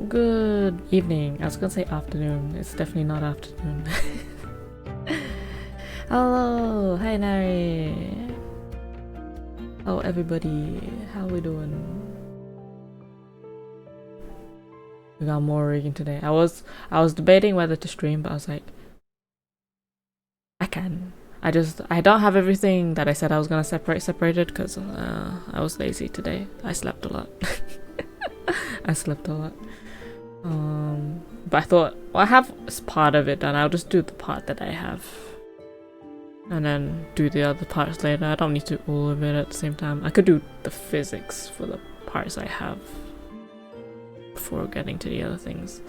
Good evening. I was gonna say afternoon. It's definitely not afternoon. Hello, hi Nari. Hello everybody. How we doing? We got more rigging today. I was debating whether to stream, but I was like, I can. I don't have everything that I said I was gonna separated because I was lazy today. I slept a lot. I slept a lot. But I thought, well, I have part of it done. I'll just do the part that I have, and then do the other parts later. I don't need to do all of it at the same time. I could do the physics for the parts I have before getting to the other things.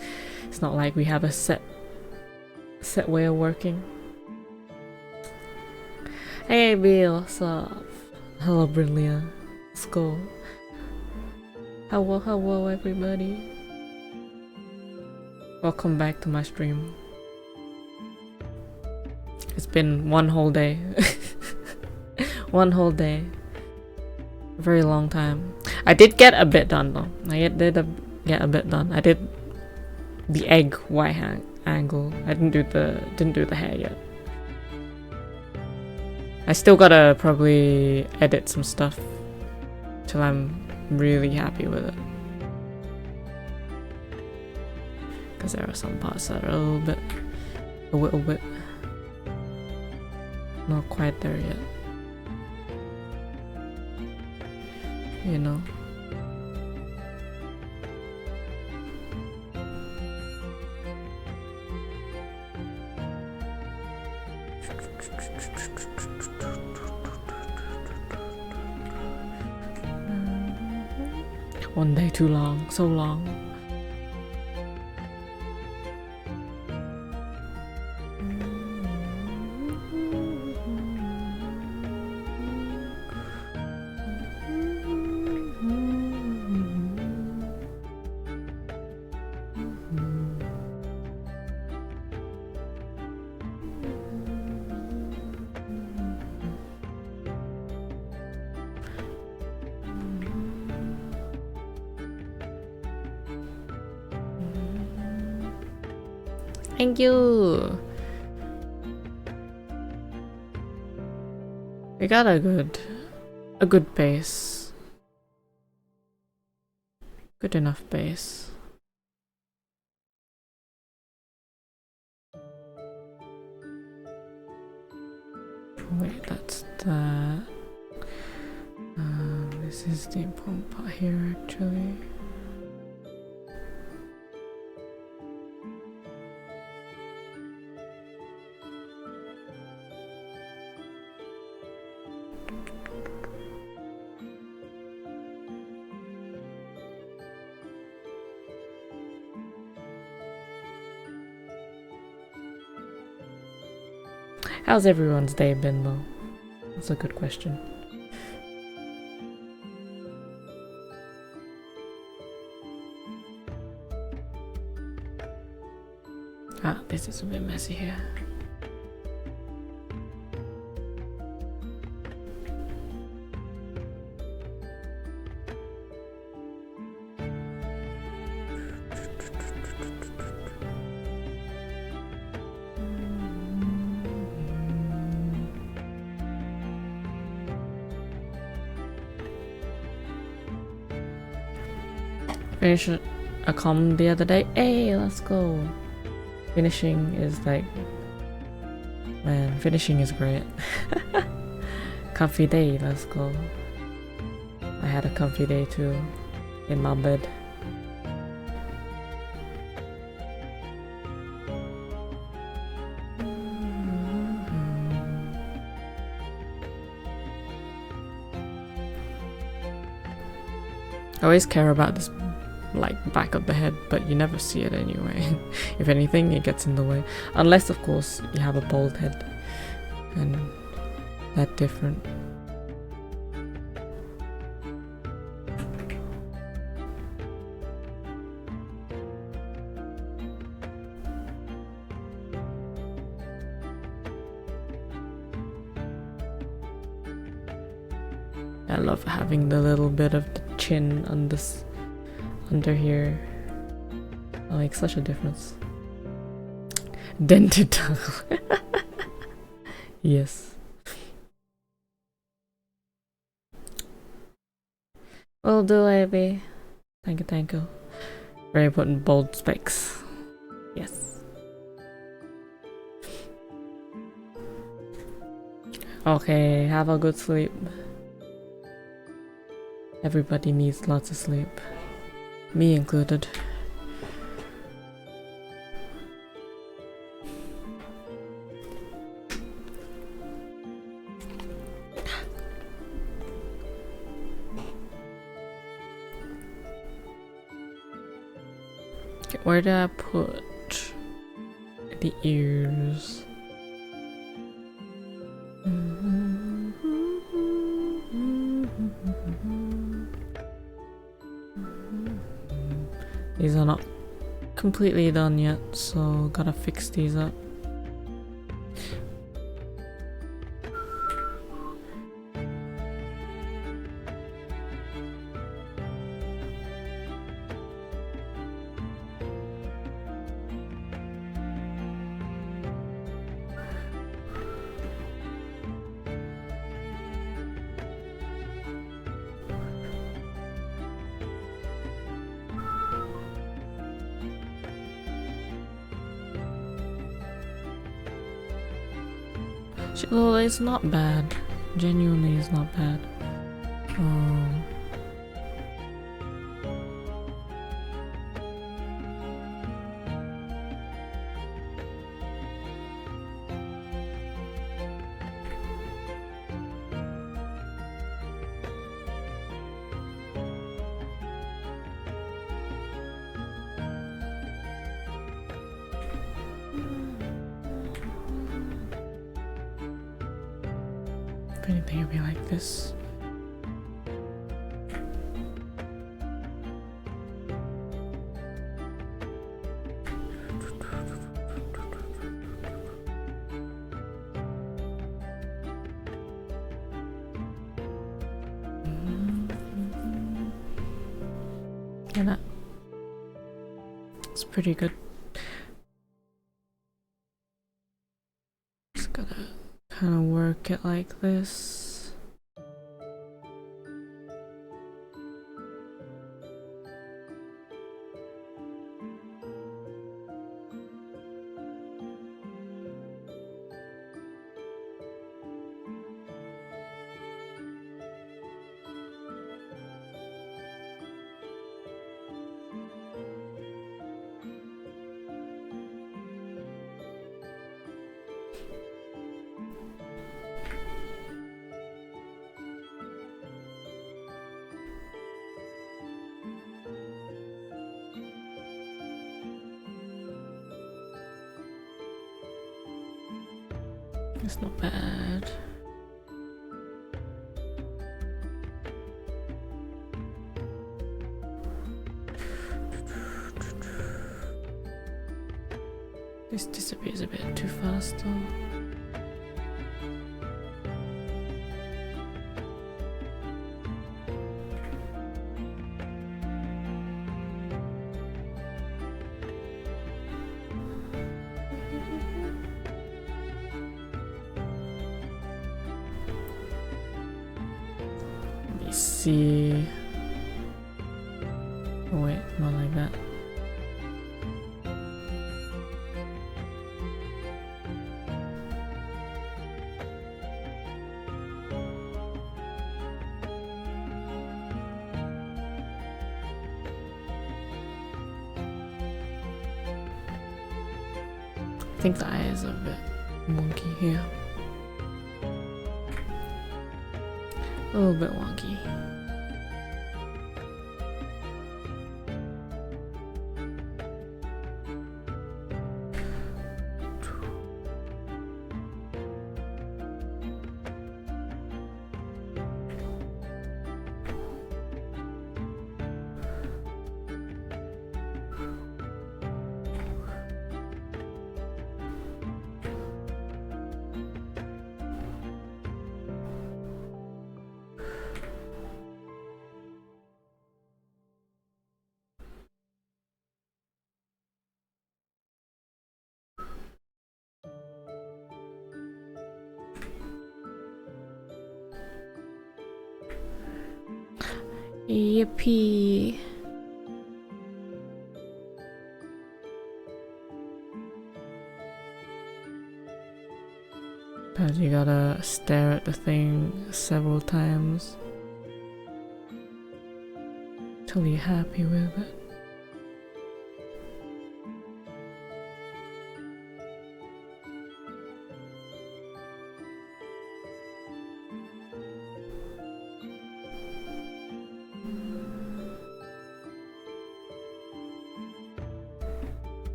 It's not like we have a set way of working. Hey Bill, what's up? Hello Brillia. Let's go. Hello everybody. Welcome back to my stream. It's been one whole day. One whole day. A very long time. I did get a bit done though. I did get a bit done. I did the egg white angle. I didn't do the hair yet. I still gotta probably edit some stuff till I'm really happy with it. Because there are some parts that are a little bit not quite there yet. You know. One day too long, so long. Thank you. We got a good base. Good enough base. Wait, that's that. This is the important part here actually. How's everyone's day been though? That's a good question. Ah, this is a bit messy here. Finished a comm the other day. Hey, let's go. Finishing is like, man, finishing is great. Comfy day, let's go. I had a comfy day too, in my bed. I always care about this like back of the head, but you never see it anyway. If anything, it gets in the way, unless of course you have a bald head, and that's different. I love having the little bit of the chin on this under here. That makes such a difference. Dented tongue. Yes. Will do, AB. Thank you, thank you. Very important bold specs. Yes. Okay, have a good sleep. Everybody needs lots of sleep. Me included. Okay, where did I put the ears? These are not completely done yet, so gotta fix these up. Well, it's not bad. Genuinely, it's not bad. If anything, it'd be like this. And that, it's pretty good. Just gotta kind of work it like this. It's not bad. This disappears a bit too fast though. See. Oh wait, not like that. I think the eyes are a bit wonky here. A little bit wonky. Yippee. But you gotta stare at the thing several times till you're happy with it.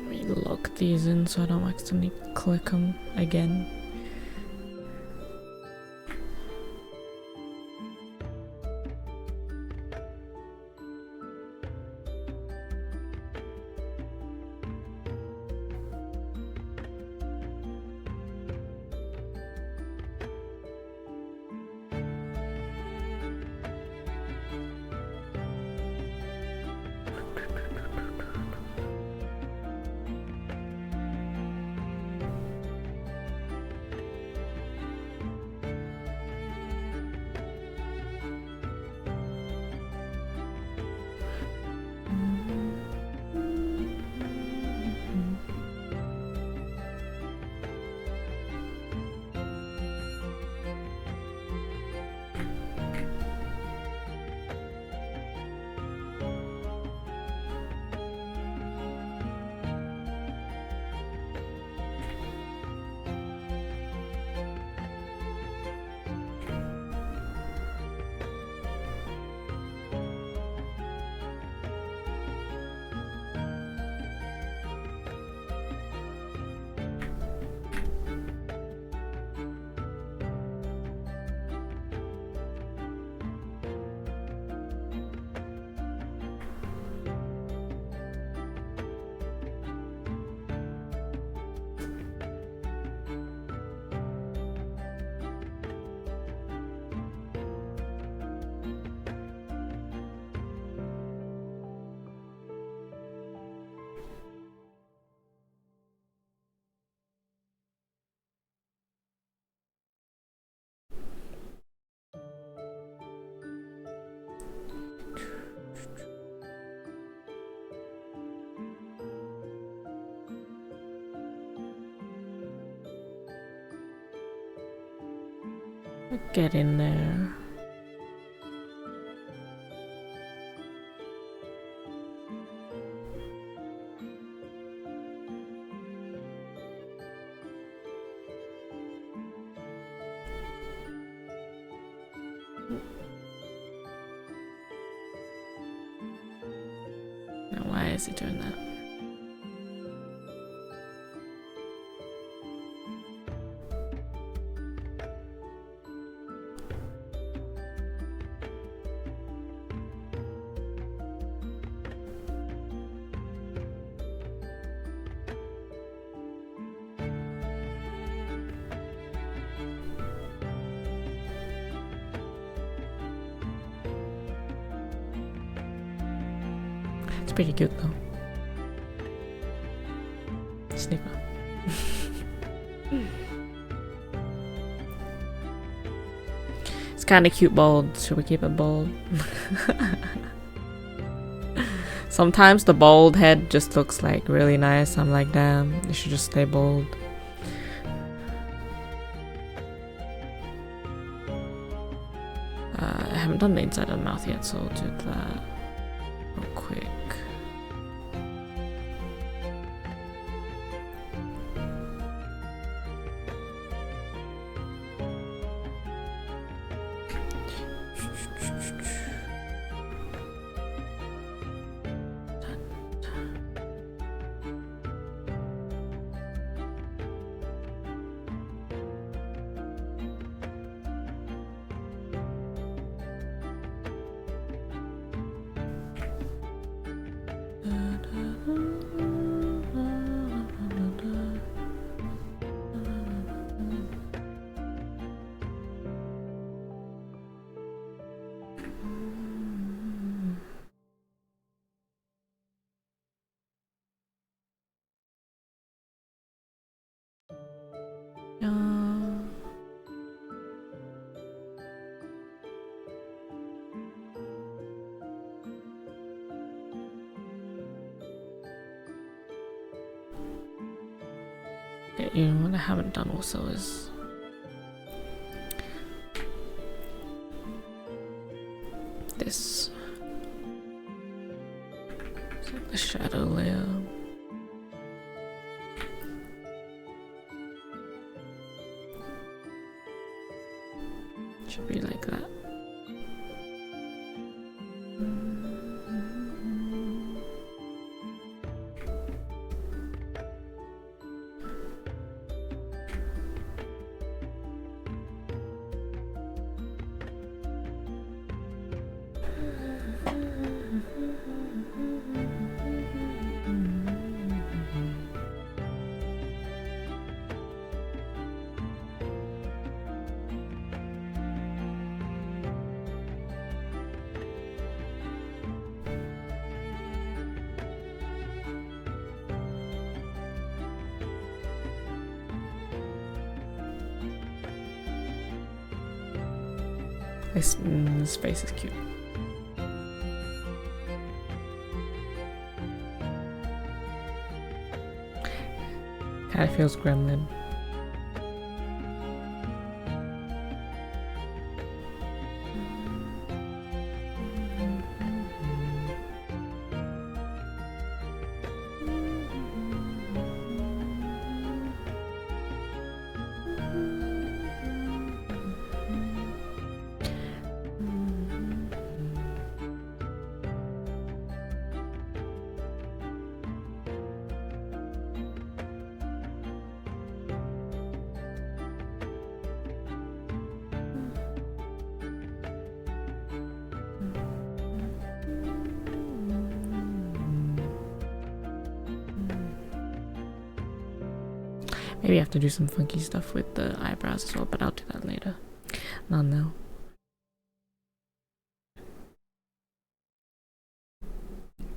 Let me lock these in so I don't accidentally click them again. Get in there. Now why is he doing that? It's pretty cute though. Snipper. It's kind of cute bald. Should we keep it bald? Sometimes the bald head just looks like really nice. I'm like, damn, you should just stay bald. I haven't done the inside of the mouth yet, so I'll do that real quick. You know what I haven't done also is this. It's like the shadow layer. Should be like that. This face is cute. Kinda feels gremlin. Maybe I have to do some funky stuff with the eyebrows as well, but I'll do that later. Not now.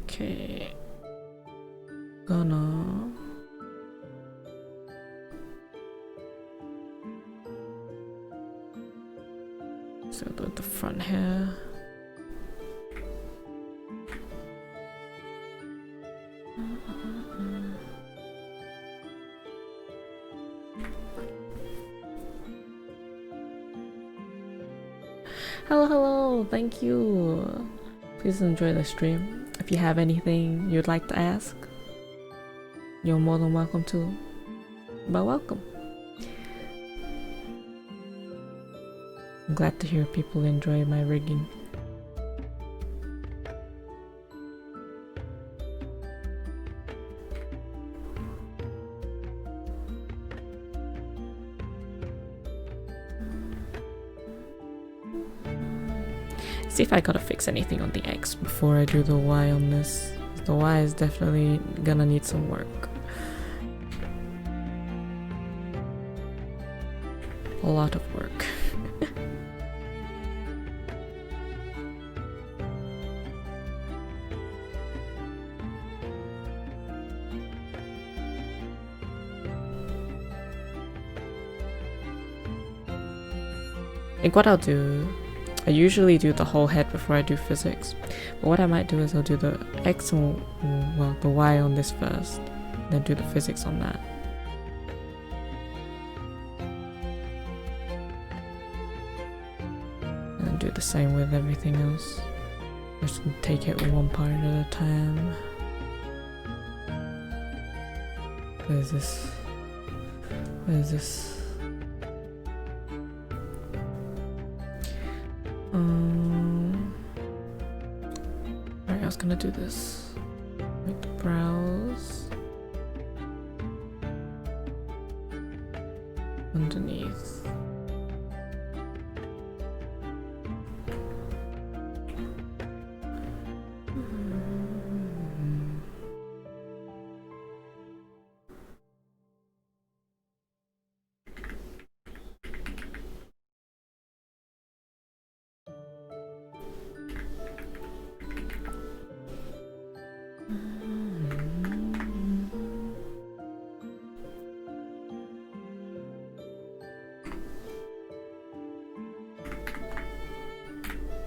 Okay. Gonna... So do the front hair. Hello, thank you. Please enjoy the stream. If you have anything you'd like to ask, you're more than welcome to. But welcome. I'm glad to hear people enjoy my rigging. see if I gotta fix anything on the X before I do the Y on this. The Y is definitely gonna need some work. A lot of work. I think what I'll do, I usually do the whole head before I do physics, but what I might do is I'll do the X and, well, the Y on this first, then do the physics on that. And then do the same with everything else. Just take it one part at a time. Where's this? Where's this? Alright, I was gonna do this. Make the brows underneath.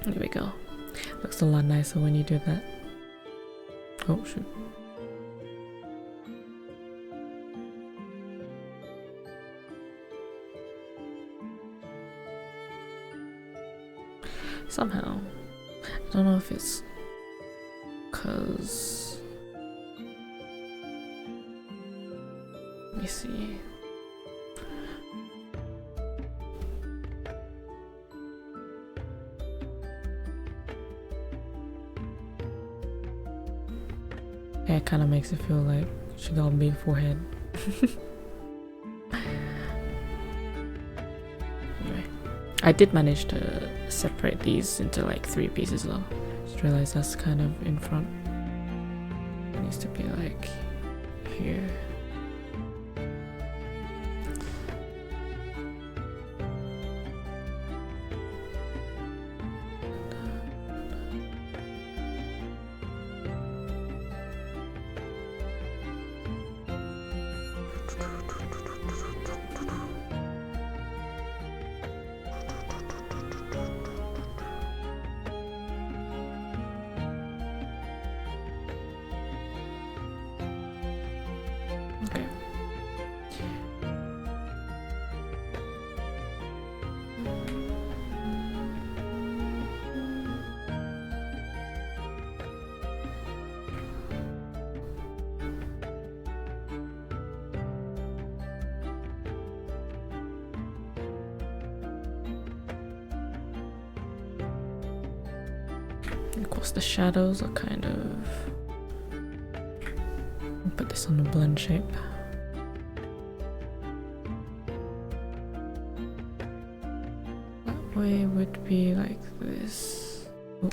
There we go. Looks a lot nicer when you do that. Oh shoot. Somehow, I don't know if it's cause, let me see. Yeah, it kind of makes it feel like she got a big forehead. Anyway, I did manage to separate these into like 3 pieces though. Just realized that's kind of in front. It needs to be like here. Okay. Of course, the shadows are kind of. I'll put this on the blend shape. That way would be like this. Oh.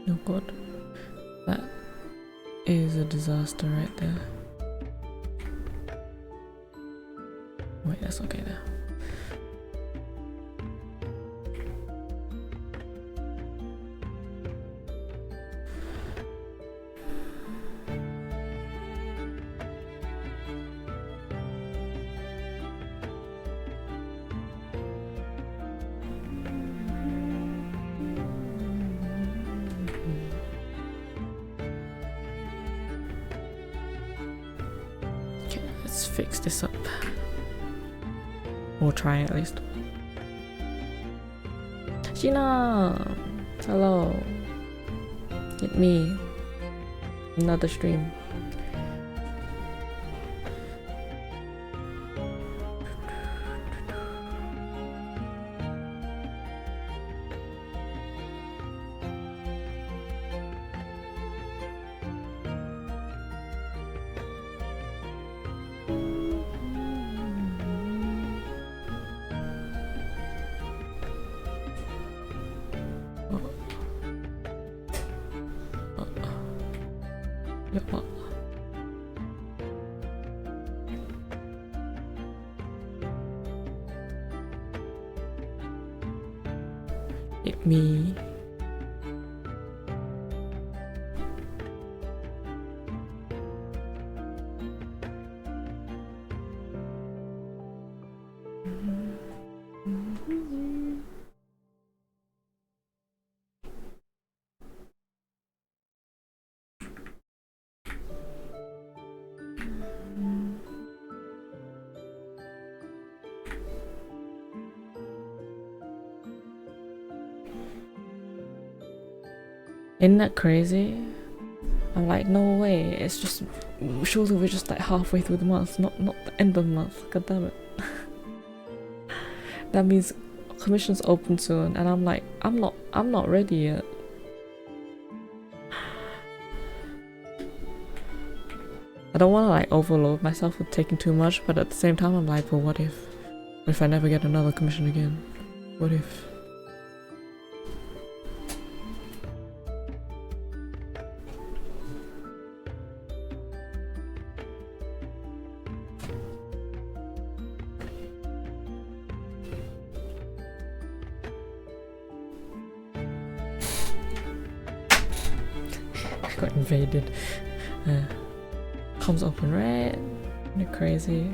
Oh god, that is a disaster right there. Wait, that's okay there. Let's fix this up. Or try at least. Sheena! Hello. Hit me. Another stream. Hit me. Isn't that crazy? I'm like, no way, it's just, surely we're just like halfway through the month, not the end of the month, god damn it. That means commission's open soon, and I'm like, I'm not ready yet. I don't want to like overload myself with taking too much, but at the same time I'm like, well, what if I never get another commission again? What if? I got invaded. Comes open red. You're crazy.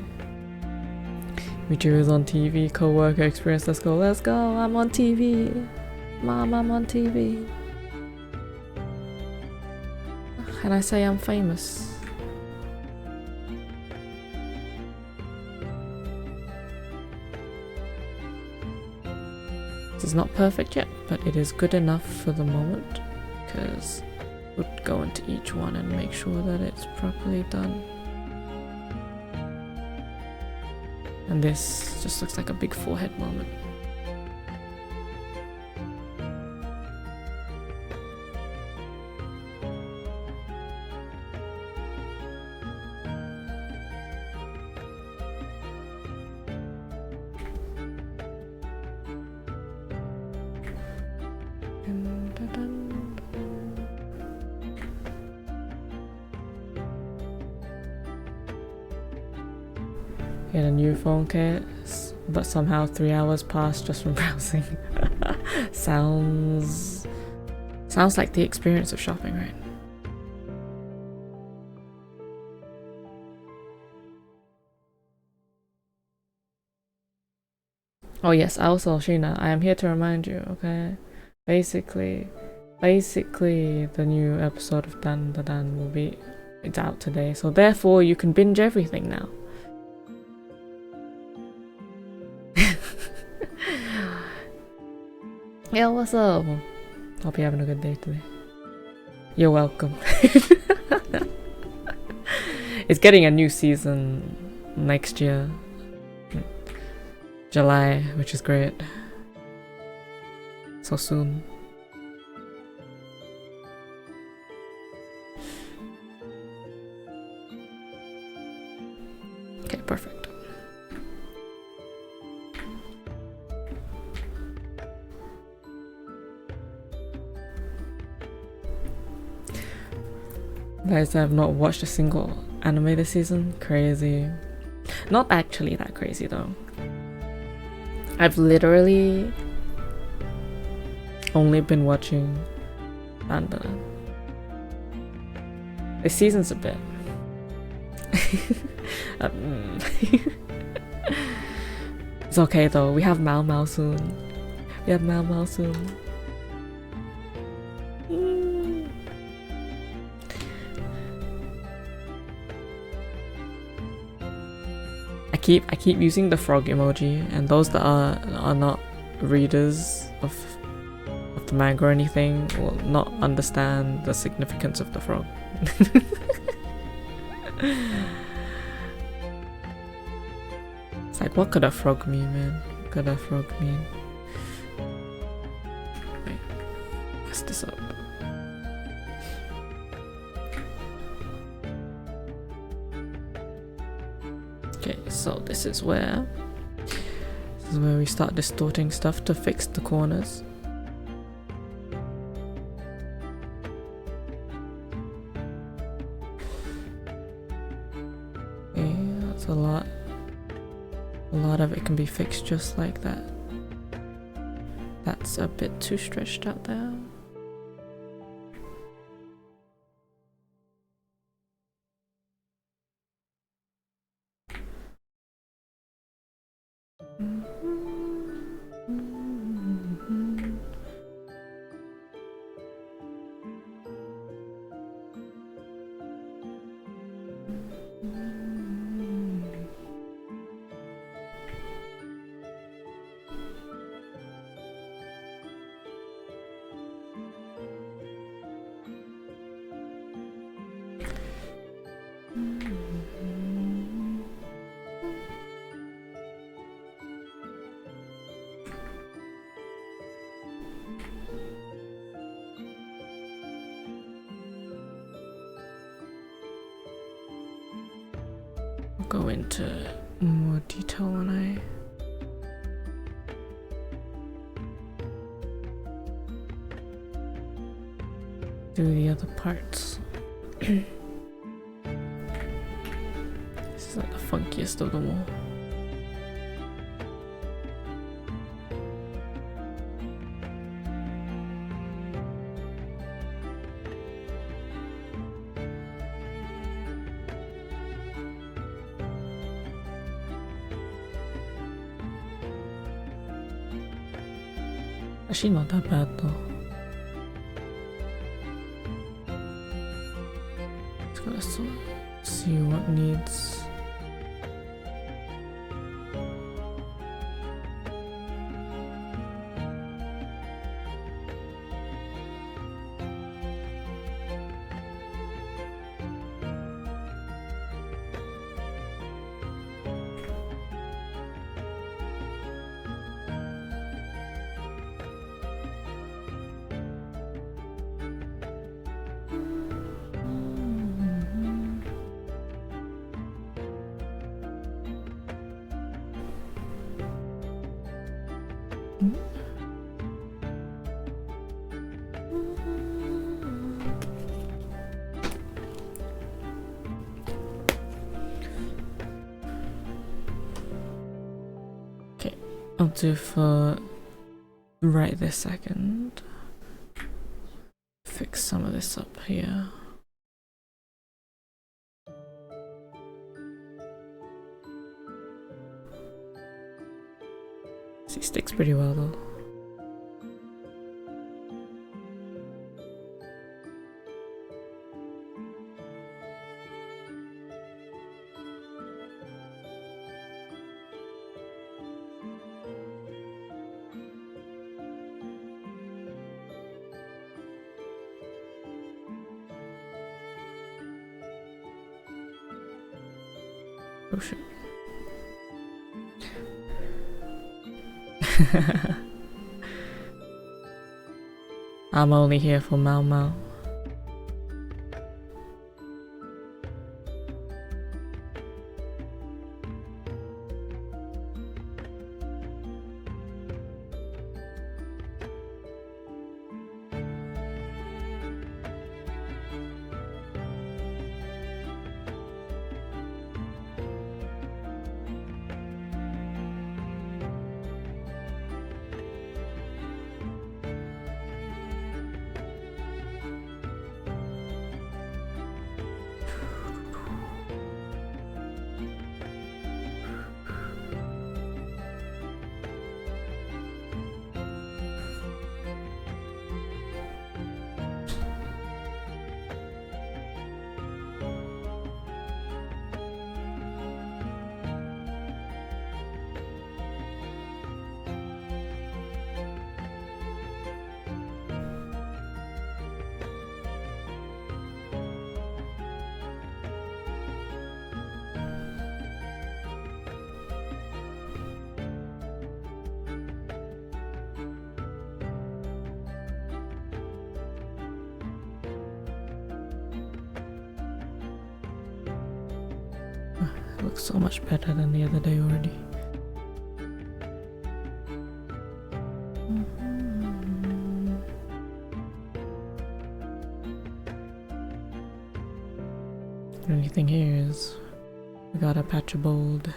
Michiru is on TV. Co-worker experience. Let's go. Let's go. I'm on TV. Mom, I'm on TV. And I say I'm famous. This is not perfect yet, but it is good enough for the moment, because we'll go into each one and make sure that it's properly done. And this just looks like a big forehead moment. Get a new phone case, but somehow 3 hours passed just from browsing. Sounds like the experience of shopping, right? Oh yes, also Sheena, I am here to remind you, okay? Basically the new episode of Dan the Dan will be, it's out today, so therefore you can binge everything now. Yeah, what's up? Hope you're having a good day today. You're welcome. It's getting a new season next year. July, which is great. So soon. Okay, perfect. Guys, I have not watched a single anime this season. Crazy. Not actually that crazy though. I've literally only been watching Panda. This season's a bit. It's okay though. We have Mao Mao soon. We have Mao Mao soon. keep using the frog emoji, and those that are not readers of the manga or anything will not understand the significance of the frog. It's like, what could a frog mean, man? What could a frog mean? Wait, mess this up. Okay, so this is where we start distorting stuff to fix the corners. Okay, that's a lot. A lot of it can be fixed just like that. That's a bit too stretched out there. I'll go into more detail when I do the other parts. This is like the funkiest of them all. Actually, not that bad though. Just gonna see what needs. Okay, I'll do for right this second. Fix some of this up here. See, sticks pretty well though. Oh shit. I'm only here for Mau Mau. It looks so much better than the other day already. The only thing here is we got a patch of bold.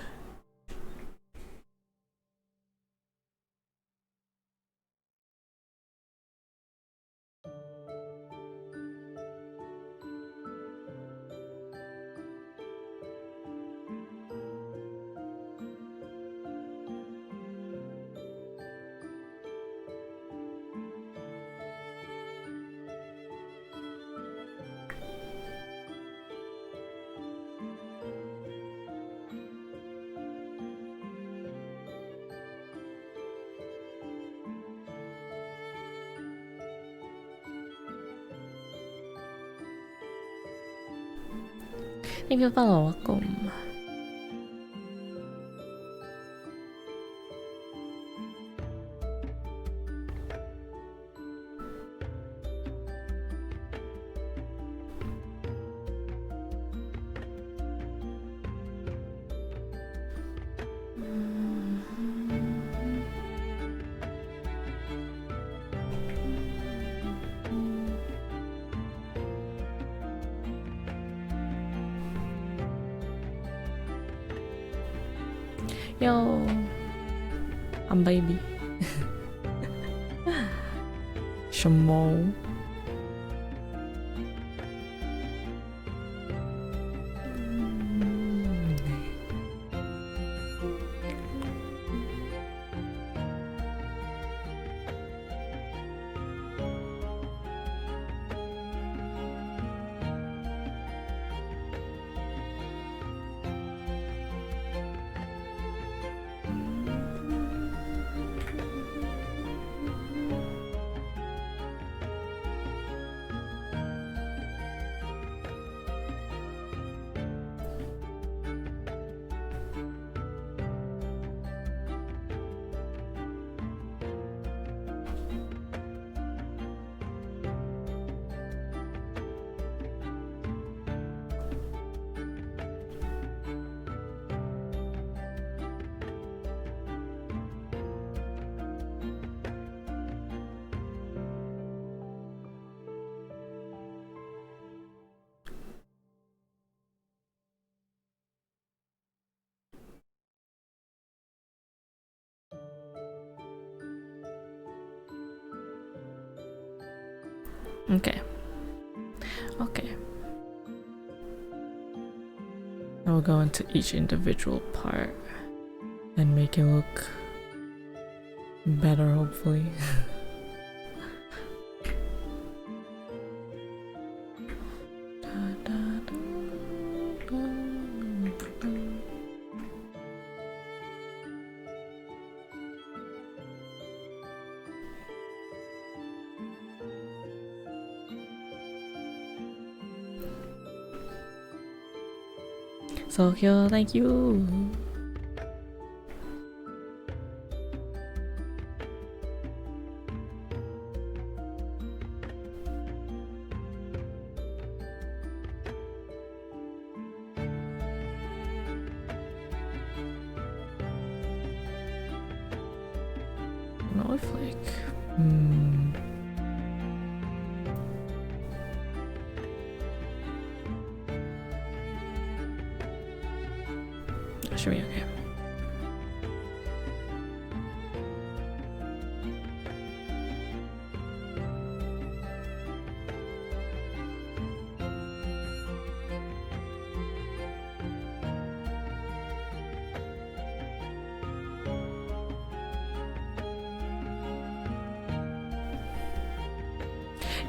Thank you for follow, welcome. Yo, I'm baby. Shamo. Okay. Okay. Now we'll go into each individual part and make it look better, hopefully. So cute, thank you. No flake. Should be okay.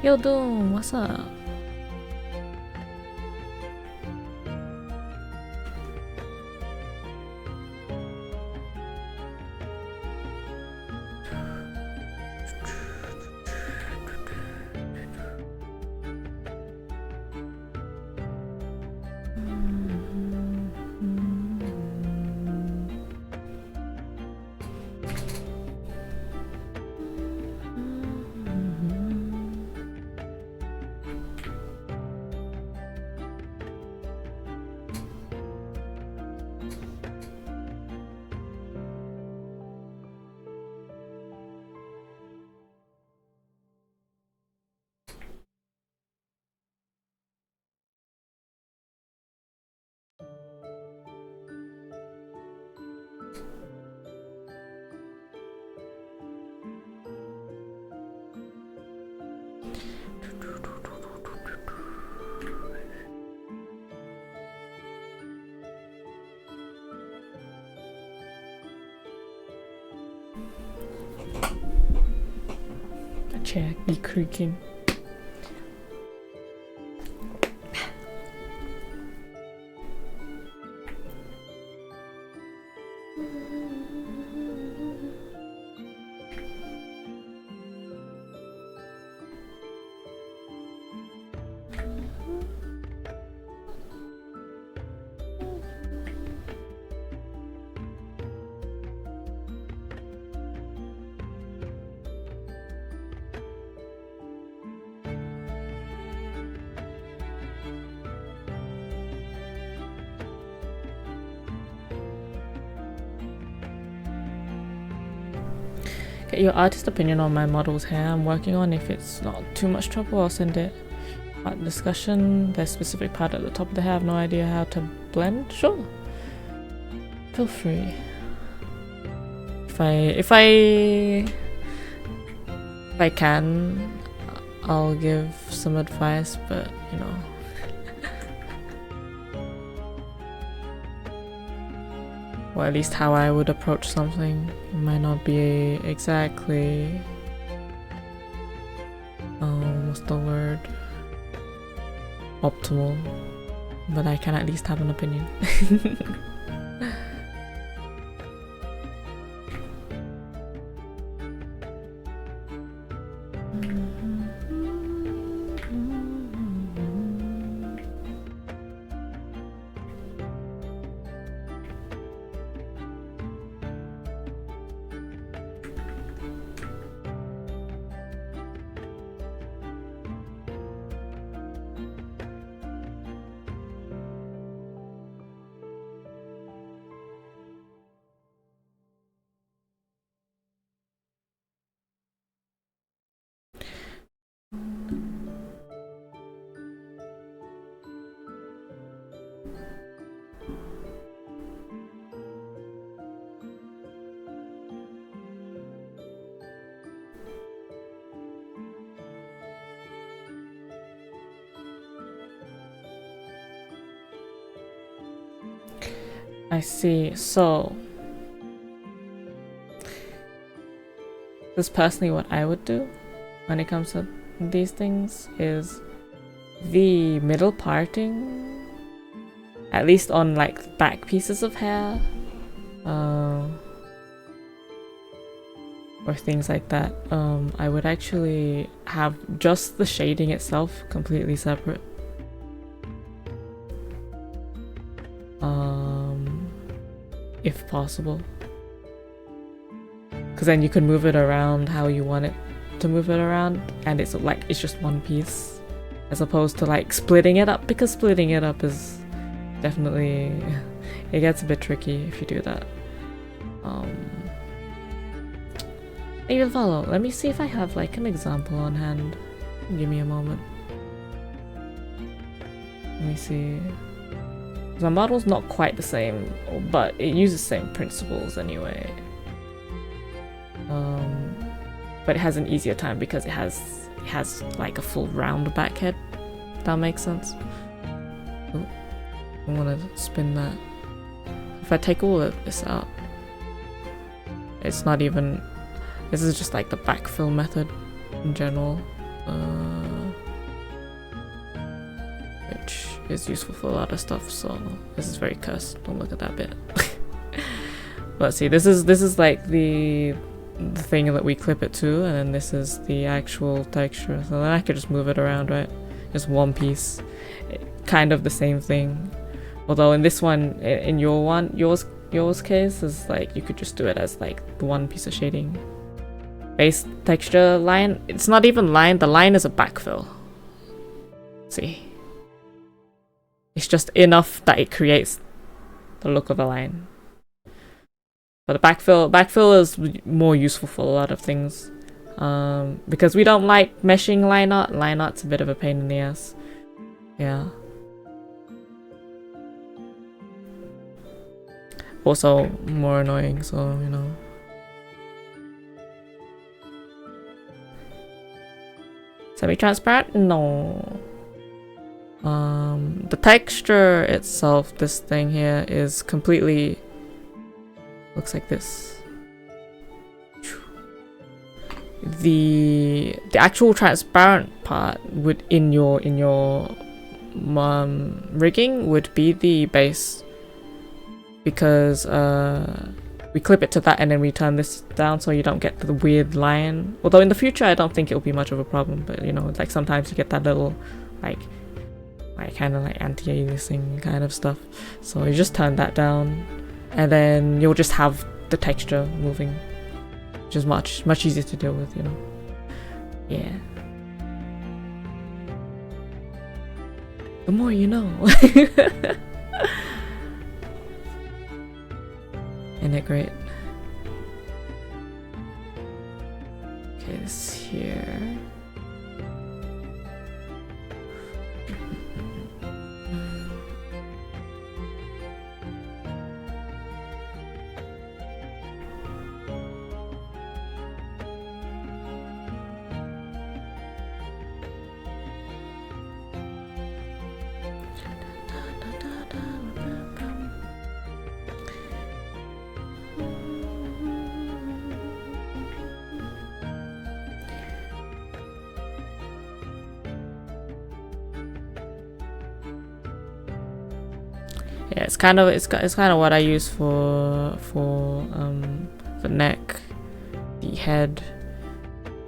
Yo, Doom, what's up? chair be creaking. Get your artist opinion on my model's hair I'm working on. If it's not too much trouble, I'll send it. Art discussion. There's specific part at the top of the hair. I have no idea how to blend. Sure. Feel free. If I can, I'll give some advice, but you know. Or at least how I would approach something. It might not be exactly what's the word? Optimal. But I can at least have an opinion. I see. So this is personally what I would do when it comes to these things is the middle parting, at least on like back pieces of hair or things like that, I would actually have just the shading itself completely separate. If possible, because then you can move it around how you want it to move it around, and it's like it's just one piece as opposed to like splitting it up, because splitting it up is definitely, it gets a bit tricky if you do that. Even follow. Let me see if I have like an example on hand. Give me a moment. Let me see. The model's not quite the same, but it uses the same principles anyway. But it has an easier time because it has like a full round back head. If that makes sense. Ooh, I want to spin that. If I take all of this out, it's not even. This is just like the backfill method in general. Which is useful for a lot of stuff, so this is very cursed. Don't look at that bit. But see, this is like the thing that we clip it to, and then this is the actual texture. So then I could just move it around, right? Just one piece, kind of the same thing. Although in this one, in yours case, is like you could just do it as like the one piece of shading. Base texture line. It's not even line. The line is a backfill. See. It's just enough that it creates the look of a line. But the backfill is more useful for a lot of things. Because we don't like meshing line art. Line art's a bit of a pain in the ass. Yeah. Also more annoying, so you know. Semi-transparent? No. The texture itself, this thing here, is completely looks like this. the actual transparent part would in your rigging would be the base, because we clip it to that and then we turn this down so you don't get the weird line. Although in the future I don't think it'll be much of a problem, but you know, like sometimes you get that little like kind of like anti-aliasing kind of stuff. So you just turn that down and then you'll just have the texture moving, which is much easier to deal with, you know. Yeah. The more you know. Isn't it great? Okay, this here. Yeah, it's kind of what I use for the neck, the head.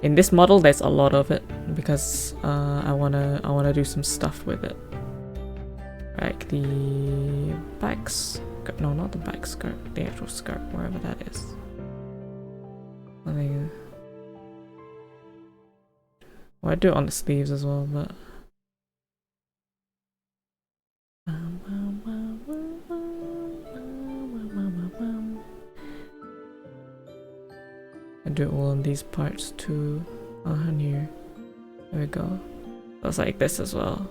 In this model, there's a lot of it because I wanna do some stuff with it, like the back skirt. No, not the back skirt. The actual skirt, wherever that is. I think. Well, I do it on the sleeves as well, but. I do it all on these parts too. And here. There we go. So it's like this as well.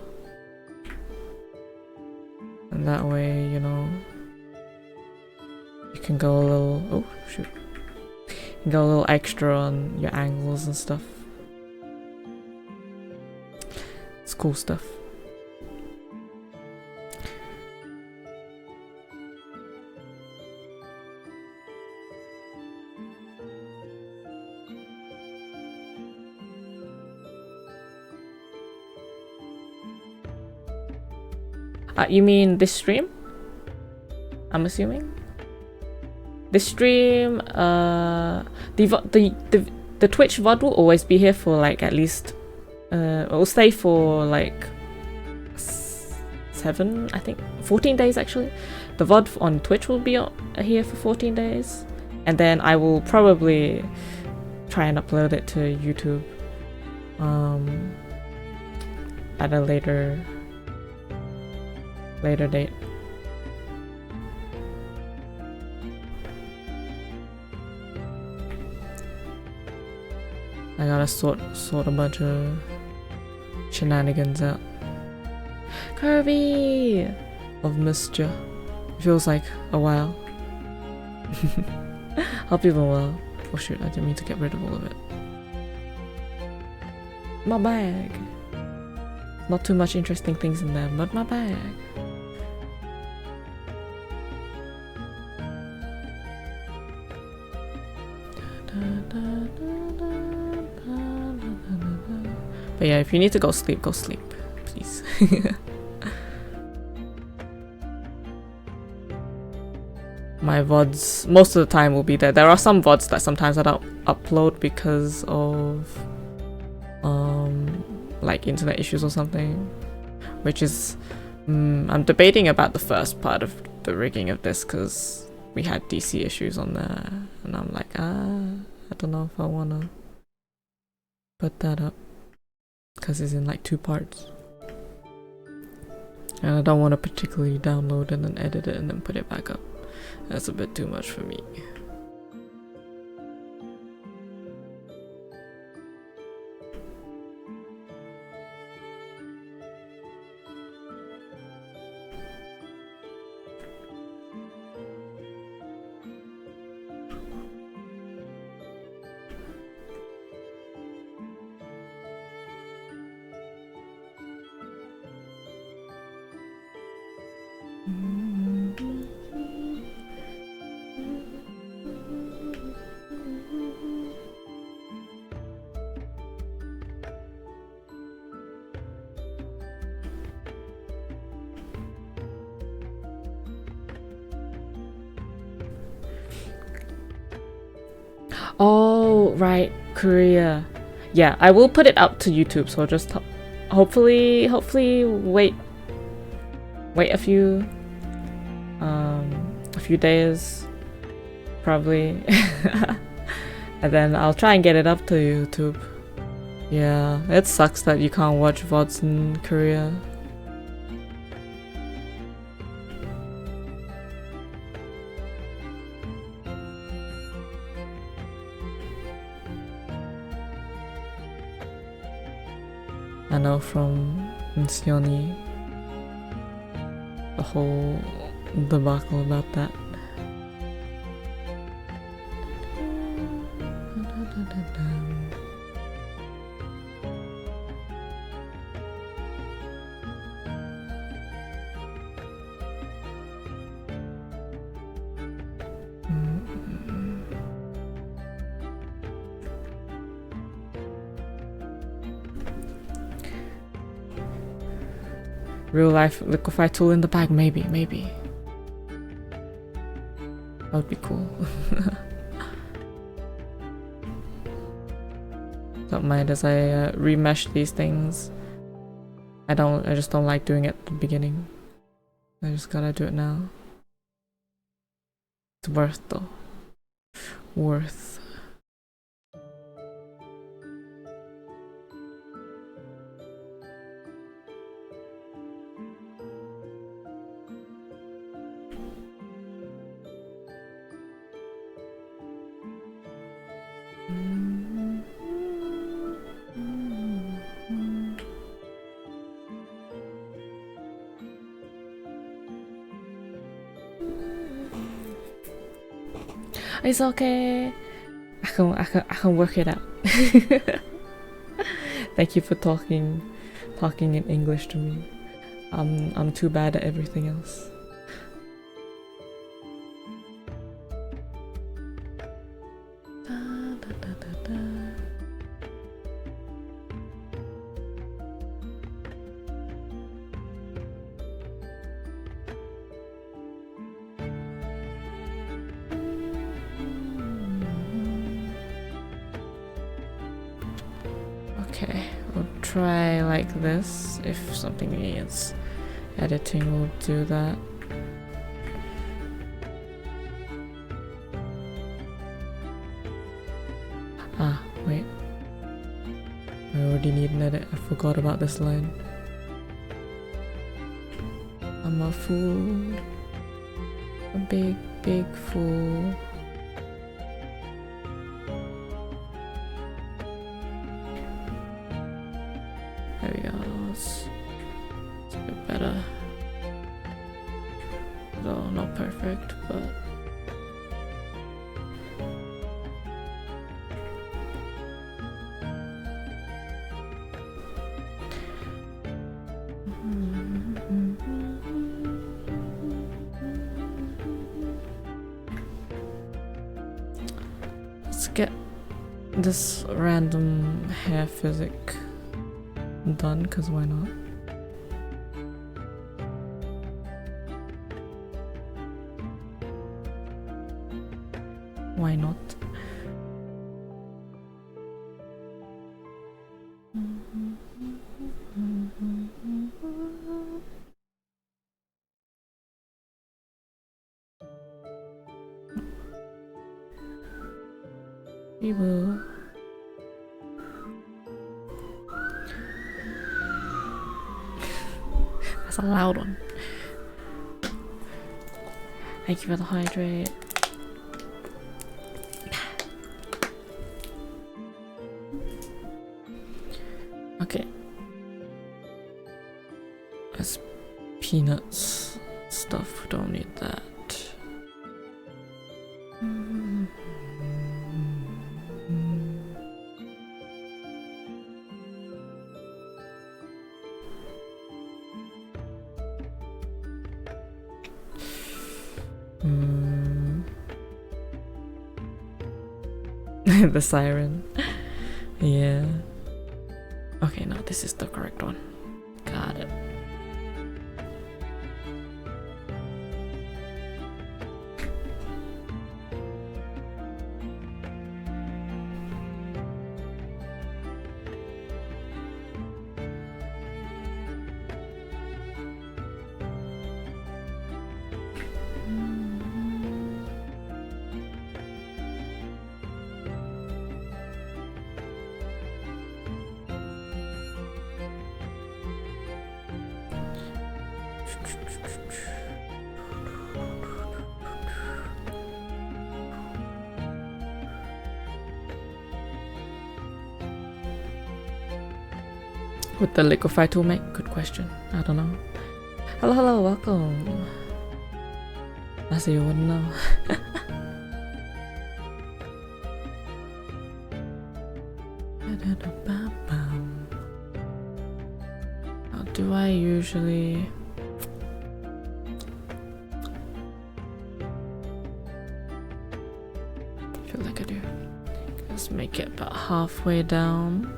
And that way, you know, you can go a little. Oh, shoot. You can go a little extra on your angles and stuff. It's cool stuff. You mean this stream? I'm assuming. This stream, the Twitch VOD will always be here for like at least, it will stay for like 7, I think, 14 days actually. The VOD on Twitch will be here for 14 days, and then I will probably try and upload it to YouTube at a later date. I gotta sort a bunch of shenanigans out. Kirby! I've missed you. Feels like a while. Hope you've been well. Oh shoot, I didn't mean to get rid of all of it. My bag. Not too much interesting things in there, but my bag. But yeah, if you need to go sleep, please. My VODs, most of the time, will be there. There are some VODs that sometimes I don't upload because of like internet issues or something, which is I'm debating about the first part of the rigging of this because we had DC issues on there, and I'm like, I don't know if I wanna put that up because it's in like 2 parts, and I don't want to particularly download and then edit it and then put it back up. That's a bit too much for me. Oh, right, Korea. Yeah, I will put it up to YouTube, so just hopefully wait a few days probably. And then I'll try and get it up to YouTube. Yeah, it sucks that you can't watch VODs in Korea. I know from Sioni the whole debacle about that. Real life liquefy tool in the bag, maybe. That would be cool. Don't mind as I remesh these things. I just don't like doing it at the beginning. I just gotta do it now. It's worth though. Worth. It's okay. I can work it out. Thank you for talking in English to me. I'm too bad at everything else. Okay, we'll try like this. If something needs editing, we'll do that. Ah, wait. I already need an edit. I forgot about this line. I'm a fool. A big fool. There we go. It's a bit better. Though not perfect, but let's get this random hair physic done, because why not? Why not? We will. That's a loud one. Thank you for the hydrate. Okay. That's peanuts stuff. We don't need that. The siren. Yeah. Okay, no, this is the correct one. Got it. Would the liquefy tool make? Good question. I don't know. Hello, hello, welcome. I see you wouldn't know. How do I usually... I feel like I do. Let's make it about halfway down.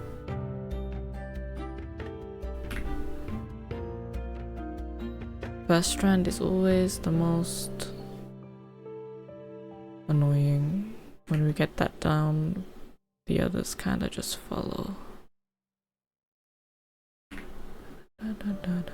First strand is always the most annoying. When we get that down, the others kind of just follow. Da, da, da, da.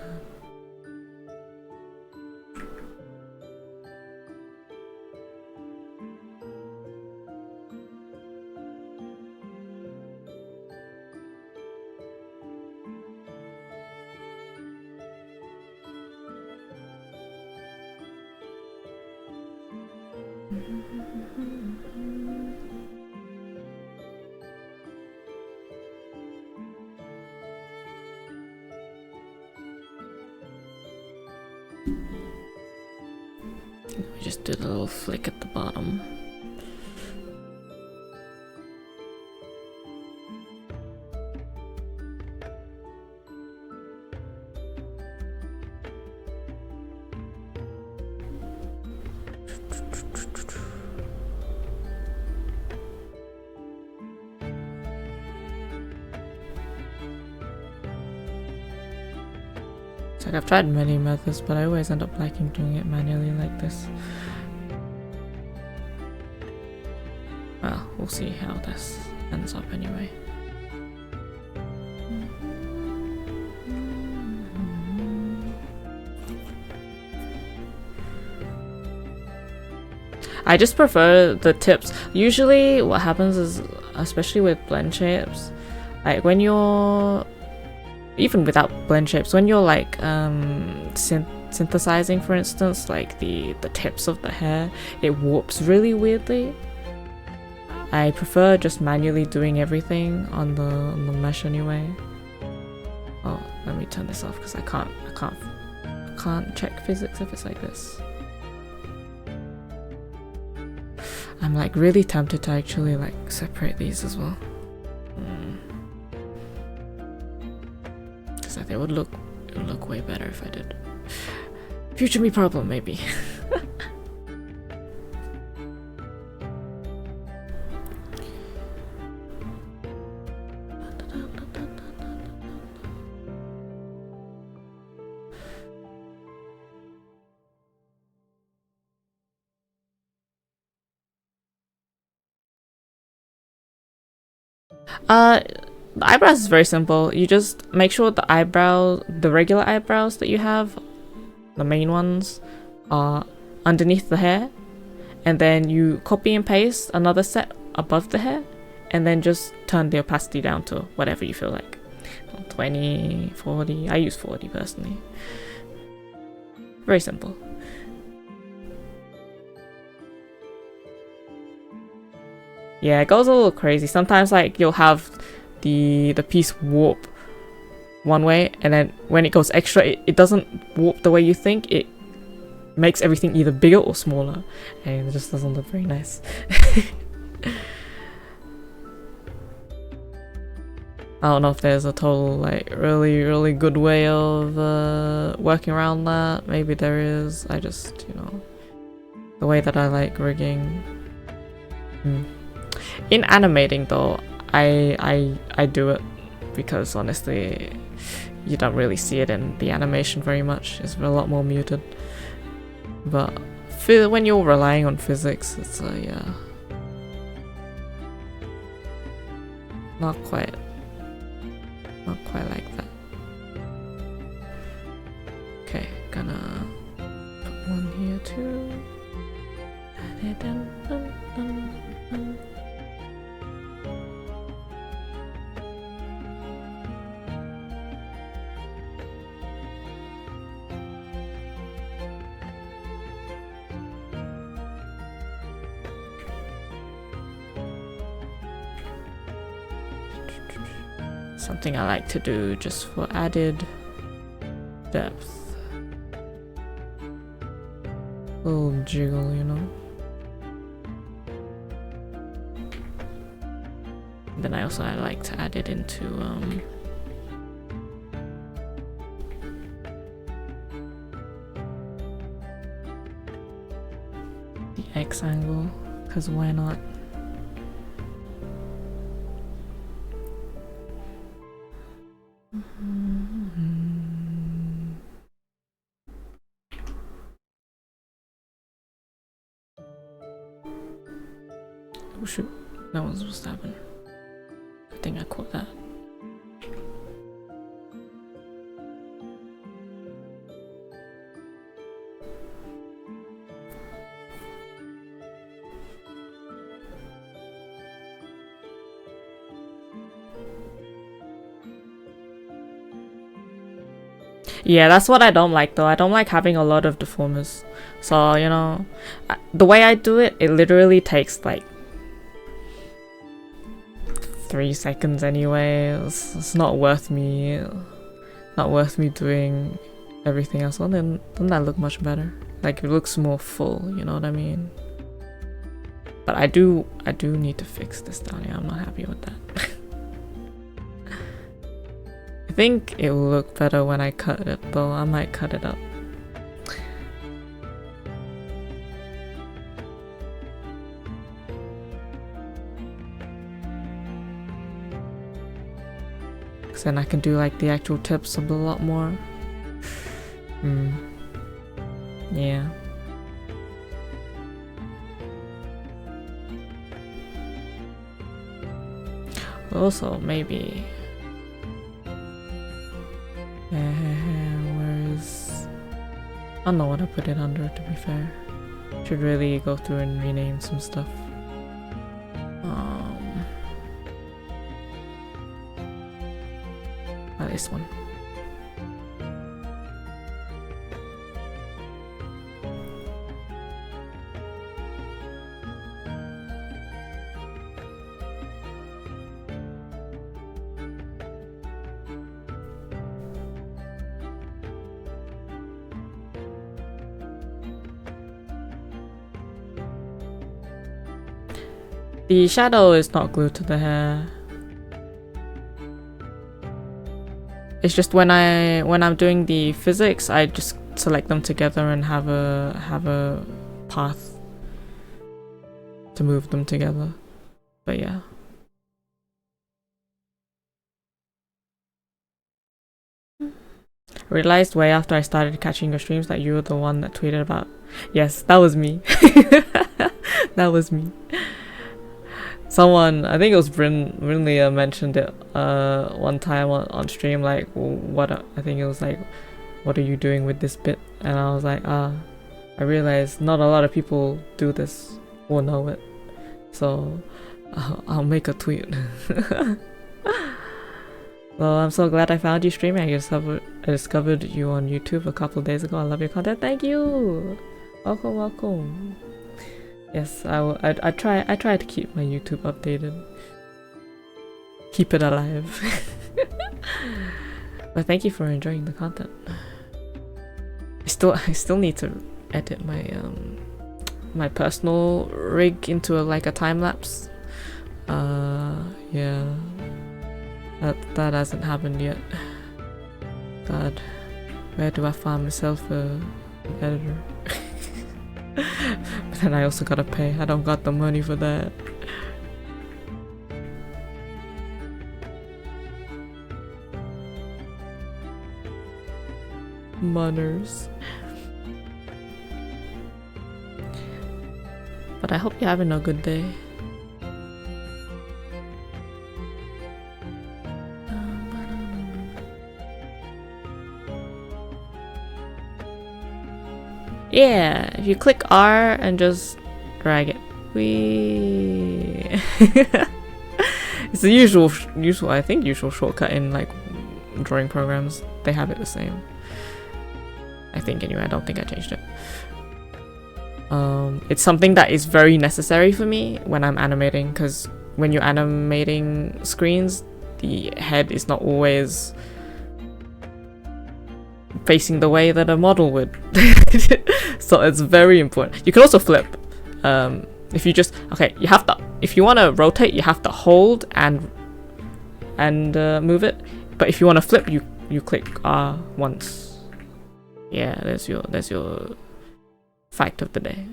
We just did a little flick at the bottom. It's like I've tried many methods, but I always end up liking doing it manually like this. Well, we'll see how this ends up anyway. I just prefer the tips. Usually what happens is, especially with blend shapes, like when you're, even without blend shapes, when you're like synthesizing, for instance, like the tips of the hair, it warps really weirdly. I prefer just manually doing everything on the mesh anyway. Oh, let me turn this off because I can't check physics if it's like this. I'm like really tempted to actually like separate these as well. Because I think it would look way better if I did. Future me problem maybe. The eyebrows is very simple. You just make sure the regular eyebrows that you have, the main ones, are underneath the hair, and then you copy and paste another set above the hair, and then just turn the opacity down to whatever you feel like. 20, 40, I use 40 personally. Very simple. Yeah, it goes a little crazy. Sometimes like you'll have the piece warp one way, and then when it goes extra, it doesn't warp the way you think. It makes everything either bigger or smaller, and it just doesn't look very nice. I don't know if there's a total like really good way of working around that. Maybe there is. I just, you know, the way that I like rigging. In animating though, I do it because honestly you don't really see it in the animation very much. It's a lot more muted. But when you're relying on physics, it's yeah, not quite like that. Okay, gonna put one here too. something I like to do just for added depth. A little jiggle, you know. Then I like to add it into the X angle, because why not? Oh shoot, that was supposed to happen. I think I caught that. Yeah, that's what I don't like though. I don't like having a lot of deformers. So, you know, the way I do it, it literally takes like 3 seconds anyway. It's not worth me doing everything else. Well, then doesn't that look much better? Like it looks more full, you know what I mean? But I do need to fix this down here. I'm not happy with that. I think it will look better when I cut it though. I might cut it up. Cause then I can do like the actual tips a lot more. Yeah. Also, maybe. Where is? I don't know what I put it under, to be fair. Should really go through and rename some stuff. This one. The shadow is not glued to the hair. It's just when I'm doing the physics, I just select them together and have a path to move them together. But yeah. I realized way after I started catching your streams that you were the one that tweeted about. Yes, that was me. That was me. Someone, I think it was Brinlea, mentioned it one time on stream, like, I think it was like, what are you doing with this bit? And I was like, I realized not a lot of people do this or know it, so I'll make a tweet. Well, I'm so glad I found you streaming. I discovered you on YouTube a couple of days ago. I love your content. Thank you. Welcome. Yes, I try to keep my YouTube updated. Keep it alive. But thank you for enjoying the content. I still need to edit my my personal rig into like a time lapse. Yeah. That hasn't happened yet. God, where do I find myself an editor? But then I also gotta pay. I don't got the money for that. Manners. But I hope you're having a good day. Yeah, if you click R and just drag it. It's the usual shortcut in like drawing programs. They have it the same. I think anyway, I don't think I changed it. It's something that is very necessary for me when I'm animating, because when you're animating screens, the head is not always facing the way that a model would. So it's very important. You can also flip. If you just you have to, if you want to rotate, you have to hold and move it. But if you want to flip, you click R once. Yeah, there's your fact of the day.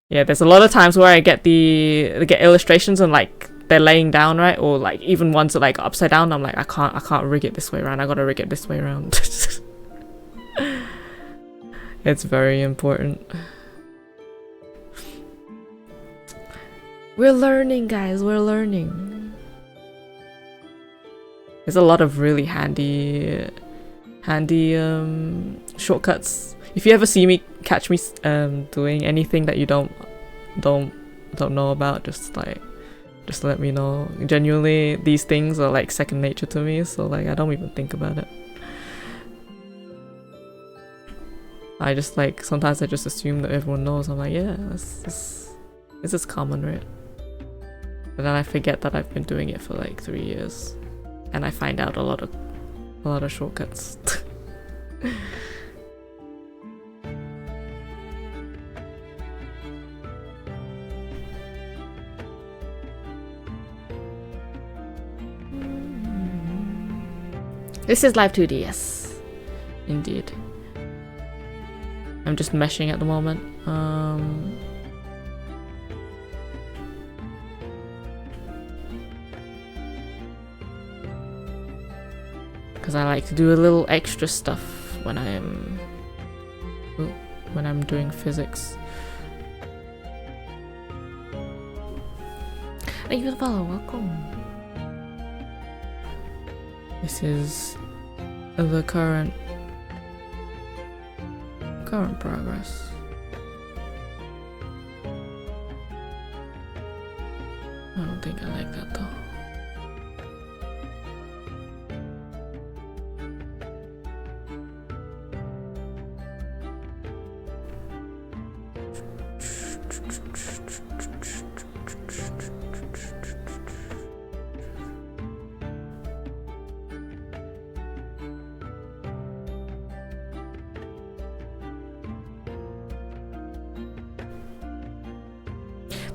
Yeah, there's a lot of times where I get illustrations and like they're laying down, right? Or like even ones that like upside down, I'm like I can't rig it this way around. I gotta rig it this way around. It's very important. We're learning, guys, we're learning. There's a lot of really handy shortcuts. If you ever catch me doing anything that you don't know about, just let me know. Genuinely, these things are like second nature to me, so like I don't even think about it. I just like sometimes I just assume that everyone knows. I'm like, yeah, this is common, right? But then I forget that I've been doing it for like 3 years, and I find out a lot of shortcuts. This is Live 2D, yes. Indeed. I'm just meshing at the moment. Because I like to do a little extra stuff when I'm doing physics. Thank you for the follow, welcome. This is the current progress. I don't think I like that though.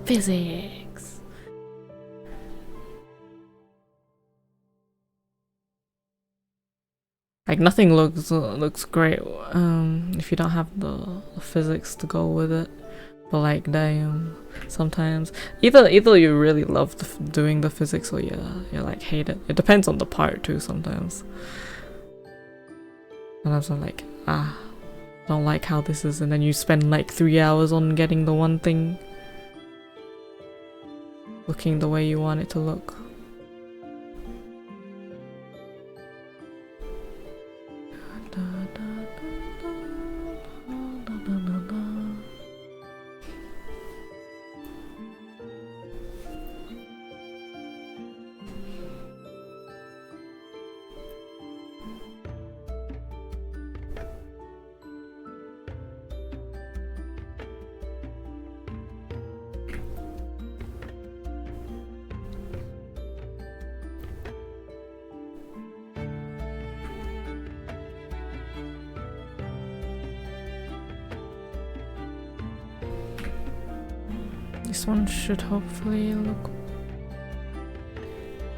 Physics. Like nothing looks great if you don't have the physics to go with it. But like damn, sometimes either you really love doing the physics or you like hate it. It depends on the part too sometimes. And I'm sort of like don't like how this is, and then you spend like 3 hours on getting the one thing looking the way you want it to look. This one should hopefully look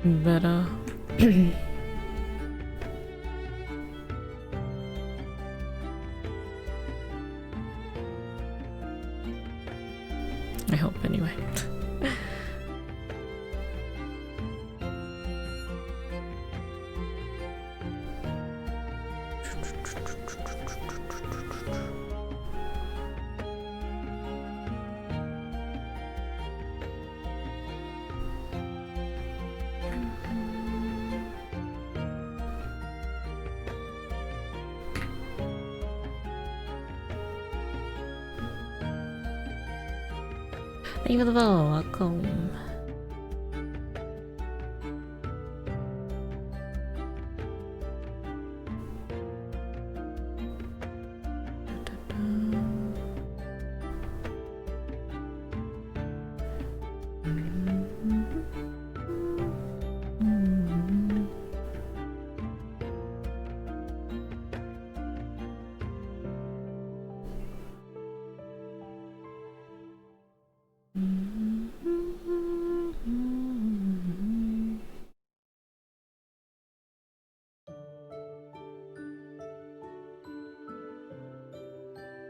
better. I hope anyway. Thank you for the follow, welcome.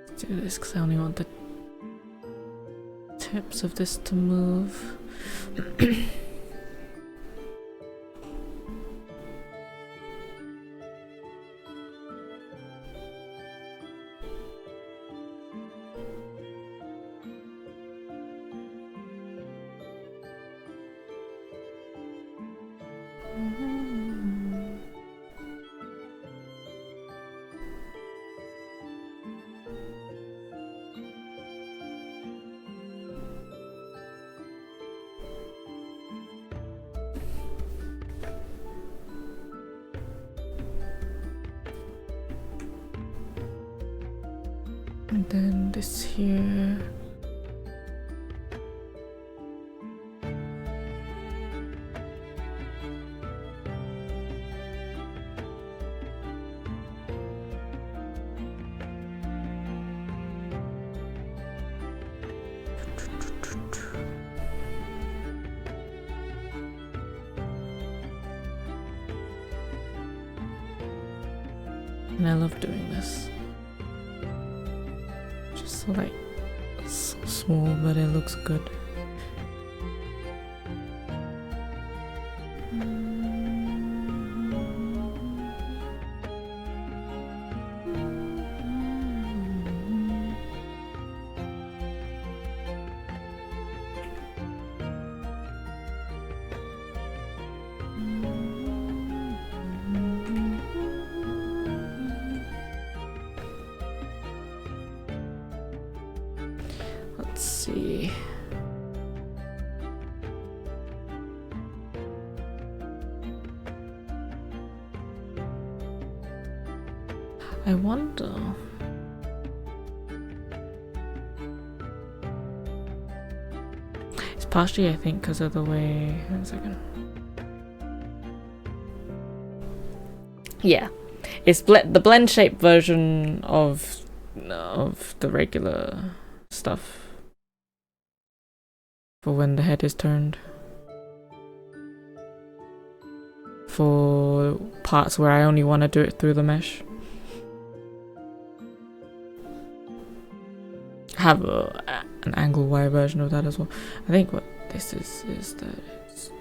Let's do this because I only want the tips of this to move. And then this here. And I love doing this. Just like so small, but it looks good. Let's see. I wonder. It's partially, I think, because of the way. One second. Yeah, it's the blend shape version of the regular stuff for when the head is turned. For parts where I only want to do it through the mesh. I have an angle wire version of that as well. I think what this is that it's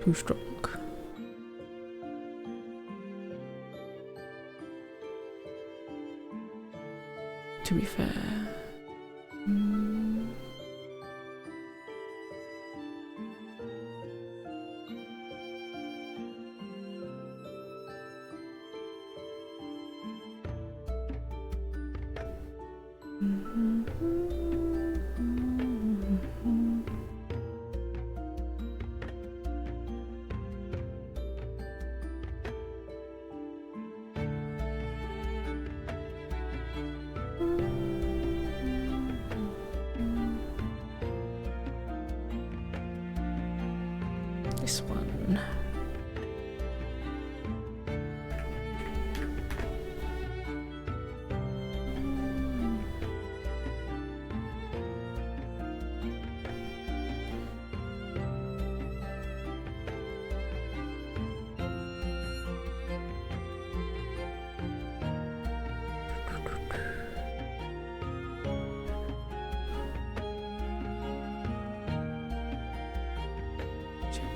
too strong. To be fair. This one.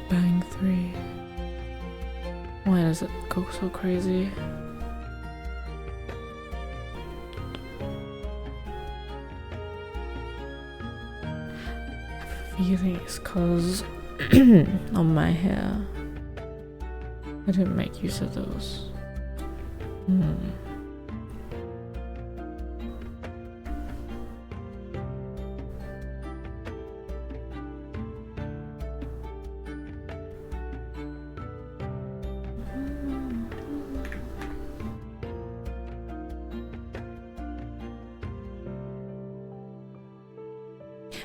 Bang 3. Why does it go so crazy? I feeling it's cause on my hair I didn't make use of those.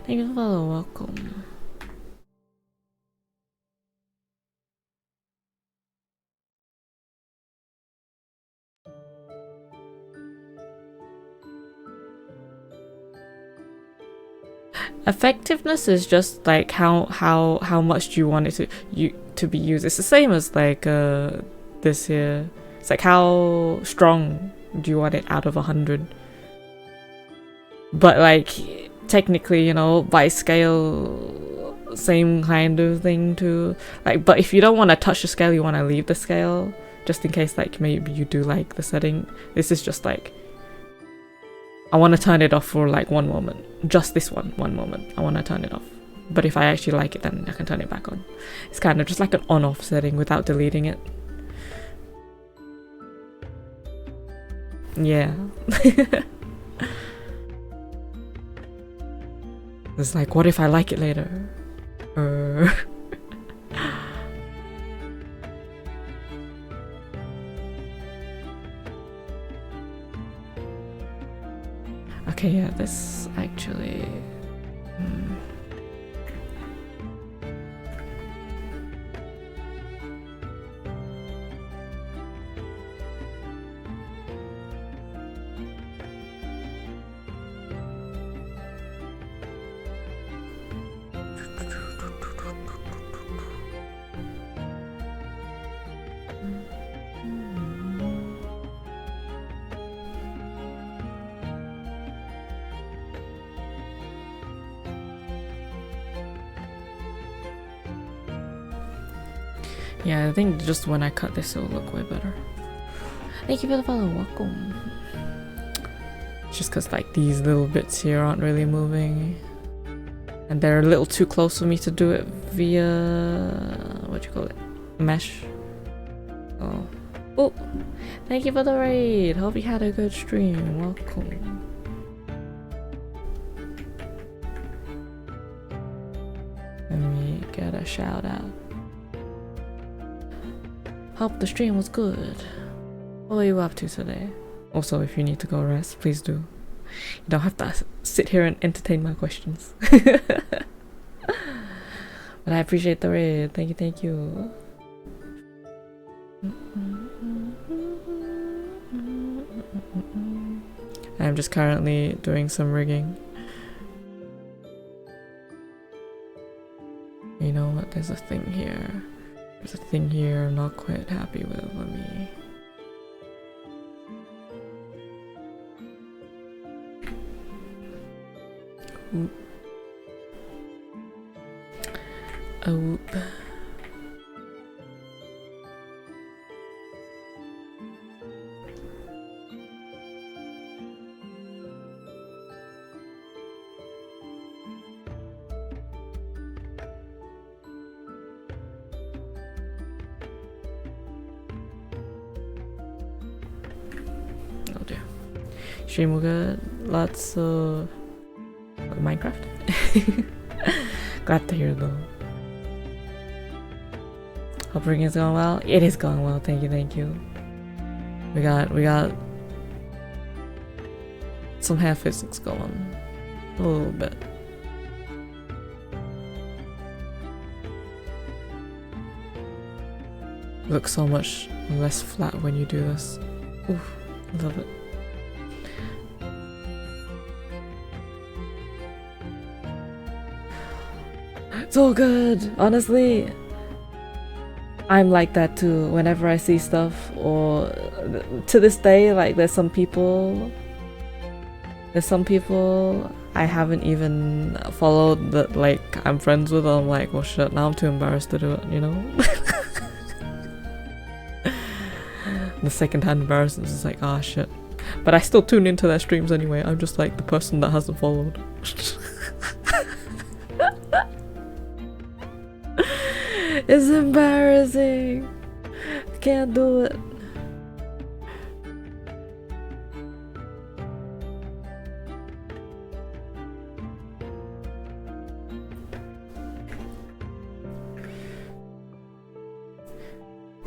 Thank you for the welcome. Effectiveness is just like how much do you want it to be used. It's the same as like this here. It's like, how strong do you want it out of 100? But like, technically, you know, by scale, same kind of thing too. Like, but if you don't want to touch the scale, you want to leave the scale, just in case like maybe you do like the setting. This is just like, I want to turn it off for like one moment. Just this one moment. I want to turn it off. But if I actually like it, then I can turn it back on. It's kind of just like an on-off setting without deleting it. Yeah. It's like, what if I like it later? Okay, yeah, this actually... Yeah, I think just when I cut this, it'll look way better. Thank you for the follow. Welcome. It's just because like these little bits here aren't really moving, and they're a little too close for me to do it via what do you call it, mesh. Oh, thank you for the raid. Hope you had a good stream. Welcome. Let me get a shout out. Hope the stream was good. What are you up to today? Also, if you need to go rest, please do. You don't have to sit here and entertain my questions. But I appreciate the raid. Thank you, thank you. I'm just currently doing some rigging. You know what? There's a thing here. There's a thing here I'm not quite happy with. Let me... Oop. Oop. Stream good. Lots of Minecraft. Glad to hear though. Hope rigging is going well. It is going well. Thank you, thank you. We got some hair physics going a little bit. Looks so much less flat when you do this. Oof, love it. It's all good, honestly. I'm like that too. Whenever I see stuff, or to this day, like there's some people I haven't even followed that like I'm friends with. I'm like, well shit, now I'm too embarrassed to do it, you know? The second-hand embarrassment is like, ah shit. But I still tune into their streams anyway. I'm just like the person that hasn't followed. It's embarrassing. I can't do it.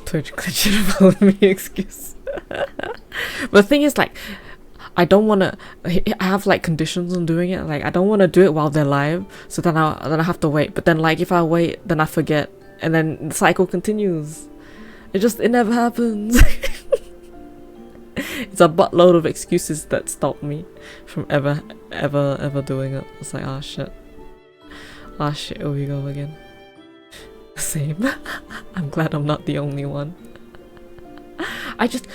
Twitch glitch should have followed me, excuse. But the thing is, like, I don't want to. I have like conditions on doing it. Like, I don't want to do it while they're live. So then I have to wait. But then, like, if I wait, then I forget. And then the cycle continues. It never happens. It's a buttload of excuses that stop me from ever doing it. It's like, oh shit. Oh shit, here we go again. Same. I'm glad I'm not the only one. I just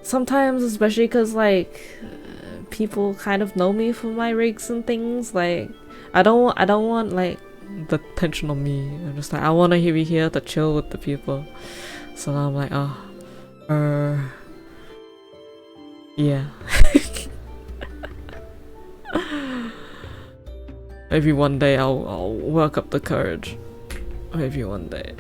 sometimes, especially because like people kind of know me for my rigs and things. Like I don't want like the attention on me. I'm just like I want to be here to chill with the people. So now I'm like, yeah. Maybe one day I'll work up the courage. Maybe one day.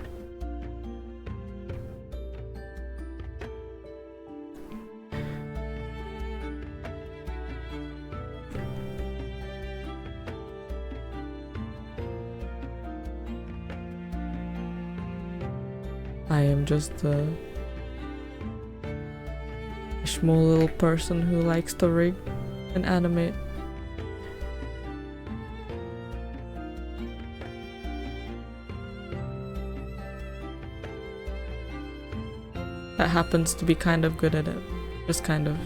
I am just a small little person who likes to rig and animate. That happens to be kind of good at it. Just kind of.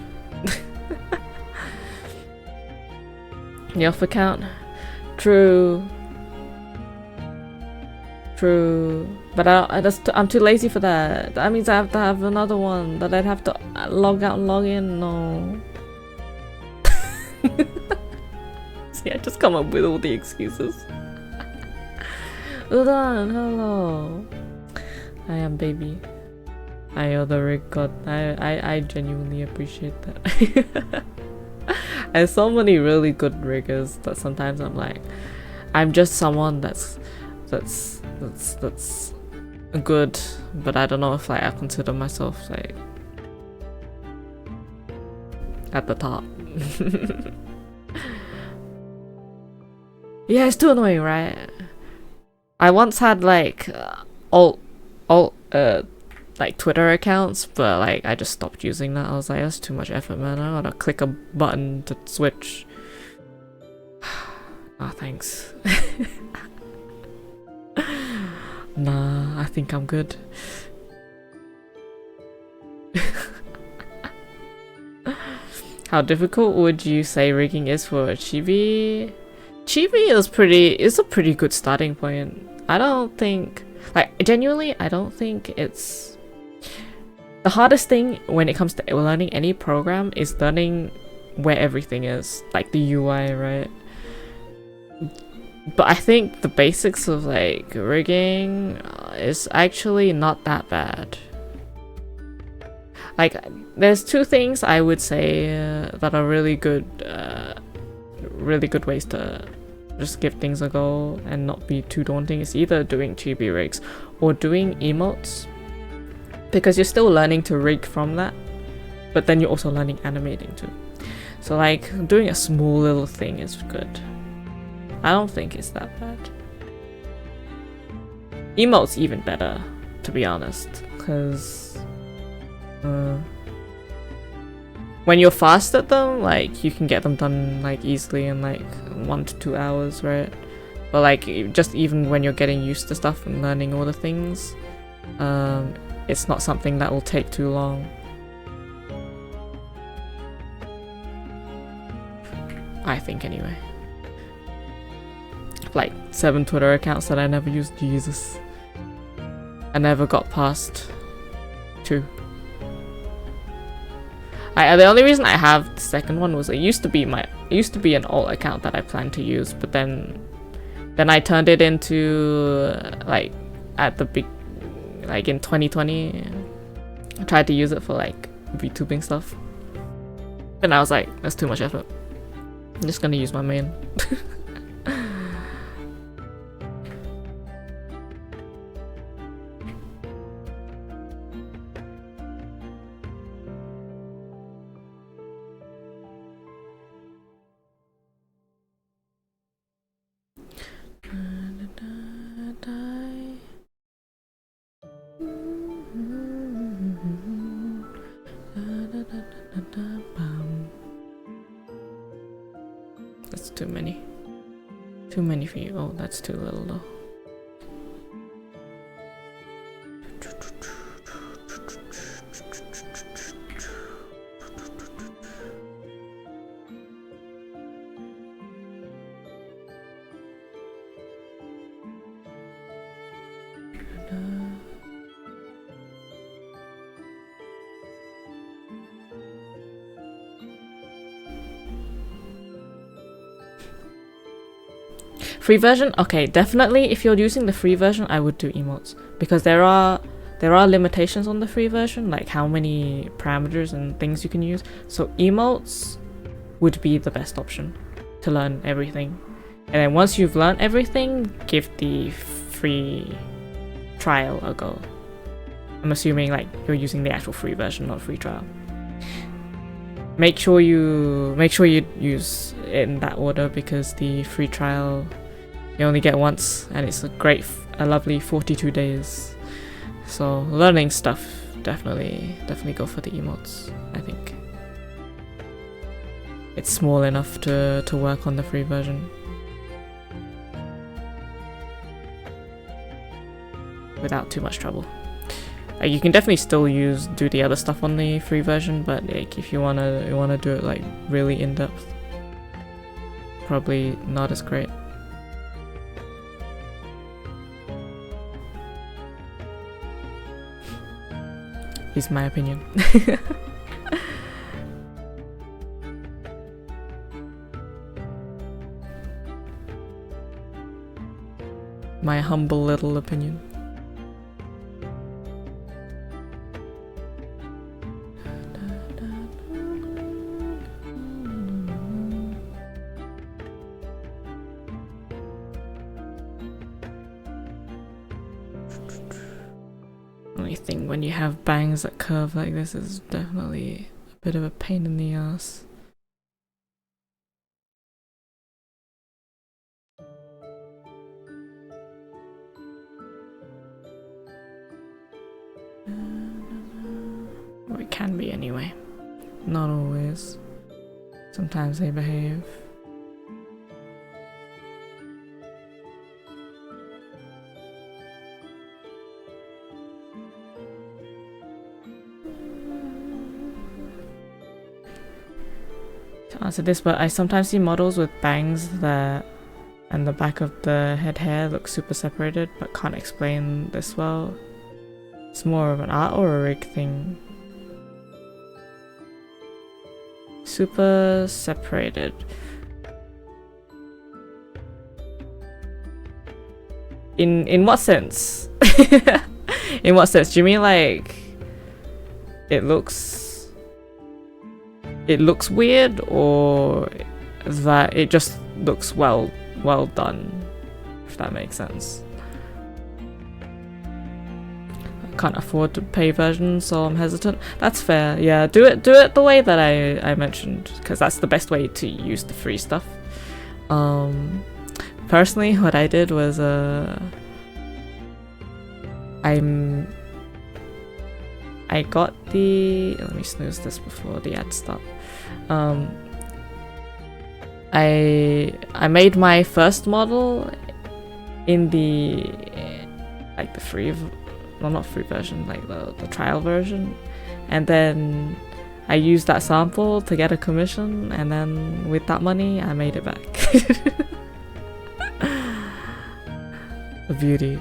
The off account? True. True. But I'm too lazy for that. That means I have to have another one that I'd have to log out and log in. No. See, I just come up with all the excuses. Udon, hello. I am baby. I owe the rig god. I genuinely appreciate that. There's so many really good riggers that sometimes I'm like, I'm just someone that's good, but I don't know if like I consider myself like at the top. Yeah, it's too annoying, right? I once had like like Twitter accounts, but like I just stopped using that. I was like, that's too much effort, man. I gotta click a button to switch. Ah, thanks. Nah, I think I'm good. How difficult would you say rigging is for Chibi? Chibi is a pretty good starting point. I don't think, like, genuinely, I don't think it's the hardest thing when it comes to learning any program is learning where everything is, like the UI, right? But I think the basics of like rigging is actually not that bad. Like, there's two things I would say that are really good ways to just give things a go and not be too daunting. Is either doing chibi rigs or doing emotes, because you're still learning to rig from that, but then you're also learning animating too. So like doing a small little thing is good. I don't think it's that bad. Emotes even better, to be honest, because when you're fast at them, like you can get them done like easily in like 1 to 2 hours, right? But like just even when you're getting used to stuff and learning all the things, it's not something that will take too long. I think anyway. Like 7 Twitter accounts that I never used. Jesus. I never got past 2. The only reason I have the second one was it used to be an alt account that I planned to use, but then I turned it into like at the big, like in 2020, I tried to use it for like VTubing stuff. Then I was like, that's too much effort. I'm just gonna use my main. That's too many. Too many for you. Oh, that's too little though. Free version, okay, definitely if you're using the free version, I would do emotes, because there are limitations on the free version, like how many parameters and things you can use. So emotes would be the best option to learn everything. And then once you've learned everything, give the free trial a go. I'm assuming like you're using the actual free version, not free trial. Make sure you use it in that order, because the free trial you only get once, and it's a lovely 42 days. So learning stuff, definitely go for the emotes. I think it's small enough to work on the free version without too much trouble. Like, you can definitely still do the other stuff on the free version, but like if you wanna do it like really in depth, probably not as great. Is my opinion. My humble little opinion. Only thing when you have bangs that curve like this is definitely a bit of a pain in the ass. Or it can be anyway. Not always. Sometimes they behave. To answer this, but I sometimes see models with bangs that and the back of the head hair looks super separated, but can't explain this well. It's more of an art or a rig thing. Super separated. In what sense? In what sense? Do you mean like it looks weird, or that it just looks well done, if that makes sense? I can't afford to pay version, so I'm hesitant. That's fair. Yeah, do it the way that I mentioned, because that's the best way to use the free stuff. Personally, what I did was I got the, let me snooze this before the ad stop. I made my first model in the like the free, well, not free version, like the trial version, and then I used that sample to get a commission, and then with that money I made it back. A beauty.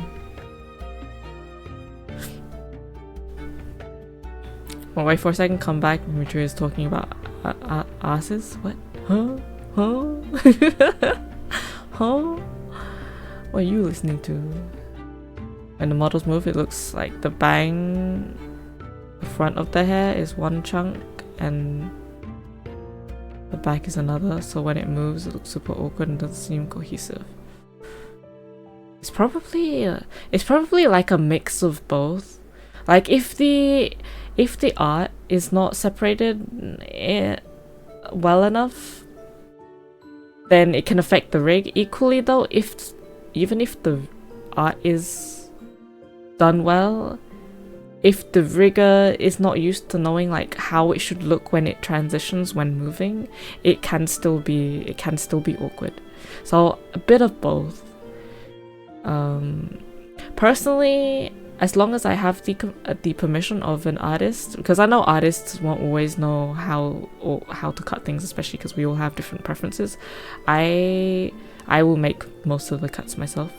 Well, wait for a second, come back. Dimitri is talking about asses. What? Huh? Huh? What are you listening to? When the models move, it looks like the bang, the front of the hair is one chunk and the back is another, so when it moves it looks super awkward and doesn't seem cohesive. It's probably like a mix of both. Like if the art is not separated well enough, then it can affect the rig equally though. Even if the art is done well, if the rigger is not used to knowing like how it should look when it transitions when moving, it can still be awkward. So a bit of both. Personally, as long as I have the permission of an artist, because I know artists won't always know how to cut things, especially because we all have different preferences, I will make most of the cuts myself.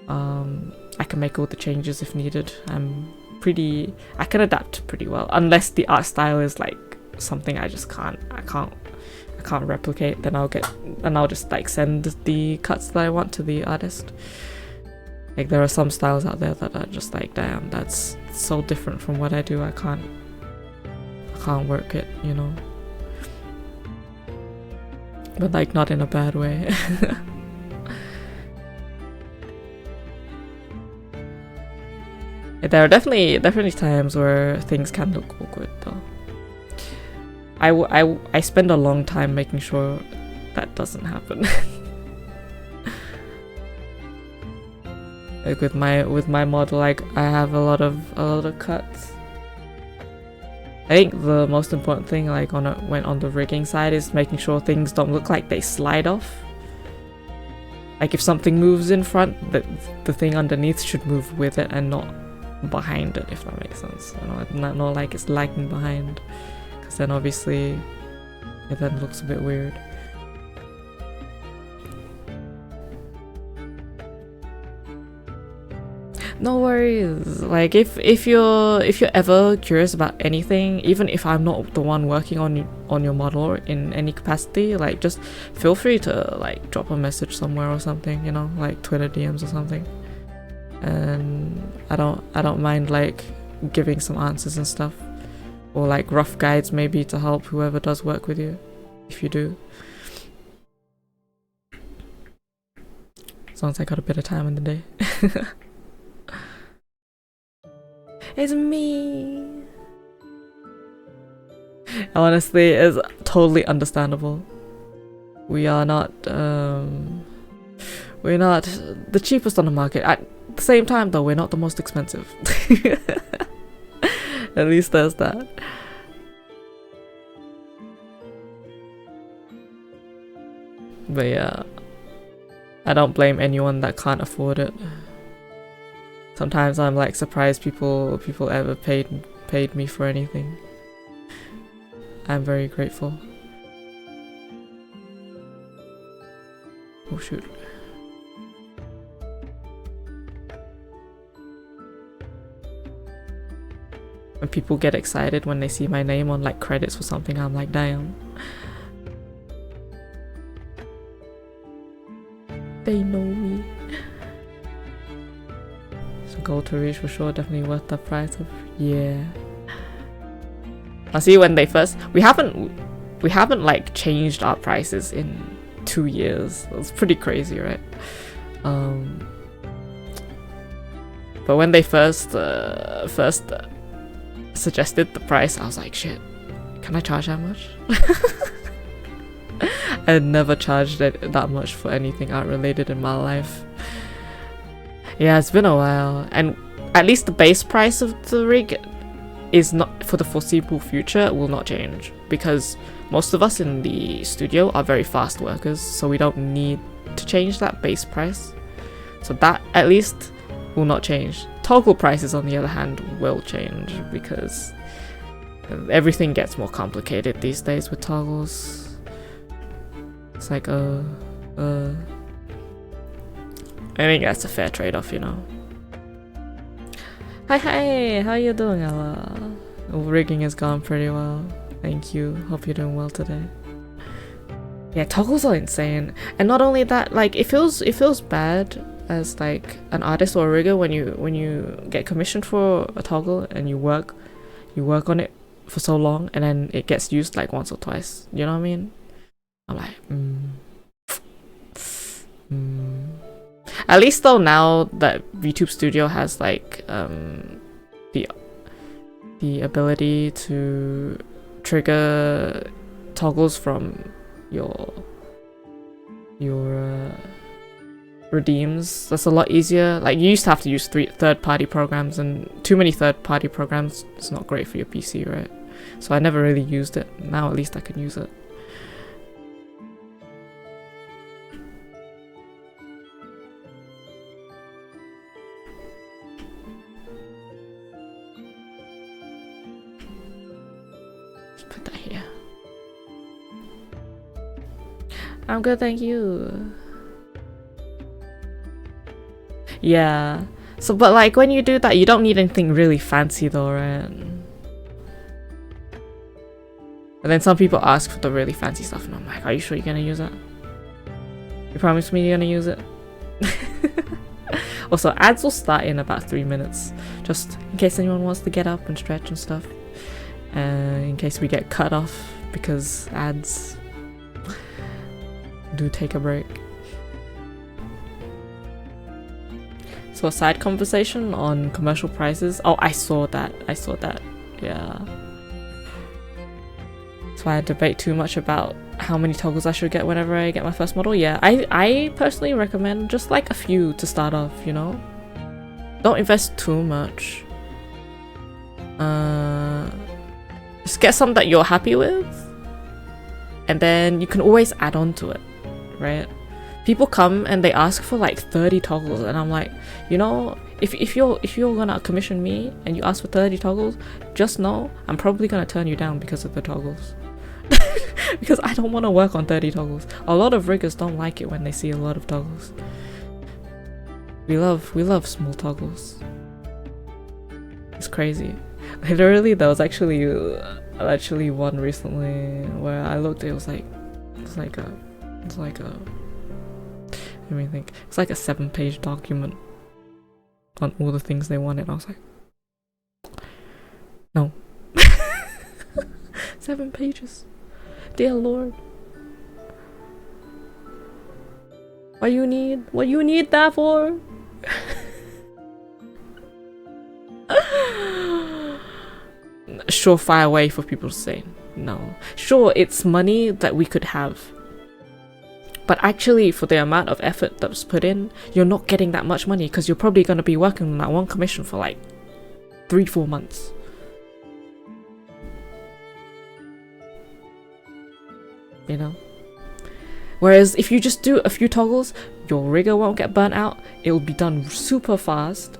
I can make all the changes if needed. I can adapt pretty well, unless the art style is like something I can't can't replicate, then I'll just like send the cuts that I want to the artist. Like there are some styles out there that are just like, damn, that's so different from what I do. I can't work it, you know. But like not in a bad way. There are definitely times where things can look awkward though. I spend a long time making sure that doesn't happen. Like with my model, like I have a lot of cuts. I think the most important thing, like on the rigging side, is making sure things don't look like they slide off. Like if something moves in front, the thing underneath should move with it and not behind it, if that makes sense. Not like it's lagging behind, because then obviously it then looks a bit weird. No worries. Like if you're ever curious about anything, even if I'm not the one working on your model in any capacity, like just feel free to like drop a message somewhere or something, you know, like Twitter DMs or something. And I don't mind like giving some answers and stuff, or like rough guides maybe to help whoever does work with you, if you do. As long as I got a bit of time in the day. It's me. Honestly, it's totally understandable. We're not the cheapest on the market. At the same time though, we're not the most expensive. At least there's that. But yeah, I don't blame anyone that can't afford it. Sometimes I'm like surprised people ever paid me for anything. I'm very grateful. Oh shoot. When people get excited when they see my name on like credits for something, I'm like, damn. They know me. So gold to reach for sure, definitely worth the price of, yeah. I see when they first, we haven't like changed our prices in 2 years. It's pretty crazy, right? But when they first suggested the price, I was like, shit, can I charge that much? I had never charged that much for anything art related in my life. Yeah, it's been a while, and at least the base price of the rig is not, for the foreseeable future, will not change, because most of us in the studio are very fast workers, so we don't need to change that base price. So that at least will not change. Toggle prices, on the other hand, will change, because everything gets more complicated these days with toggles. It's like I think that's a fair trade-off, you know. Hi, how you doing, Ella? Rigging has gone pretty well. Thank you. Hope you're doing well today. Yeah, toggles are insane, and not only that, like it feels bad as like an artist or a rigger when you get commissioned for a toggle and you work on it for so long and then it gets used like once or twice. You know what I mean? I'm like, At least though, now that VTube Studio has like the ability to trigger toggles from your redeems, that's a lot easier. Like you used to have to use third-party programs, and too many third-party programs is not great for your PC, right? So I never really used it. Now at least I can use it. Put that here. I'm good, thank you. Yeah. So, but like when you do that, you don't need anything really fancy though, right? And then some people ask for the really fancy stuff, and I'm like, are you sure you're gonna use it? You promise me you're gonna use it? Also, ads will start in about 3 minutes, just in case anyone wants to get up and stretch and stuff. In case we get cut off because ads do take a break. So a side conversation on commercial prices. Oh, I saw that. Yeah. So I debate too much about how many toggles I should get whenever I get my first model. Yeah, I personally recommend just like a few to start off, you know? Don't invest too much. Just get some that you're happy with, and then you can always add on to it, right? People come and they ask for like 30 toggles, and I'm like, you know, if you're gonna commission me and you ask for 30 toggles, just know I'm probably gonna turn you down because of the toggles. Because I don't want to work on 30 toggles. A lot of riggers don't like it when they see a lot of toggles. We love small toggles. It's crazy. Literally, there was actually one recently where I looked. It was like a let me think. It's like a 7-page document on all the things they wanted. I was like, no. 7 pages. Dear Lord. What you need that for? Surefire way for people to say no. Sure, it's money that we could have, but actually for the amount of effort that was put in, you're not getting that much money because you're probably going to be working on that one commission for like 3-4 months. You know? Whereas if you just do a few toggles, your rigger won't get burnt out, it'll be done super fast,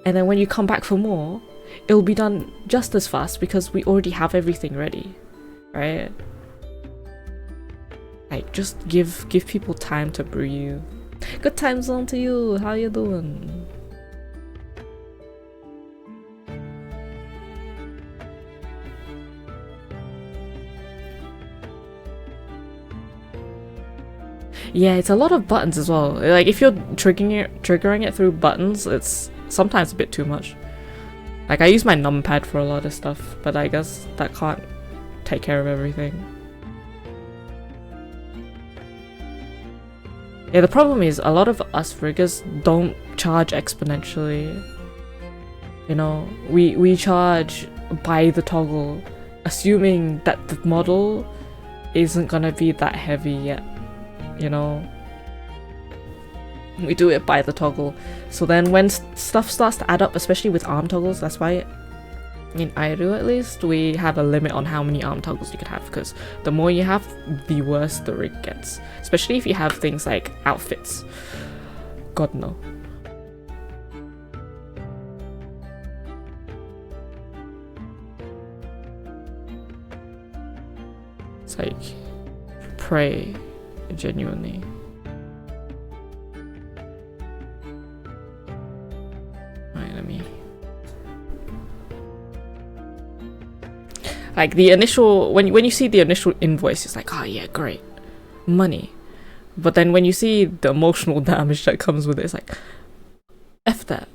and then when you come back for more, it'll be done just as fast because we already have everything ready, right? Like, just give people time to breathe. Good time zone to you, how you doing? Yeah, it's a lot of buttons as well. Like, if you're triggering it through buttons, it's sometimes a bit too much. Like, I use my numpad for a lot of stuff, but I guess that can't take care of everything. Yeah, the problem is a lot of us riggers don't charge exponentially. You know, we charge by the toggle, assuming that the model isn't gonna be that heavy yet. You know, we do it by the toggle. So then when stuff starts to add up, especially with arm toggles, that's why in IRU at least we have a limit on how many arm toggles you can have, because the more you have, the worse the rig gets, especially if you have things like outfits. God no. It's like, pray genuinely. Alright, let me... Like, the initial... When you see the initial invoice, it's like, oh yeah, great. Money. But then when you see the emotional damage that comes with it, it's like, F that.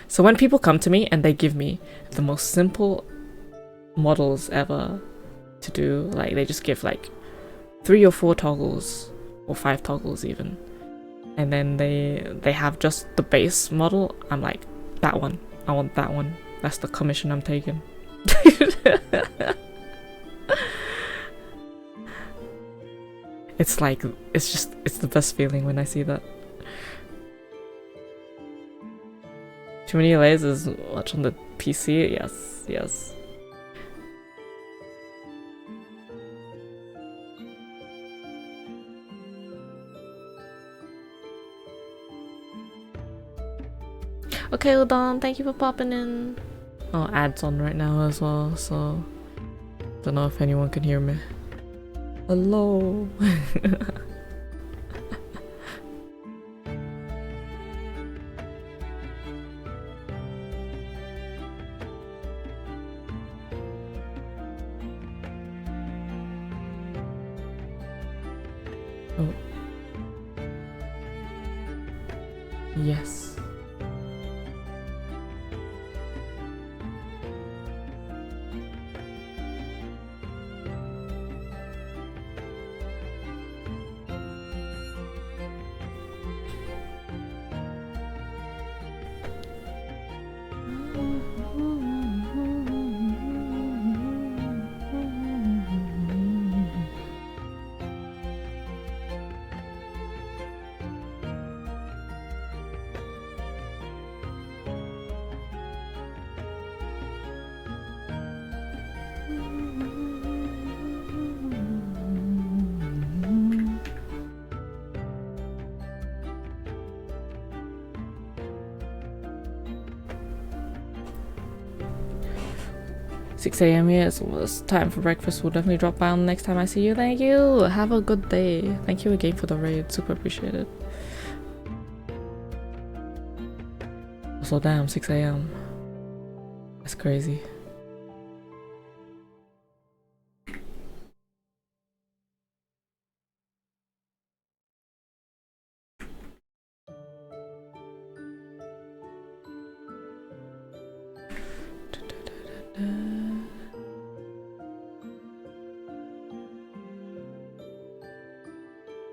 So when people come to me and they give me the most simple models ever to do, like, they just give like 3 or 4 toggles, or 5 toggles even, and then they have just the base model, I'm like, that one, I want that one, that's the commission I'm taking. It's like, it's the best feeling when I see that. Too many layers much on the PC? Yes. Okay, Udon, thank you for popping in. Oh, ads on right now as well, so don't know if anyone can hear me. Hello. Oh. Yes. Six a.m. here, it's almost time for breakfast. We'll definitely drop by on the next time I see you. Thank you. Have a good day. Thank you again for the raid. Super appreciate it. Also, damn, 6 a.m. That's crazy.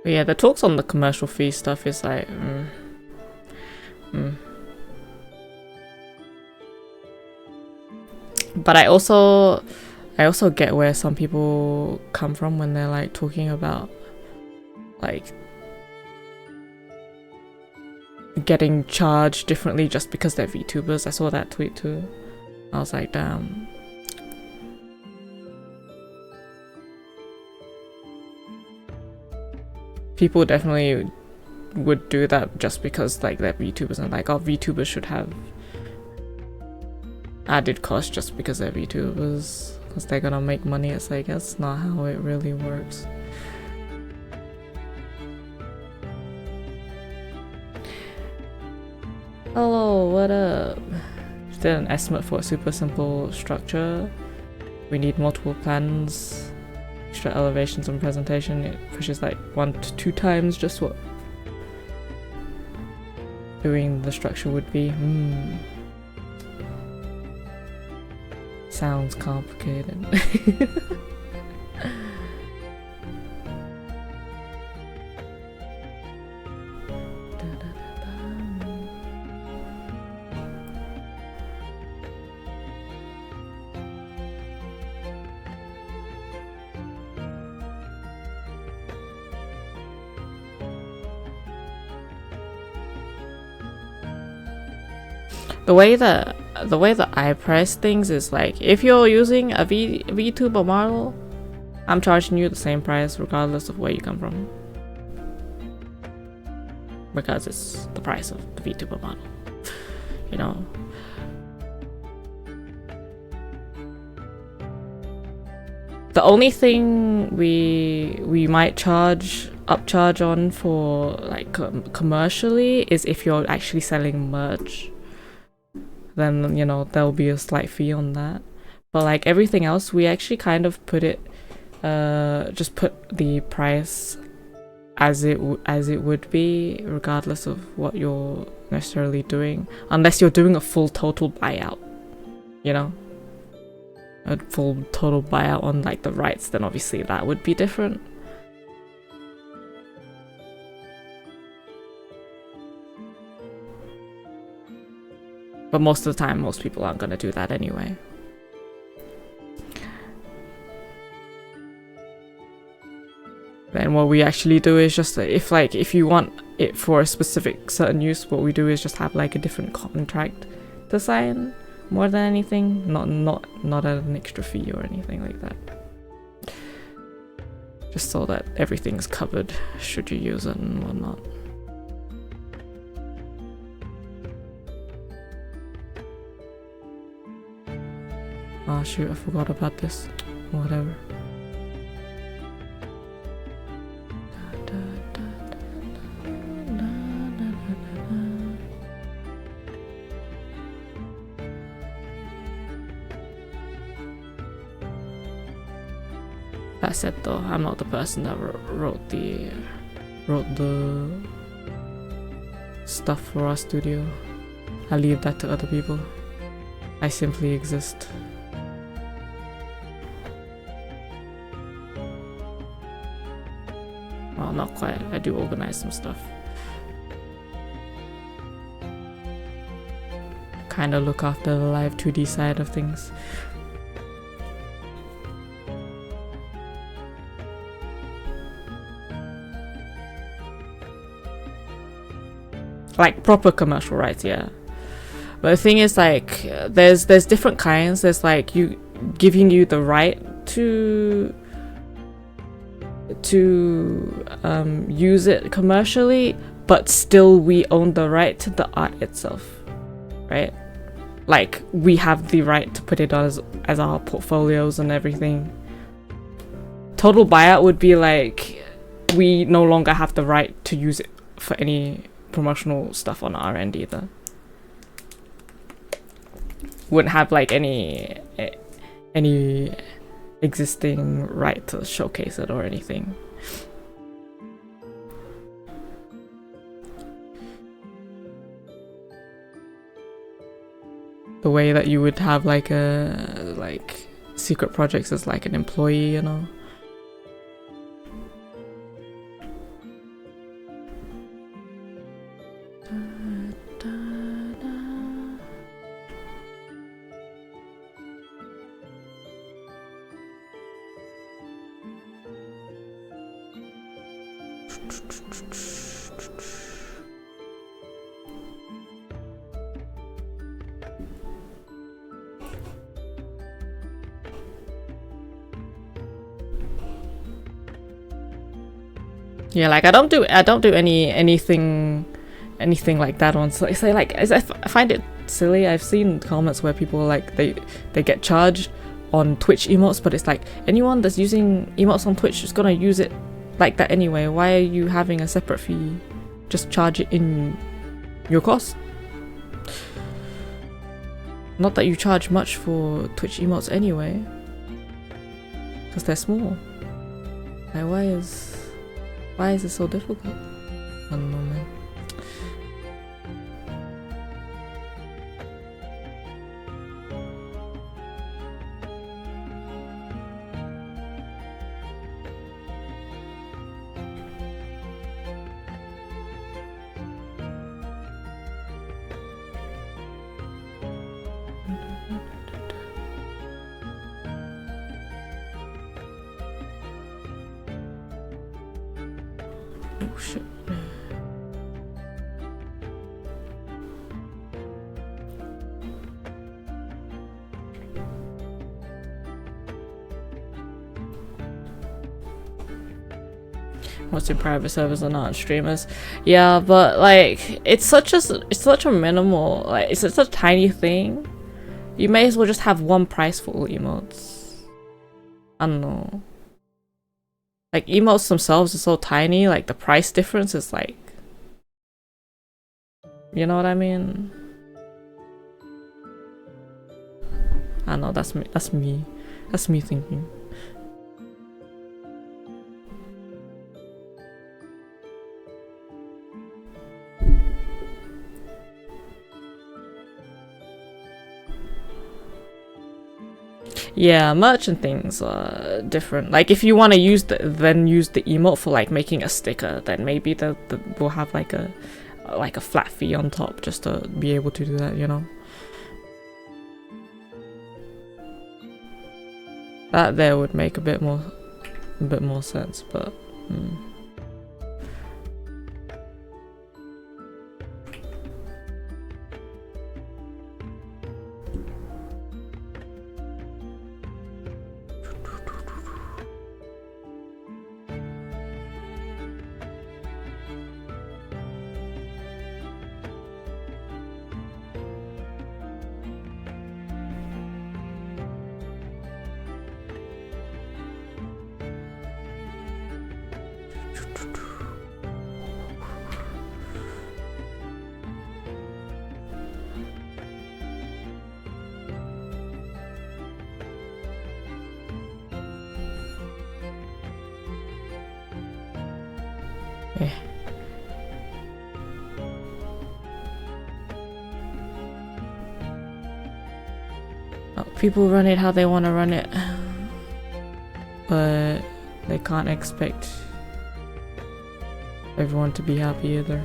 But yeah, the talks on the commercial fee stuff is like, But I also get where some people come from when they're like talking about like getting charged differently just because they're VTubers. I saw that tweet too. I was like, damn. People definitely would do that just because like they're VTubers and like, oh, VTubers should have added cost just because they're VTubers because they're gonna make money. It's like, that's not how it really works. Hello, what up? Did an estimate for a super simple structure. We need multiple plans, extra elevations and presentation. It pushes like 1 to 2 times just what doing the structure would be. Sounds complicated. The way that I price things is like, if you're using a VTuber model, I'm charging you the same price regardless of where you come from, because it's the price of the VTuber model, you know. The only thing we might upcharge on for like commercially is if you're actually selling merch. Then, you know, there'll be a slight fee on that. But like everything else, we actually kind of put it, just put the price as it would be, regardless of what you're necessarily doing, unless you're doing a full total buyout, you know, a full total buyout on like the rights. Then obviously that would be different. But most of the time, most people aren't going to do that anyway. Then what we actually do is just, if you want it for a specific certain use, what we do is just have like a different contract to sign more than anything, not at an extra fee or anything like that. Just so that everything's covered should you use it and whatnot. Oh shoot, I forgot about this. Whatever. That said though, I'm not the person that wrote the wrote the stuff for our studio. I leave that to other people. I simply exist. Well, not quite. I do organize some stuff. Kind of look after the live 2D side of things. Like proper commercial rights, yeah. But the thing is, like, there's different kinds. There's like you giving you the right to use it commercially, but still we own the right to the art itself, right? Like we have the right to put it as our portfolios and everything. Total buyout would be like we no longer have the right to use it for any promotional stuff on our end either. Wouldn't have like any existing right to showcase it or anything. The way that you would have like secret projects as like an employee, you know. Yeah, like I don't do anything like that on. So it's like I find it silly. I've seen comments where people like they get charged on Twitch emotes, but it's like anyone that's using emotes on Twitch is gonna use it like that anyway. Why are you having a separate fee? Just charge it in your cost. Not that you charge much for Twitch emotes anyway, because they're small. Like why is it so difficult? I don't know, man. Oh shit. What's in private servers are not on streamers? Yeah, but like it's such a minimal, like it's such a tiny thing. You may as well just have one price for all emotes. I don't know. Like emotes themselves are so tiny, like the price difference is like, you know what I mean? I don't know, that's me thinking. Yeah, merch and things are different. Like if you want to use the emote for like making a sticker, then maybe we'll have like a flat fee on top just to be able to do that, you know. That there would make a bit more sense, but Yeah. People run it how they want to run it, but they can't expect everyone to be happy either.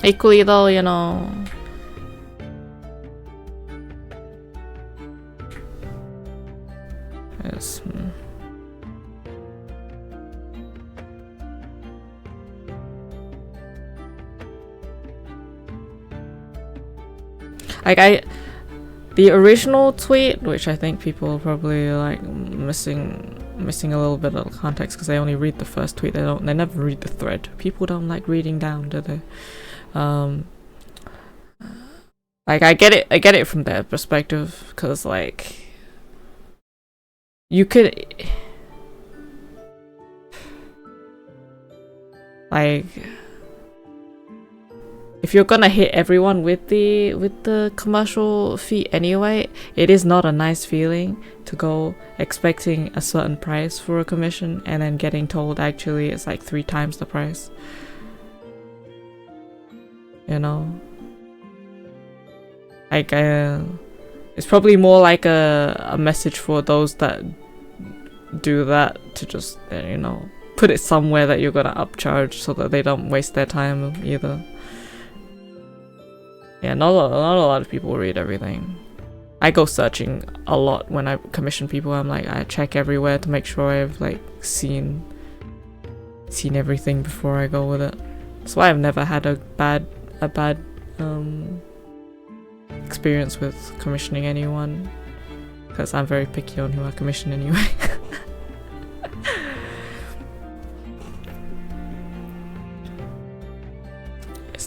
Equally though, you know, yes. Like the original tweet, which I think people probably like missing a little bit of context because they only read the first tweet. They never read the thread. People don't like reading down, do they? Like I get it from their perspective because like you could like. If you're gonna hit everyone with the commercial fee anyway, it is not a nice feeling to go expecting a certain price for a commission and then getting told actually it's like 3 times the price. You know? Like it's probably more like a message for those that do that to just, you know, put it somewhere that you're gonna upcharge so that they don't waste their time either. Yeah, not a lot of people read everything. I go searching a lot when I commission people. I'm like, I check everywhere to make sure I've like seen everything before I go with it. That's why I've never had a bad experience with commissioning anyone, because I'm very picky on who I commission anyway.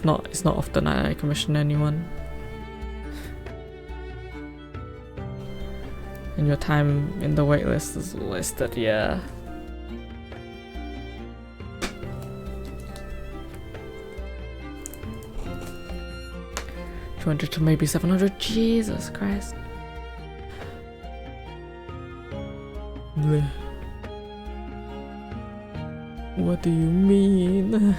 It's not often I commission anyone. And your time in the waitlist is listed, yeah. $200 to maybe $700. Jesus Christ. Bleh. What do you mean?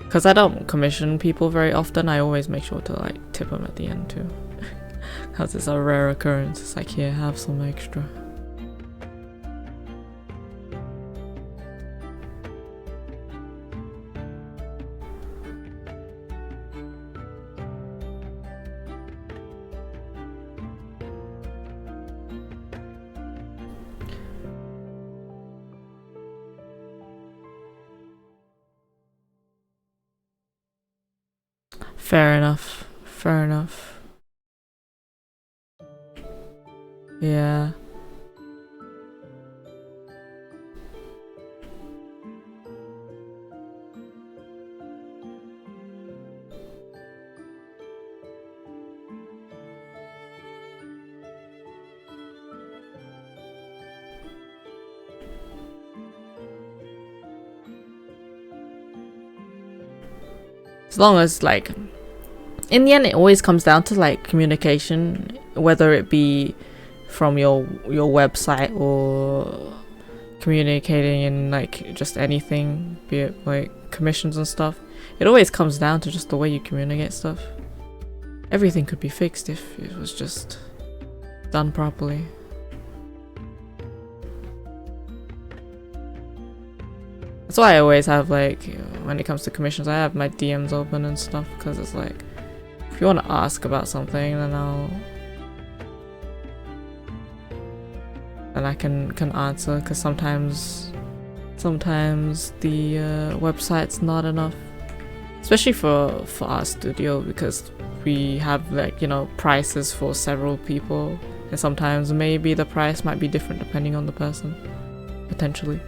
Because I don't commission people very often, I always make sure to like tip them at the end too. Because it's a rare occurrence. It's like, here, have some extra. Fair enough. Fair enough. Yeah. As long as like, in the end, it always comes down to like communication, whether it be from your website or communicating in like just anything, be it like commissions and stuff. It always comes down to just the way you communicate stuff. Everything could be fixed if it was just done properly. That's why I always have like, when it comes to commissions, I have my DMs open and stuff, because it's like, if you want to ask about something, then I can answer, because sometimes the website's not enough, especially for our studio, because we have like, you know, prices for several people, and sometimes maybe the price might be different depending on the person, potentially.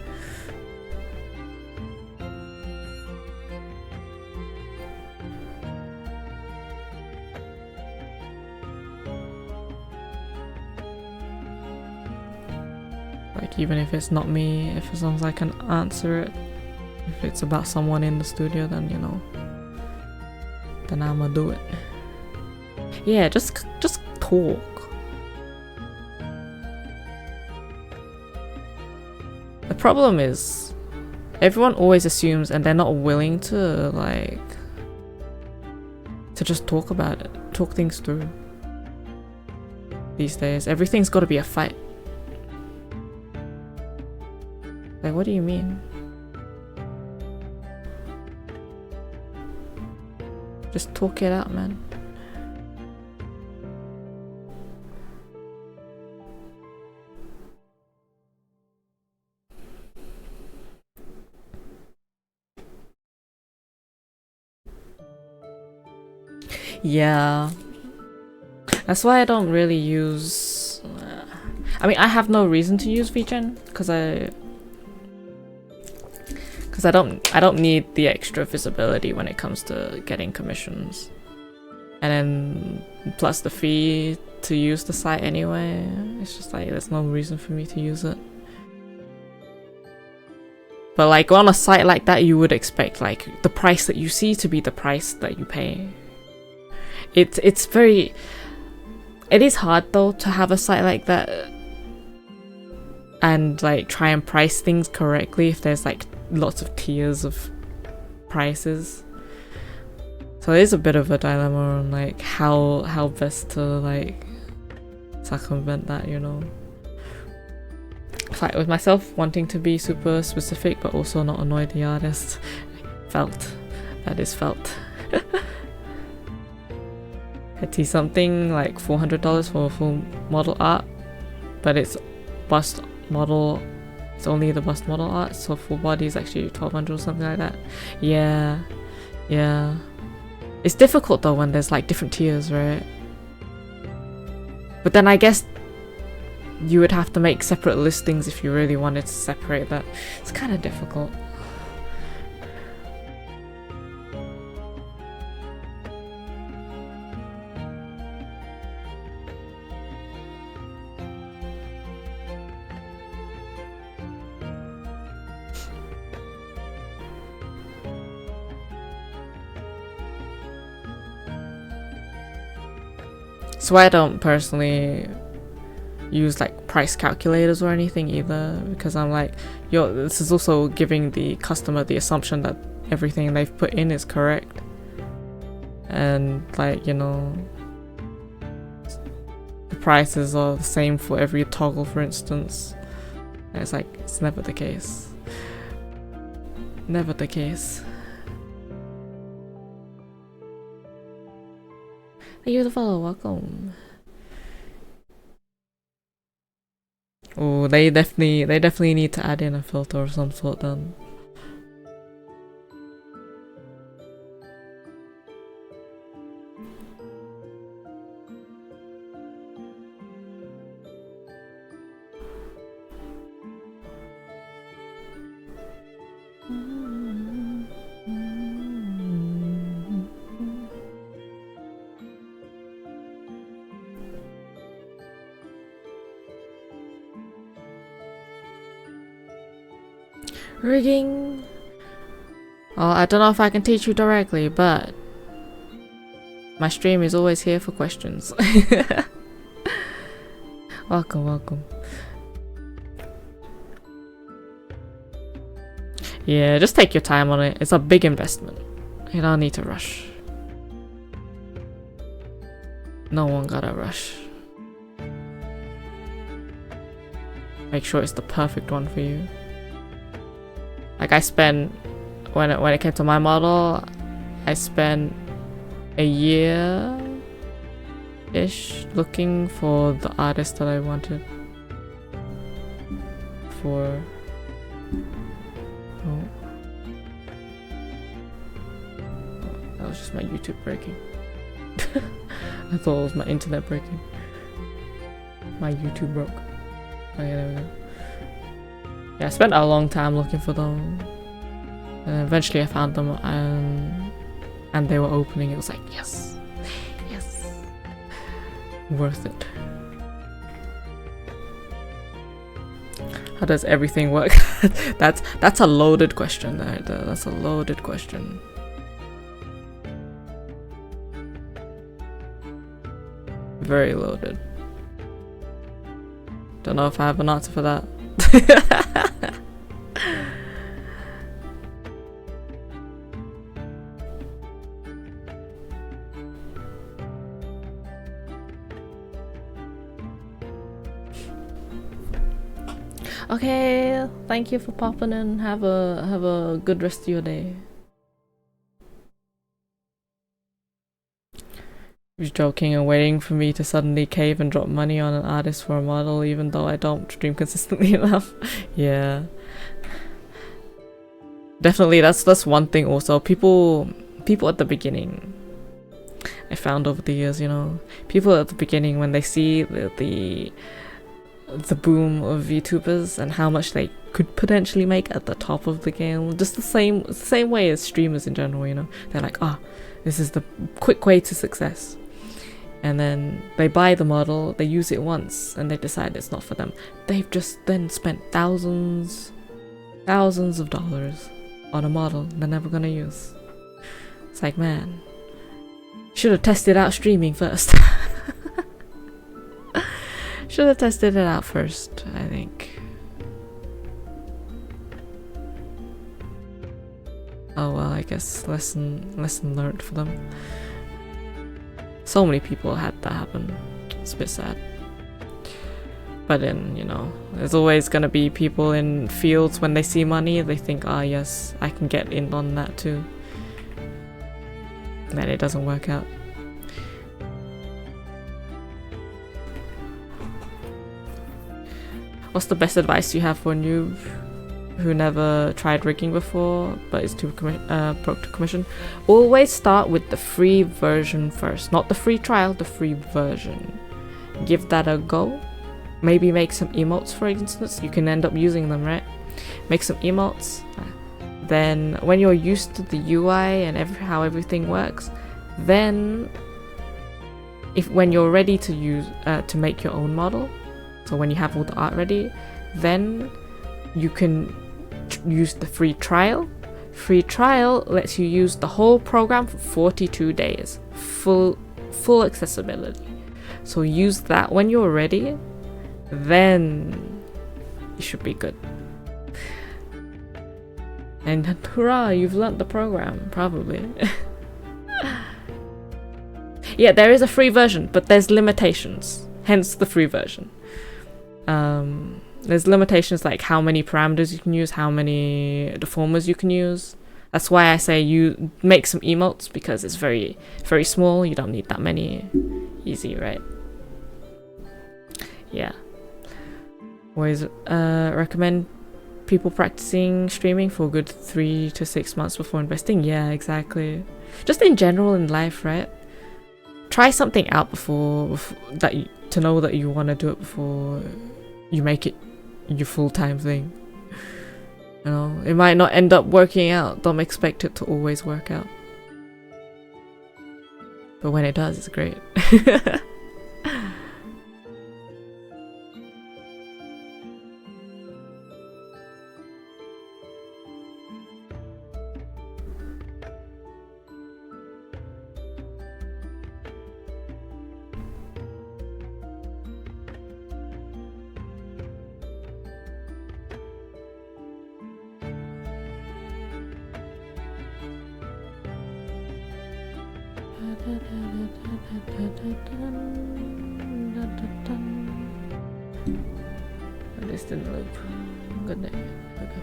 Like, even if it's not me, if as long as I can answer it, If it's about someone in the studio, then you know, then I'ma do it. Yeah, just talk. The problem is everyone always assumes, and they're not willing to like to just talk about it, talk things through. These days, everything's got to be a fight. Like, what do you mean? Just talk it out, man. Yeah. That's why I don't really use... I mean, I have no reason to use VGen, because I don't need the extra visibility when it comes to getting commissions. And then plus the fee to use the site anyway. It's just like there's no reason for me to use it. But like on a site like that, you would expect like the price that you see to be the price that you pay. It is hard though to have a site like that and like try and price things correctly if there's like lots of tiers of prices. So it is a bit of a dilemma on like how best to like circumvent that, you know. Like with myself wanting to be super specific but also not annoy the artist. That is felt. I'd see something like $400 for full model art, but it's bust model. It's only the bust model art, so full body is actually 1200 or something like that. Yeah. It's difficult though when there's like different tiers, right? But then I guess you would have to make separate listings if you really wanted to separate that. It's kind of difficult. So I don't personally use like price calculators or anything either, because I'm like, this is also giving the customer the assumption that everything they've put in is correct. And like, you know, the prices are the same for every toggle, for instance. And it's like, it's never the case. Never the case. Thank you for the follow, welcome. Oh, they definitely need to add in a filter of some sort then. Rigging. Oh, I don't know if I can teach you directly, but my stream is always here for questions. Welcome. Yeah, just take your time on it. It's a big investment. You don't need to rush. No one gotta rush. Make sure it's the perfect one for you. Like I spent, when it came to my model, I spent a year-ish looking for the artist that I wanted. Oh. That was just my YouTube breaking. I thought it was my internet breaking. My YouTube broke. Okay, there we go. Yeah, I spent a long time looking for them. And eventually I found them and they were opening. It was like, yes. Worth it. How does everything work? That's a loaded question. That's a loaded question. Very loaded. Don't know if I have an answer for that. Okay, thank you for popping in. Have a good rest of your day. You're joking and waiting for me to suddenly cave and drop money on an artist for a model, even though I don't stream consistently enough. Yeah, definitely. That's one thing. Also, people at the beginning, I found over the years, you know, people at the beginning when they see the boom of VTubers and how much they could potentially make at the top of the game, just the same way as streamers in general, you know, they're like, ah, this is the quick way to success, and then they buy the model, they use it once, and they decide it's not for them. They've just then spent thousands of dollars on a model they're never gonna use. It's like, man, should have tested out streaming first. Should have tested it out first, I think. Oh well, I guess lesson learned for them. So many people had that happen. It's a bit sad. But then, you know, there's always gonna be people in fields when they see money, they think, ah yes, I can get in on that too. And then it doesn't work out. What's the best advice you have for a noob who never tried rigging before but is too broke to commission? Always start with the free version first. Not the free trial, the free version. Give that a go. Maybe make some emotes, for instance. You can end up using them, right? Make some emotes. Then when you're used to the UI and how everything works, then when you're ready to use to make your own model, so when you have all the art ready, then you can use the free trial. Free trial lets you use the whole program for 42 days. Full accessibility. So use that when you're ready, then you should be good. And hurrah, you've learnt the program, probably. Yeah, there is a free version, but there's limitations. Hence the free version. There's limitations like how many parameters you can use, how many deformers you can use. That's why I say you make some emotes, because it's very, very small. You don't need that many. Easy, right? Yeah. Always recommend people practicing streaming for a good 3 to 6 months before investing. Yeah, exactly. Just in general in life, right? Try something out before that to know that you want to do it before you make it your full-time thing. You know, it might not end up working out. Don't expect it to always work out. But when it does, it's great. This didn't loop. Good day. Okay.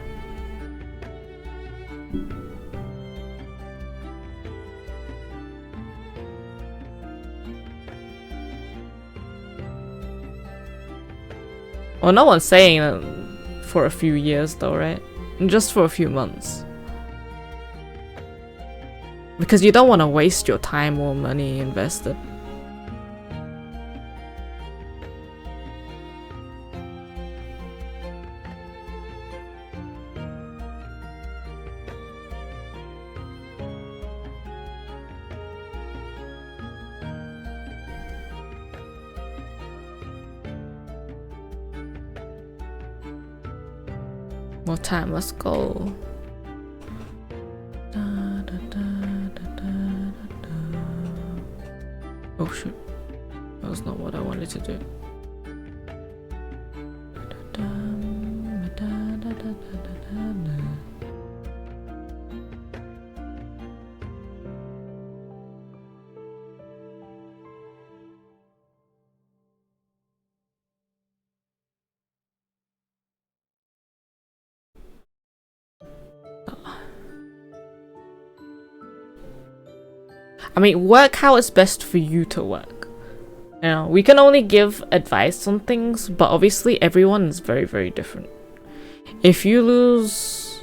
Well, no one's saying for a few years though, right? Just for a few months. Because you don't want to waste your time or money invested. More time, let's go. Oh shoot, that was not what I wanted to do. I mean, work how it's best for you to work. You know, we can only give advice on things, but obviously everyone is very, very different. If you lose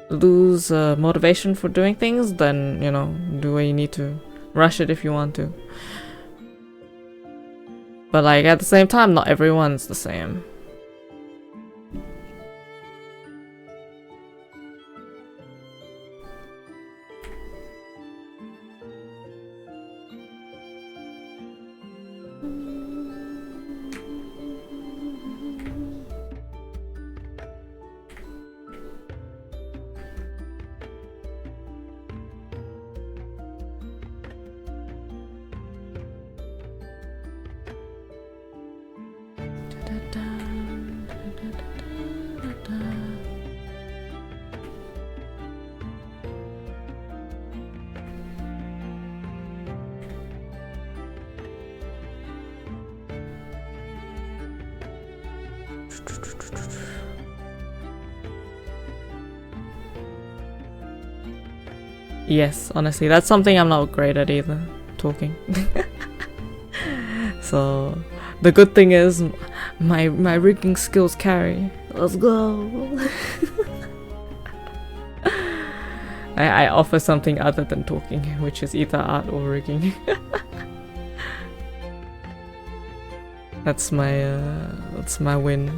motivation for doing things, then, you know, do what you need to. Rush it if you want to. But like at the same time, not everyone's the same. Yes, honestly, that's something I'm not great at either, talking. So, the good thing is my rigging skills carry. Let's go. I offer something other than talking, which is either art or rigging. That's my win.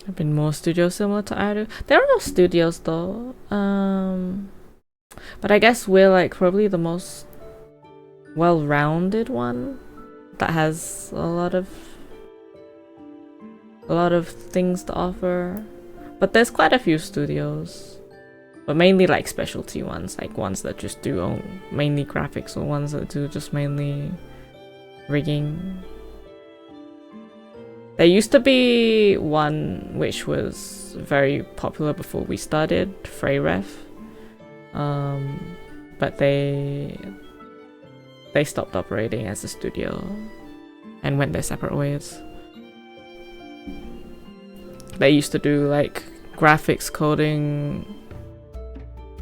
I've been more studios similar to Aru. There are studios though. But I guess we're like probably the most well-rounded one that has a lot of things to offer. But there's quite a few studios. But mainly like specialty ones, like ones that just do mainly graphics, or ones that do just mainly rigging. There used to be one which was very popular before we started, Freyref. But they stopped operating as a studio and went their separate ways. They used to do like graphics, coding,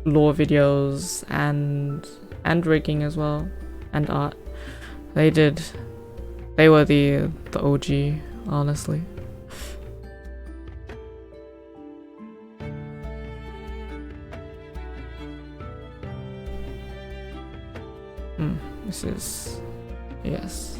lore videos, and rigging as well, and art. They were the OG, honestly. This is, yes.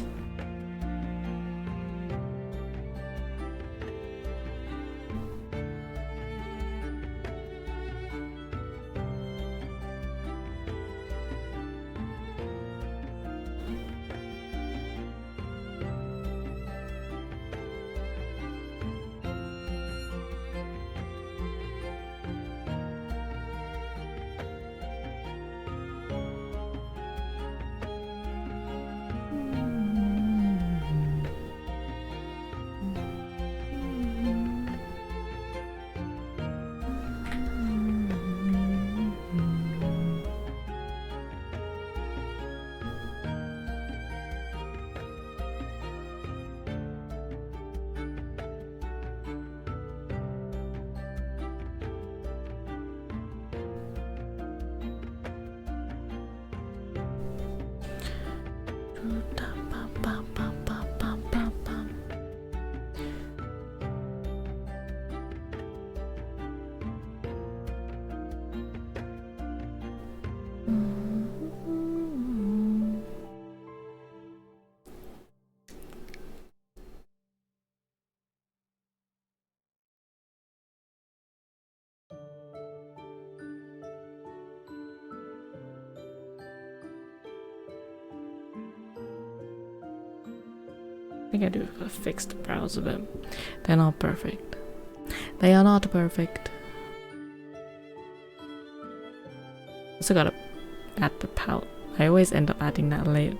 think I do fix the brows a bit. They're not perfect. They are not perfect. Also gotta add the pout. I always end up adding that late.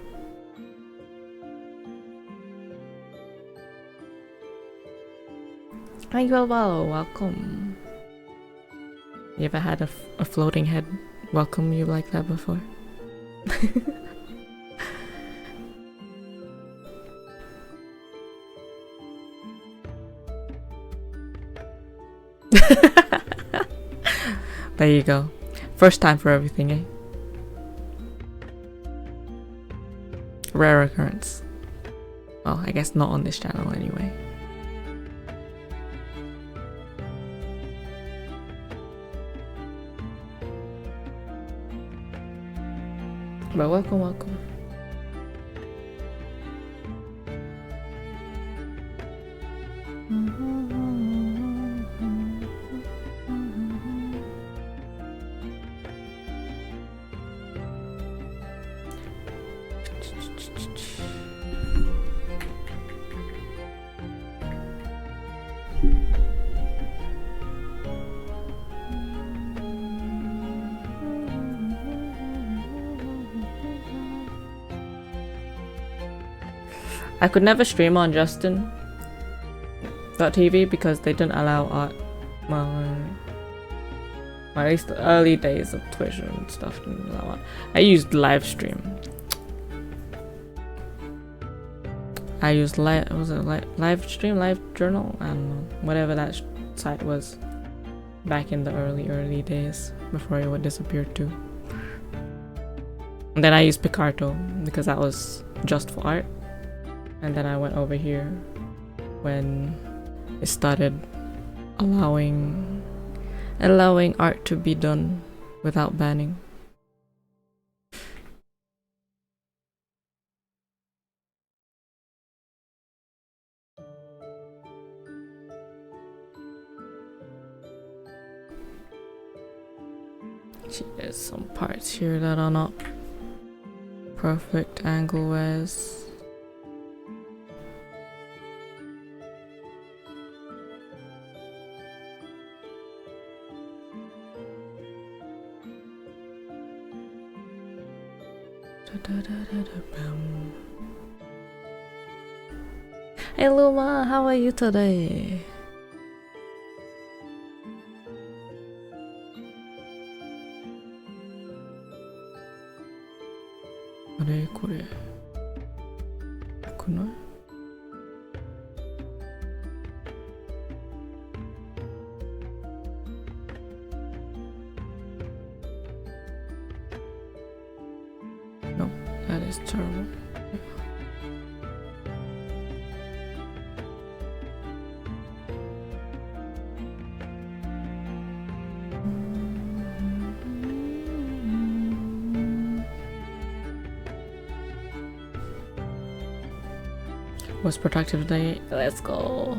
Thank you, well, welcome. You ever had a floating head welcome you like that before? There you go. First time for everything, eh? Rare occurrence. Well, I guess not on this channel anyway. But welcome, welcome. I could never stream on Justin.tv because they didn't allow art. Well, at least the early days of Twitch and stuff didn't allow art. I used live stream. I used live stream, live journal, and whatever that site was back in the early days before it would disappear too. And then I used Picarto because that was just for art. And then I went over here when it started allowing art to be done without banning. There's some parts here that are not perfect angle-wise. Hey Luma, how are you today? No, that is terrible. Was productive today. Let's go.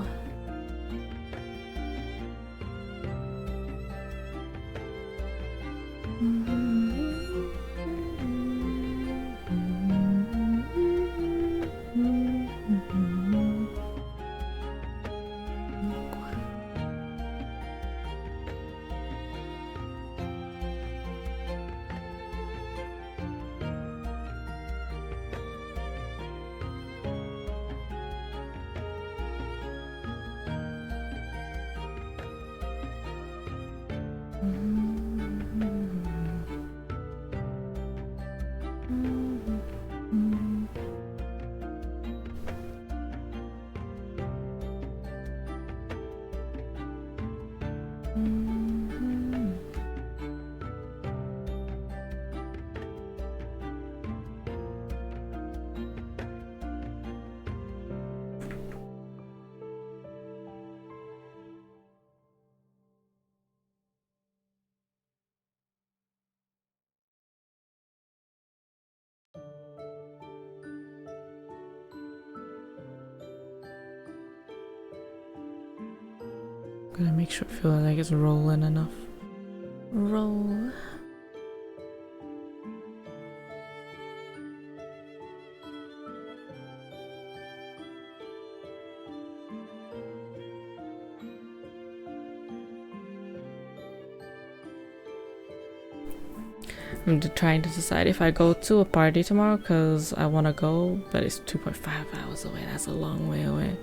Gotta make sure I feel like it's rolling enough. Roll. I'm trying to decide if I go to a party tomorrow because I want to go, but it's 2.5 hours away. That's a long way away.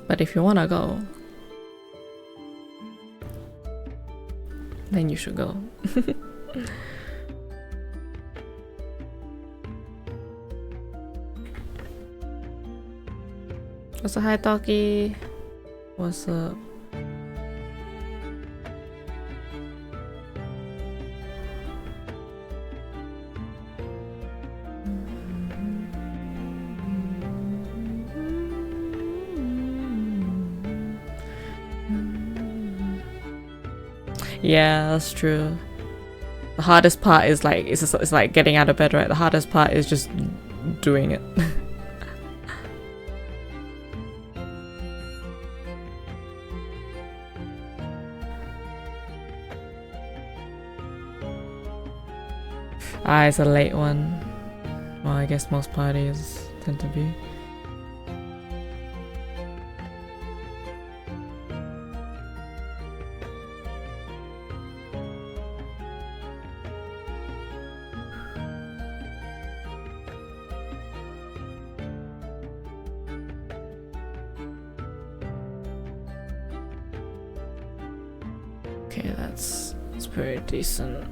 But if you want to go, then you should go. What's up, hi Talkie? What's up? Yeah, that's true. The hardest part is like it's like getting out of bed, right? The hardest part is just doing it. It's a late one. Well, I guess most parties tend to be. Okay, that's pretty decent.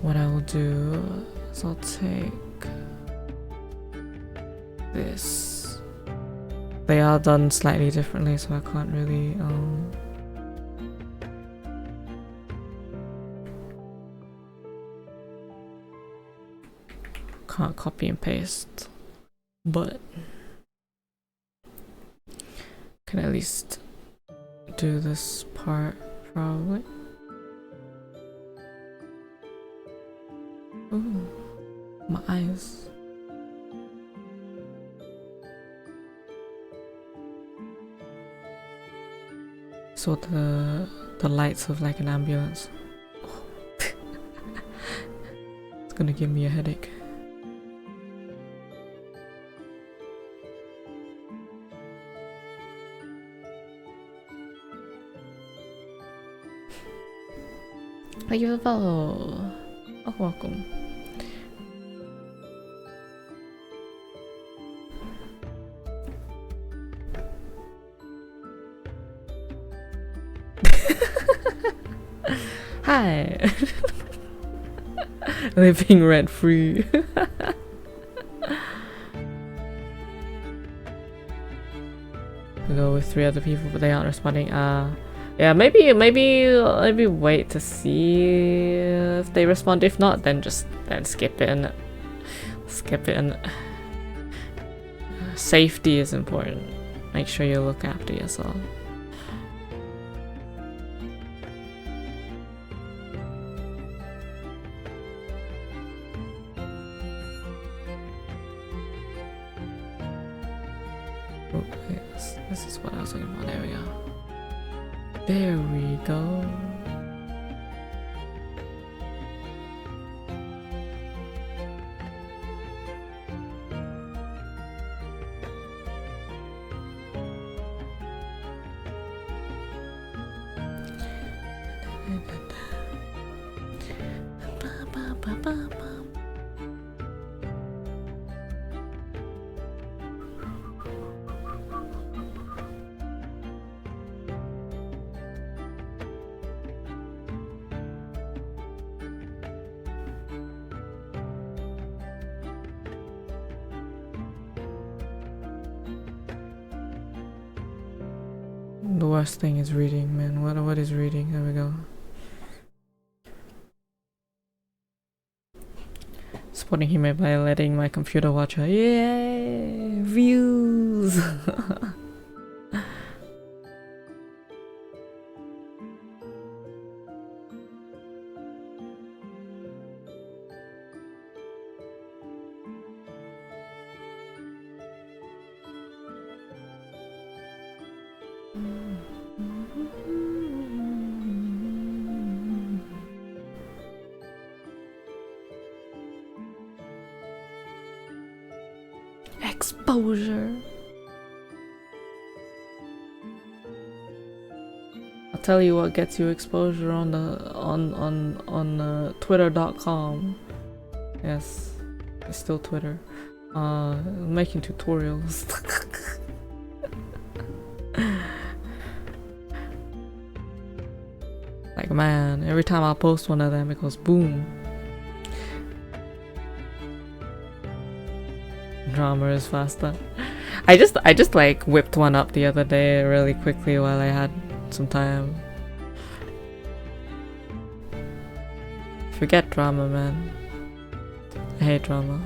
What I will do is I'll take this. They are done slightly differently, so I can't really can't copy and paste, but can at least do this part probably. Ooh, my eyes. So the lights of like an ambulance. Oh. It's gonna give me a headache. Thank you for the follow. Oh, welcome. Hi. Living rent free. We go with 3 other people, but they aren't responding. Yeah, maybe wait to see if they respond. If not, then skip it and safety is important. Make sure you look after yourself. Oh, yes, this is what I was looking for. There we go. There we go. The worst thing is reading, man. What is reading? There we go. Supporting him by letting my computer watch her. Yay! Views! Exposure. I'll tell you what gets you exposure on the twitter.com. Yes, it's still Twitter. Making tutorials. Like, man, every time I post one of them, it goes boom. Drama is faster. I just like whipped one up the other day really quickly while I had some time. Forget drama, man. I hate drama.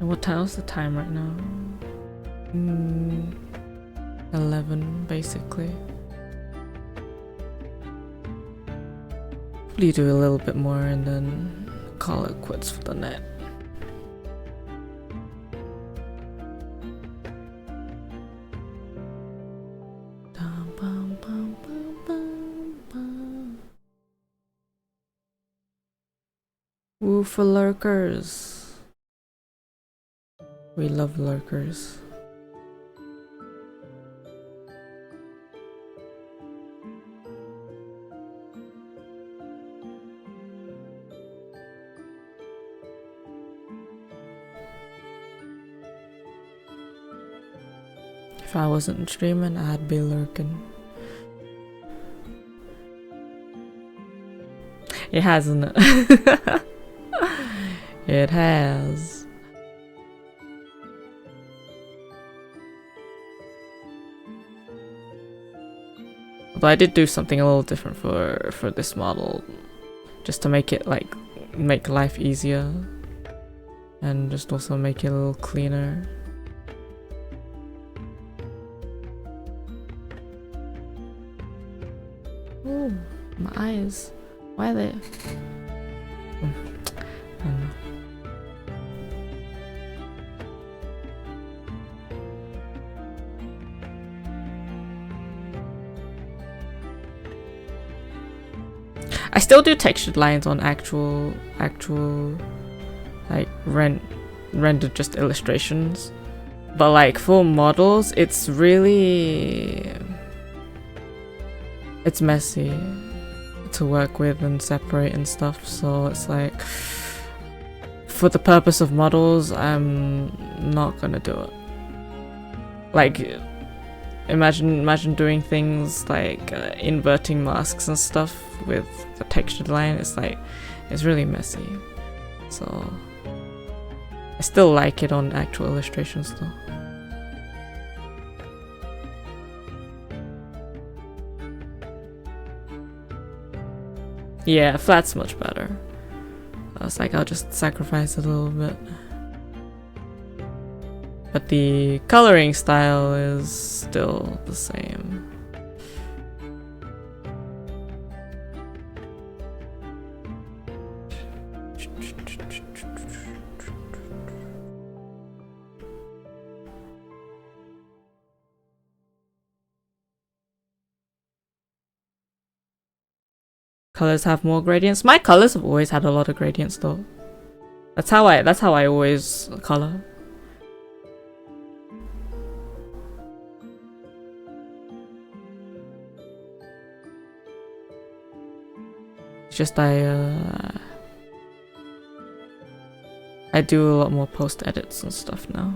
What time's the time right now? 11 basically. Probably do a little bit more and then call it quits for the night. Woo for lurkers. We love lurkers. If I wasn't streaming, I'd be lurking. It hasn't it? It has. Although I did do something a little different for this model, just to make it make life easier, and just also make it a little cleaner. Ooh, my eyes. Why are they? I don't know. I still do textured lines on actual like rendered just illustrations, but like for models it's messy to work with and separate and stuff, so it's like for the purpose of models I'm not gonna do it. Like imagine doing things like inverting masks and stuff with the textured line. It's really messy, so I still like it on actual illustrations though. Yeah, flat's much better. I was like, I'll just sacrifice it a little bit. But the coloring style is still the same. Colors have more gradients. My colors have always had a lot of gradients though. That's how I always color. It's just I do a lot more post edits and stuff now.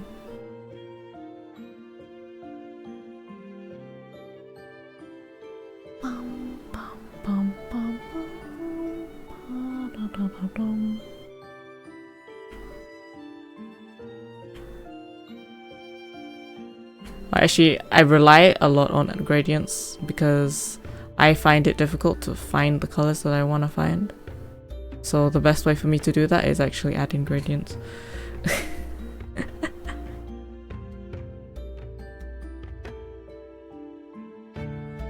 Actually, I rely a lot on gradients because I find it difficult to find the colors that I want to find. So the best way for me to do that is actually adding gradients.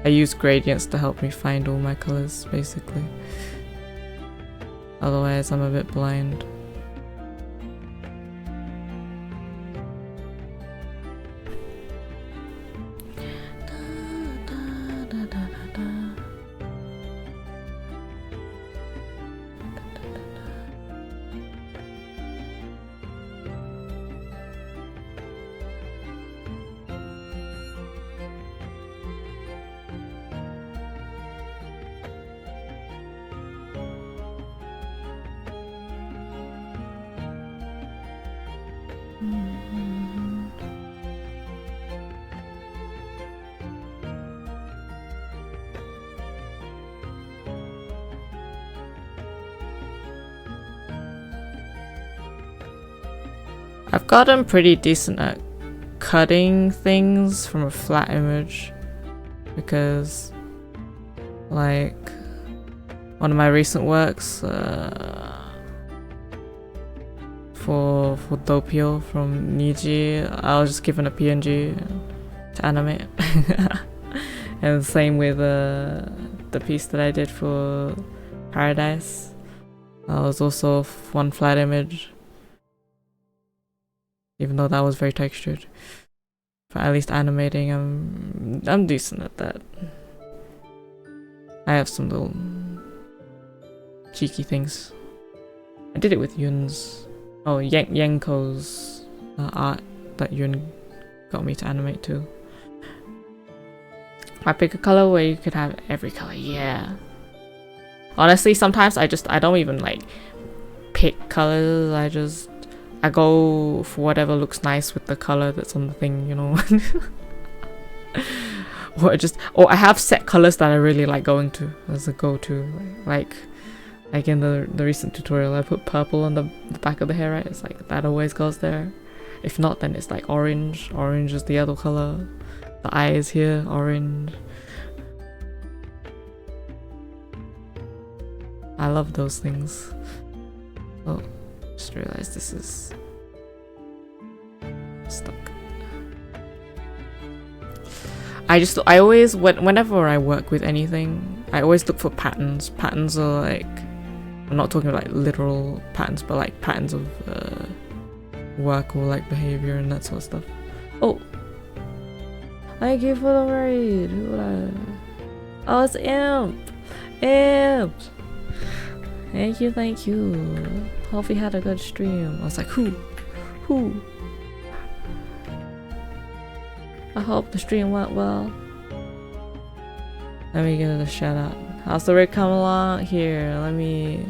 I use gradients to help me find all my colors, basically. Otherwise, I'm a bit blind. I've gotten pretty decent at cutting things from a flat image because, like, one of my recent works for Doppio from Niji, I was just given a PNG to animate. And the same with the piece that I did for Paradise. That was also one flat image, even though that was very textured. For at least animating, I'm decent at that. I have some little cheeky things. I did it with Yun's, Yenko's art that Yun got me to animate too. I pick a color where you could have every color, yeah. Honestly, sometimes I don't even like pick colors, I go for whatever looks nice with the color that's on the thing, you know. or I have set colors that I really like going to as a go-to. Like in the recent tutorial, I put purple on the back of the hair, right? It's like that always goes there. If not, then it's like orange. Orange is the other color. The eye is here, orange. I love those things. Oh, just realized this is stuck. I always, whenever I work with anything, I always look for patterns. Patterns are like, I'm not talking about like literal patterns, but like patterns of work or like behavior and that sort of stuff. Oh, thank you for the raid. Oh, it's Imp. Thank you. Hope you had a good stream. I was like, who? I hope the stream went well. Let me give it a shout out. How's the raid coming along? Here, let me.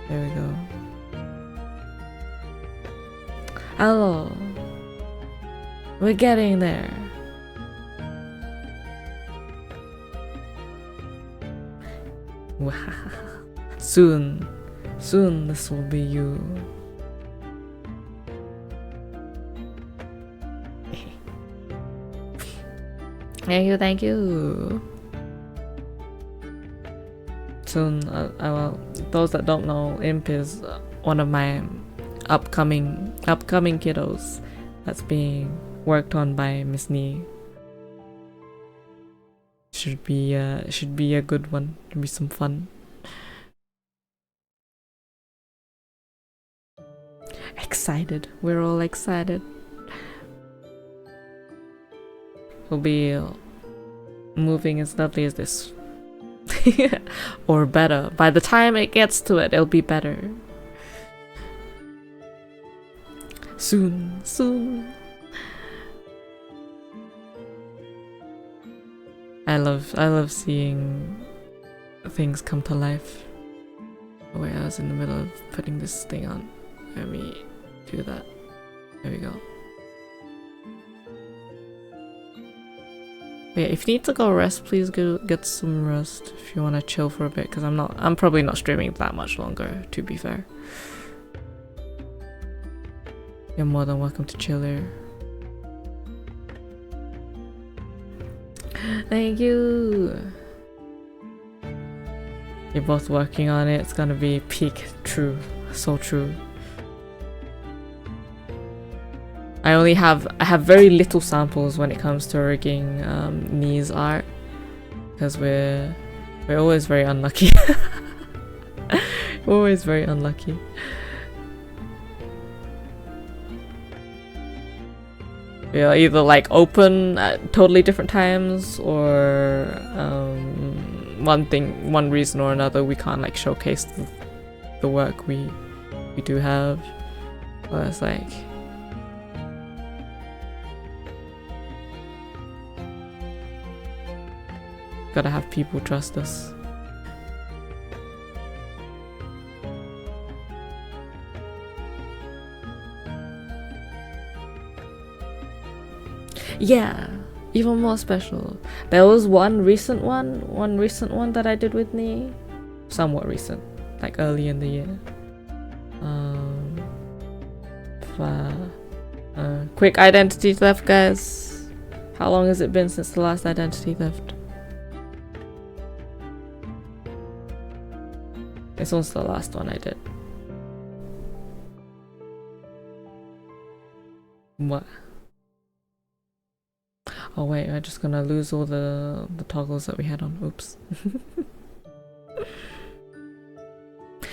There we go. Hello. We're getting there. Soon this will be you. Thank you. Soon, well, those that don't know, Imp is one of my upcoming kiddos that's being worked on by Miss Nee. Should be a good one. Should be some fun. Excited. We're all excited. We'll be moving as lovely as this. Or better. By the time it gets to it, it'll be better. Soon. I love seeing things come to life. Oh wait, I was in the middle of putting this thing on. Let me do that. There we go. But yeah, if you need to go rest, please go get some rest if you want to chill for a bit, because I'm probably not streaming that much longer, to be fair. You're more than welcome to chill here. Thank you. You're both working on it. It's gonna be peak. True. So true. I have very little samples when it comes to rigging knees art, because we're always very unlucky. We're always very unlucky. Yeah, either like open at totally different times, or one reason or another we can't like showcase the work we do have. But it's like, gotta have people trust us. Yeah, even more special. There was one recent one that I did with Nee. Somewhat recent, like early in the year. Quick identity theft, guys. How long has it been since the last identity theft? This one's the last one I did. What? Oh wait, I'm just gonna lose all the toggles that we had on. Oops.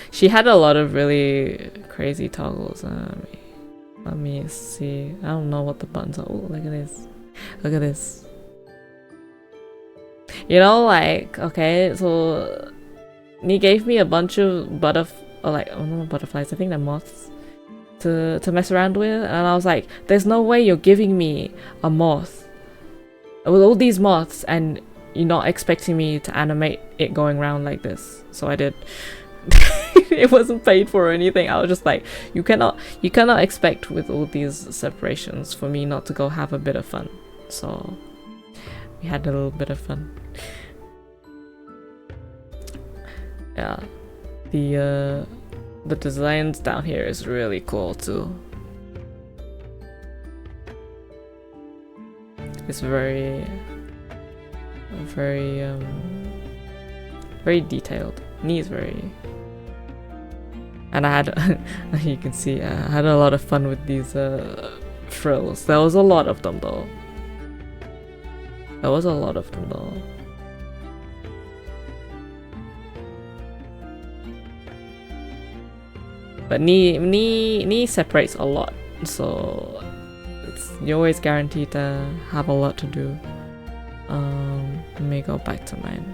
She had a lot of really crazy toggles. Let me see. I don't know what the buttons are. Oh, look at this. Look at this. You know, like, okay, so he gave me a bunch of butterflies. I think they're moths to mess around with, and I was like, "There's no way you're giving me a moth with all these moths and you're not expecting me to animate it going around like this." So I did. It wasn't paid for or anything. I was just like, you cannot expect with all these separations for me not to go have a bit of fun. So we had a little bit of fun. Yeah, the designs down here is really cool too. It's very detailed. Knee's very, and I had, you can see, I had a lot of fun with these frills. There was a lot of them though. But knee separates a lot, so you're always guaranteed to have a lot to do. Let me go back to mine.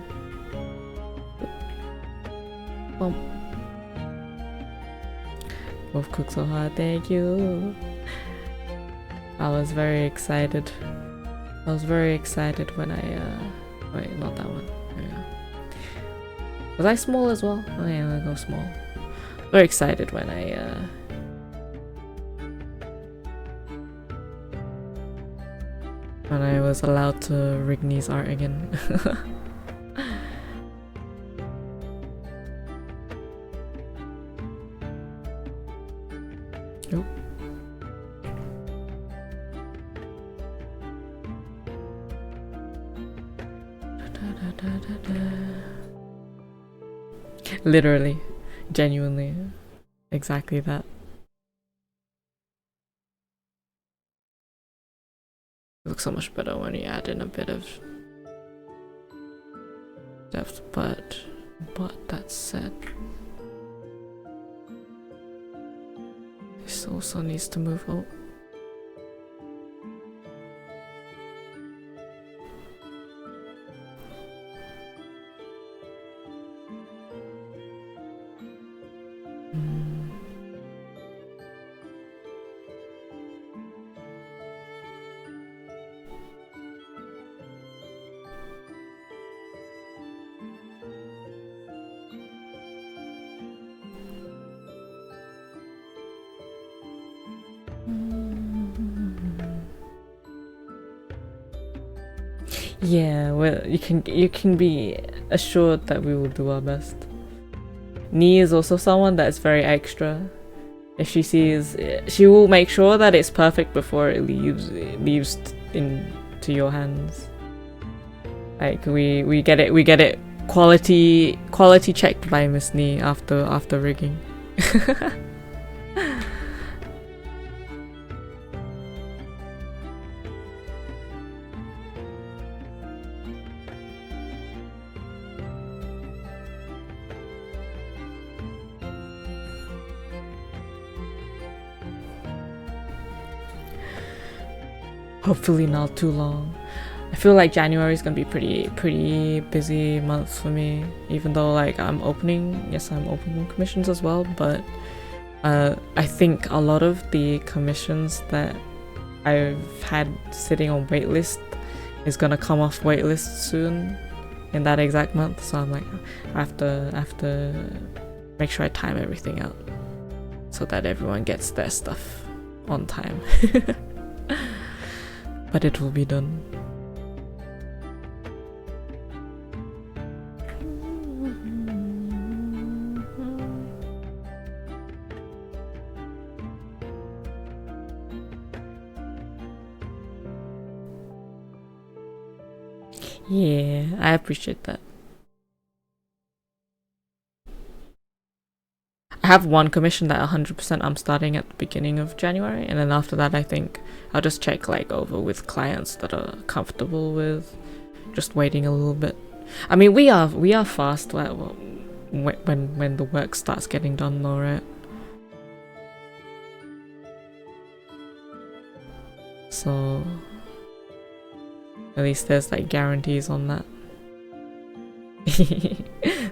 Well, both cook so hard, thank you. I was very excited when I wait, not that one. There we go. Was I small as well? Oh yeah, I'll go small. Very excited when I was allowed to rig Knee's art again. Oh. Literally, genuinely, exactly that. It looks so much better when you add in a bit of depth, but that said, this also needs to move out. Yeah, well, you can be assured that we will do our best. Nee is also someone that is very extra. If she sees, she will make sure that it's perfect before it leaves into your hands. Like we get it quality checked by Miss Nee after rigging. Hopefully not too long. I feel like January is gonna be pretty busy month for me, even though like I'm opening commissions as well, but I think a lot of the commissions that I've had sitting on waitlist is gonna come off waitlist soon in that exact month, so I'm like I have to make sure I time everything out so that everyone gets their stuff on time. But it will be done. Yeah, I appreciate that. I have one commission that 100% I'm starting at the beginning of January, and then after that I think I'll just check like over with clients that are comfortable with just waiting a little bit. I mean, we are fast when the work starts getting done though, right? So at least there's like guarantees on that.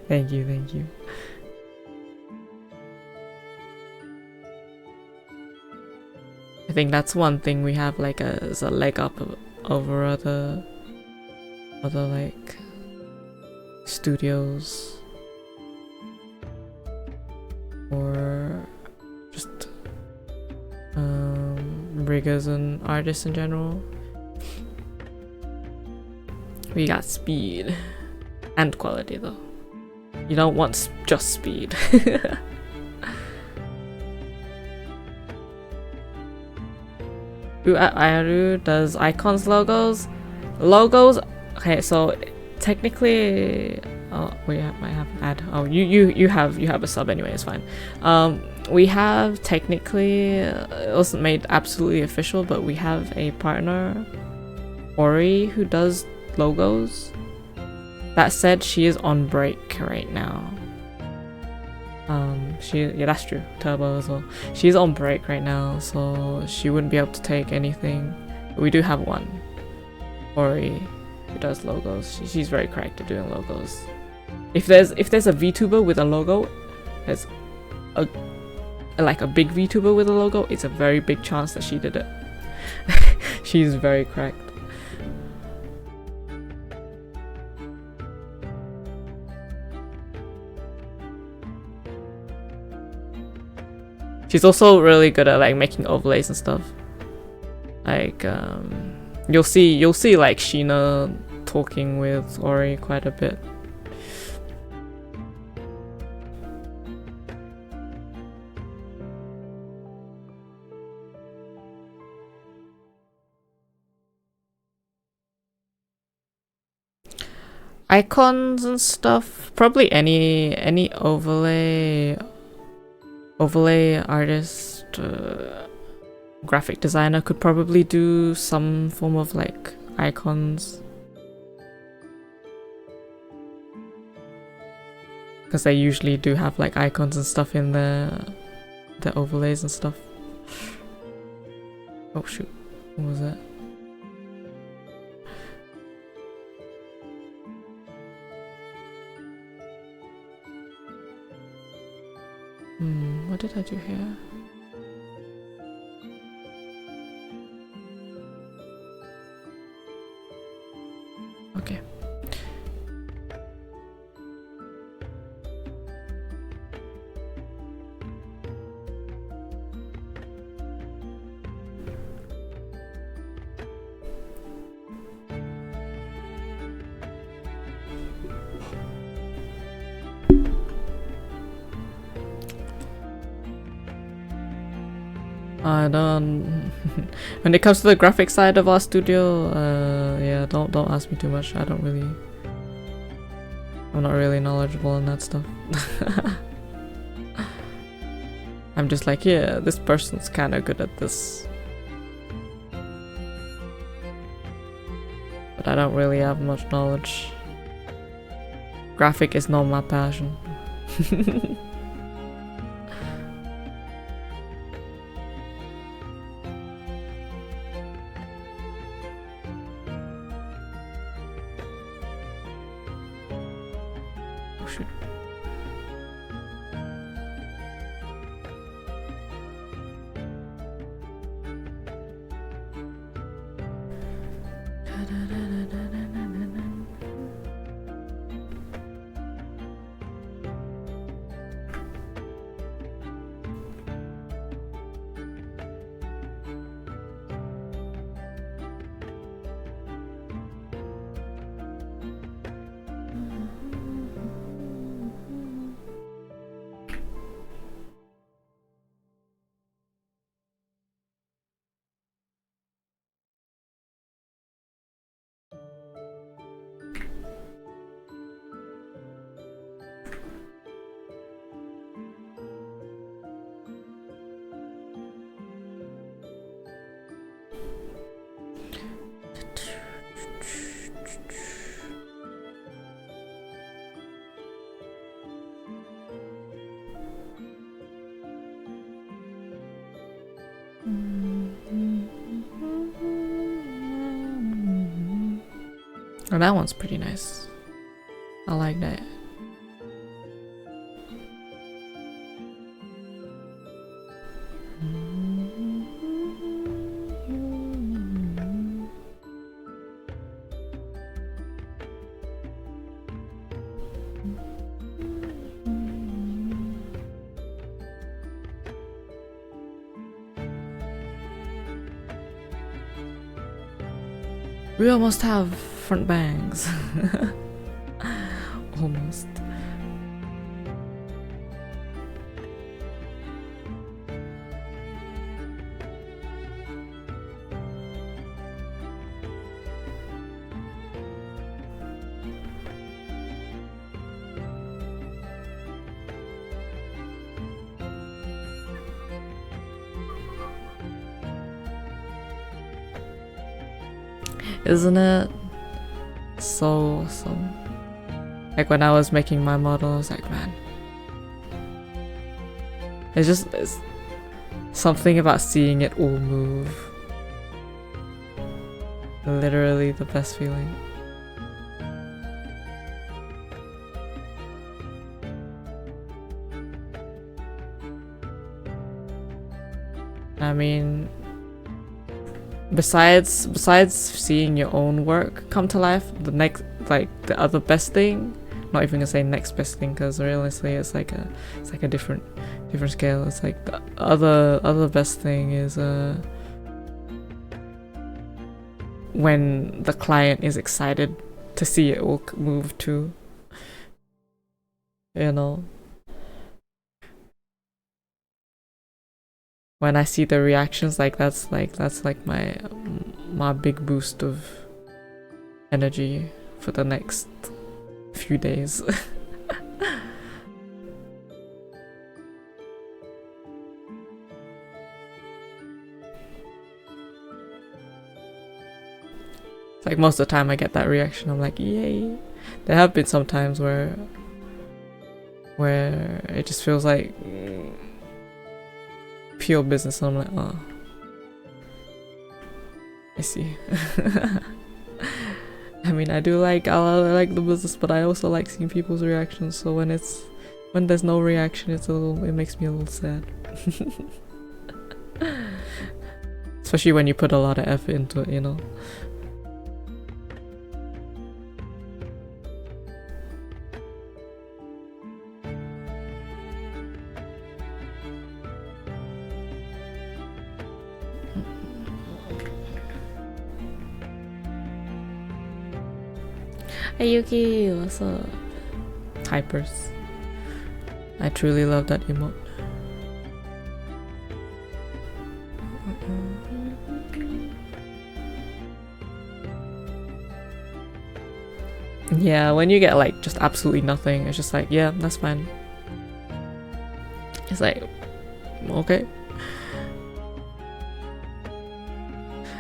Thank you. I think that's one thing we have like as a leg up over other like studios or just riggers and artists in general. We got speed and quality though. You don't want just speed. Ayaru does icons logos. Okay, so technically we might have an ad. Oh, you have a sub anyway, it's fine. We have technically it wasn't made absolutely official, but we have a partner, Ori, who does logos. That said, she is on break right now. Yeah, that's true. Turbo as well. She's on break right now, so she wouldn't be able to take anything. But we do have one, Ori, who does logos. She's very correct at doing logos. If there's a VTuber with a logo, there's a big VTuber with a logo, it's a very big chance that she did it. She's very correct. She's also really good at like making overlays and stuff. Like you'll see like Sheena talking with Ori quite a bit. Icons and stuff, probably any overlay artist, graphic designer could probably do some form of like icons, because they usually do have like icons and stuff in the overlays and stuff. Oh shoot, what was that? What did I do here? Okay. I don't. When it comes to the graphic side of our studio, yeah, don't ask me too much. I don't really. I'm not really knowledgeable in that stuff. I'm just like, yeah, this person's kind of good at this. But I don't really have much knowledge. Graphic is not my passion. Oh shit. Oh, that one's pretty nice. I like that. We almost have front bangs. Almost. Isn't it so awesome? Like when I was making my model, I was like, man, it's something about seeing it all move. Literally the best feeling. I mean, besides seeing your own work come to life, the next, like the other best thing, not even gonna say next best thing, because realistically it's like a different scale. It's like the other best thing is when the client is excited to see it all move too, you know. When I see the reactions, like that's like my big boost of energy for the next few days. It's like most of the time I get that reaction, I'm like, yay. There have been some times where it just feels like pure business, and I'm like, oh, I see. I mean, I like the business, but I also like seeing people's reactions. So when there's no reaction, it makes me a little sad. Especially when you put a lot of effort into it, you know. Hey Yuki, what's up? Hypers. I truly love that emote. Yeah, when you get like just absolutely nothing, it's just like, yeah, that's fine. It's like, okay.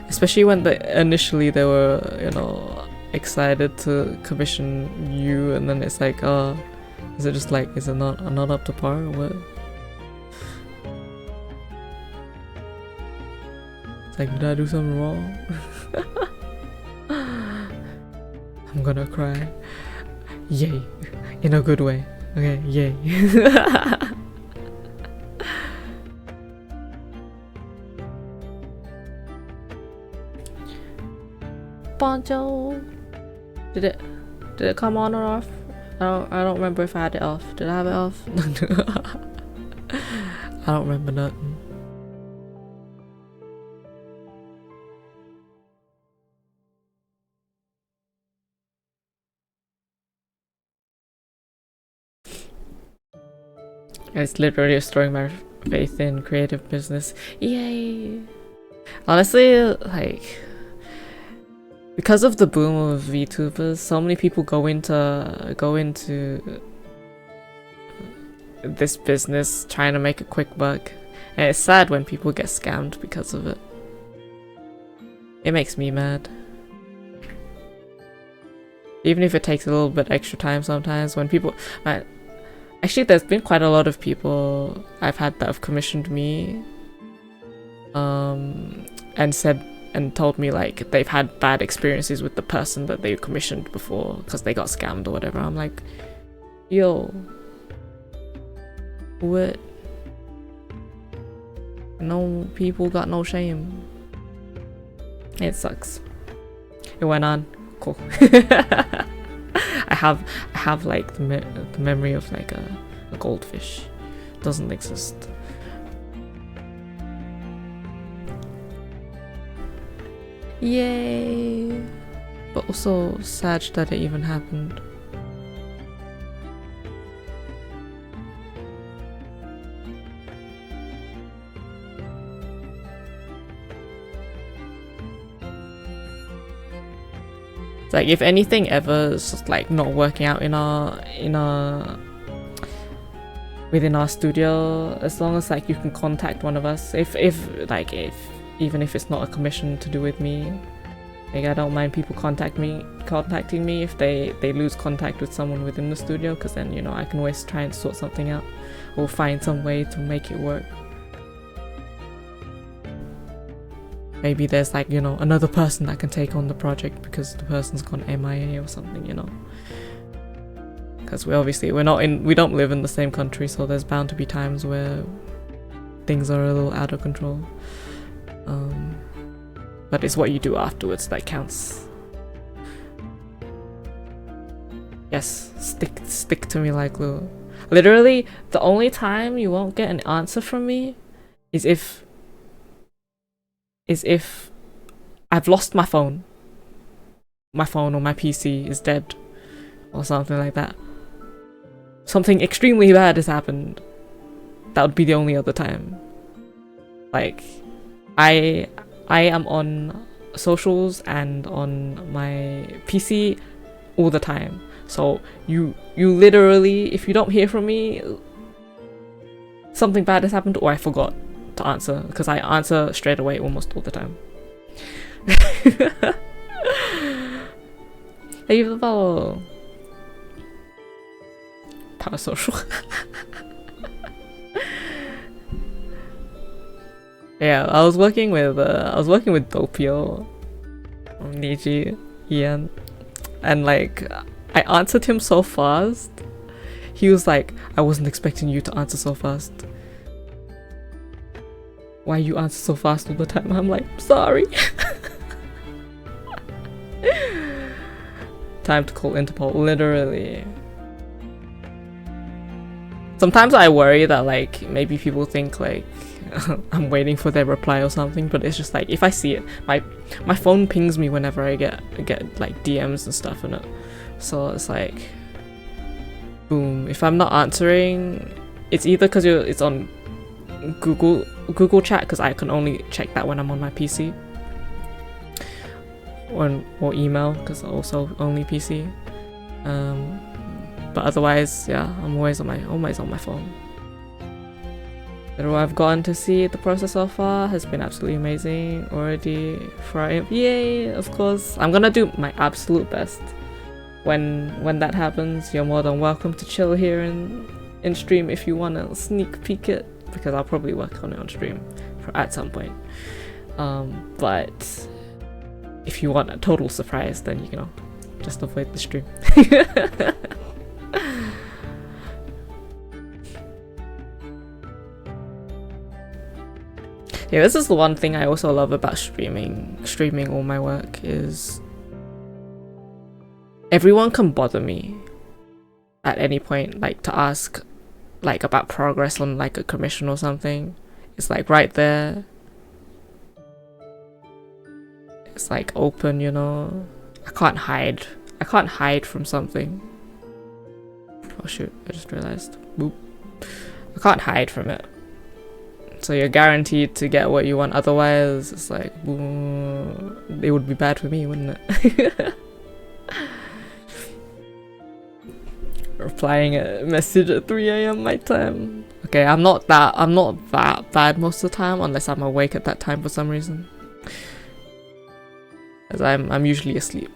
Especially when initially they were, you know, excited to commission you, and then it's like, is it just like, is it not up to par or what? It's like, did I do something wrong? I'm gonna cry. Yay. In a good way. Okay, yay. Poncho. Did it come on or off? I don't remember if I had it off. Did I have it off? I don't remember nothing. It's literally restoring my faith in creative business. Yay! Honestly, like, because of the boom of VTubers, so many people go into this business trying to make a quick buck, and it's sad when people get scammed because of it. It makes me mad. Even if it takes a little bit extra time sometimes, when people... Actually, there's been quite a lot of people I've had that have commissioned me and told me like they've had bad experiences with the person that they commissioned before because they got scammed or whatever. I'm like, yo, what? No, people got no shame. It sucks. It went on. Cool. I have like the memory of like a goldfish. Doesn't exist. Yay! But also sad that it even happened. It's like if anything ever is just like not working out within our studio, as long as like you can contact one of us, if even if it's not a commission to do with me, like I don't mind people contacting me if they lose contact with someone within the studio, because then, you know, I can always try and sort something out or find some way to make it work. Maybe there's like, you know, another person that can take on the project because the person's gone MIA or something, you know. Because we don't live in the same country, so there's bound to be times where things are a little out of control. But it's what you do afterwards that counts. Yes, stick to me like glue. Literally, the only time you won't get an answer from me is if I've lost my phone. My phone or my PC is dead or something like that. Something extremely bad has happened. That would be the only other time. Like, I am on socials and on my PC all the time. So you literally, if you don't hear from me, something bad has happened or I forgot to answer, because I answer straight away almost all the time. Thank you for the follow. Parasocial. Yeah, I was working with Doppio, Niji, Ian, and like I answered him so fast. He was like, I wasn't expecting you to answer so fast. Why you answer so fast all the time? I'm like, sorry. Time to call Interpol, literally. Sometimes I worry that like maybe people think like I'm waiting for their reply or something, but it's just like if I see it, my phone pings me whenever I get like DMs and stuff in it. So it's like, boom. If I'm not answering, it's either because it's on Google Chat, because I can only check that when I'm on my PC, or email because also only PC. But otherwise, yeah, I'm always on my phone. But what I've gotten to see the process so far has been absolutely amazing already. Yay! Of course, I'm gonna do my absolute best. When that happens, you're more than welcome to chill here in stream if you want to sneak peek it, because I'll probably work on it on stream at some point. But if you want a total surprise, then you know, just avoid the stream. Yeah, this is the one thing I also love about streaming all my work is everyone can bother me at any point, like to ask like about progress on like a commission or something. It's like right there. It's like open, you know. I can't hide from something. Oh shoot, I just realized. Boop. I can't hide from it. So you're guaranteed to get what you want, otherwise it's like, it would be bad for me, wouldn't it? Replying a message at 3 AM my time. Okay, I'm not that bad most of the time, unless I'm awake at that time for some reason. As I'm usually asleep.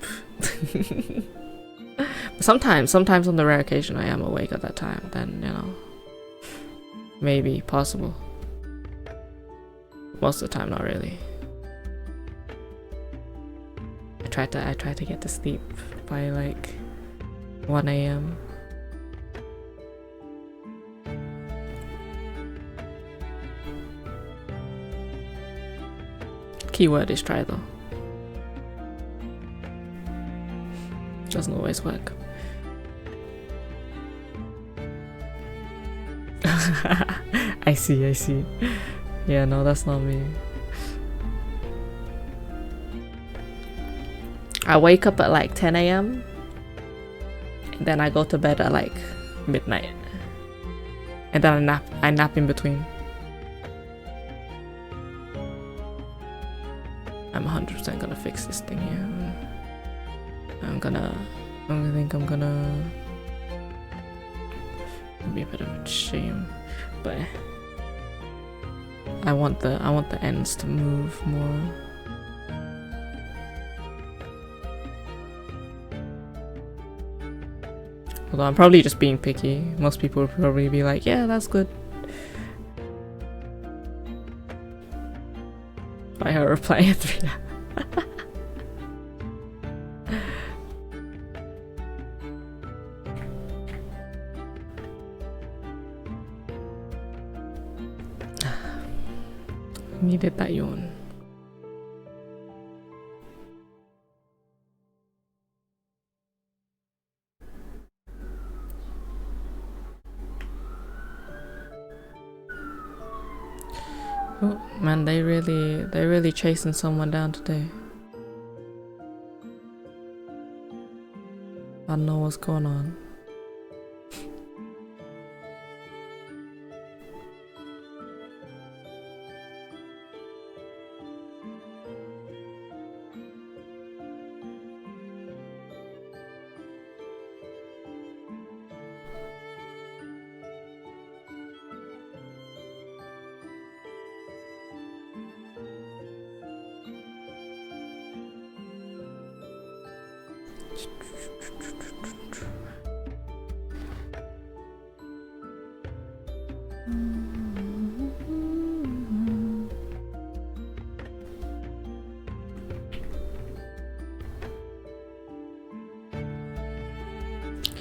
But sometimes on the rare occasion I am awake at that time, then you know, maybe possible. Most of the time, not really. I try to get to sleep by like 1 AM. Keyword is try though. Doesn't always work. I see. Yeah, no, that's not me. I wake up at like 10 AM and then I go to bed at like midnight. And then I nap in between. I'm 100% gonna fix this thing here. I think I'm gonna be a bit of a shame, but I want the ends to move more. Although I'm probably just being picky. Most people would probably be like, yeah, that's good. By her replying at 3. Needed that yawn. Oh man, they really chasing someone down today. I don't know what's going on.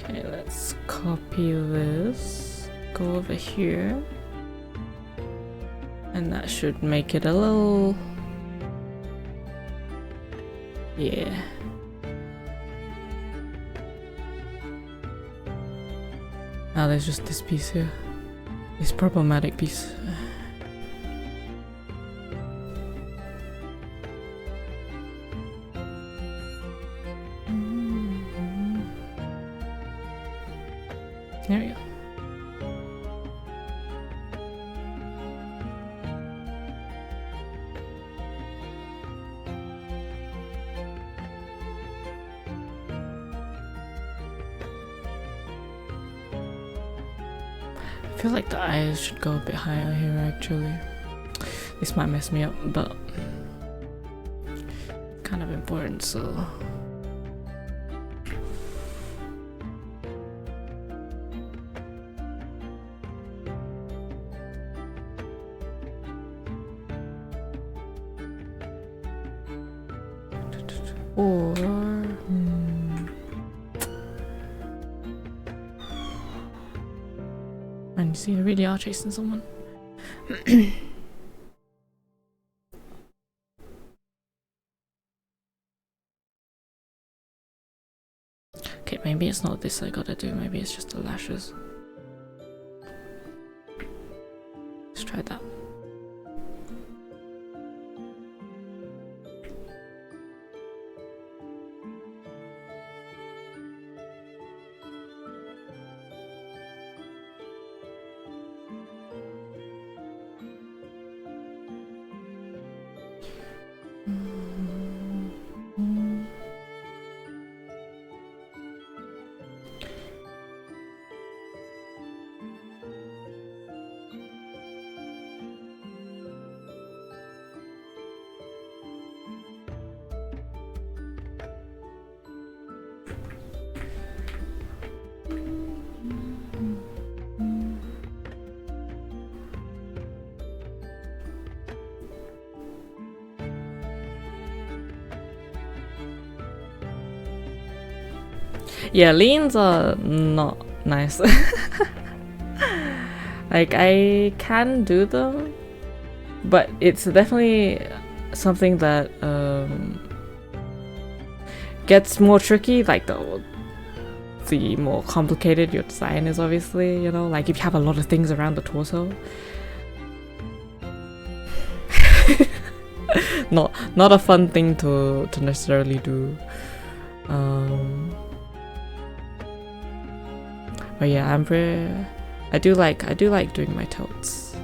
Okay, let's copy this, go over here, and that should make it a little, yeah. Now there's just this piece here, this problematic piece. There we go. I feel like the eyes should go a bit higher here actually. This might mess me up, but kind of important, so or and you see, I really are chasing someone. Okay, maybe it's not this I gotta do, maybe it's just the lashes. Let's try that. Yeah, leans are not nice. Like, I can do them, but it's definitely something that gets more tricky. Like, the more complicated your design is, obviously, you know, like if you have a lot of things around the torso. Not a fun thing to necessarily do. But yeah, I do like doing my totes.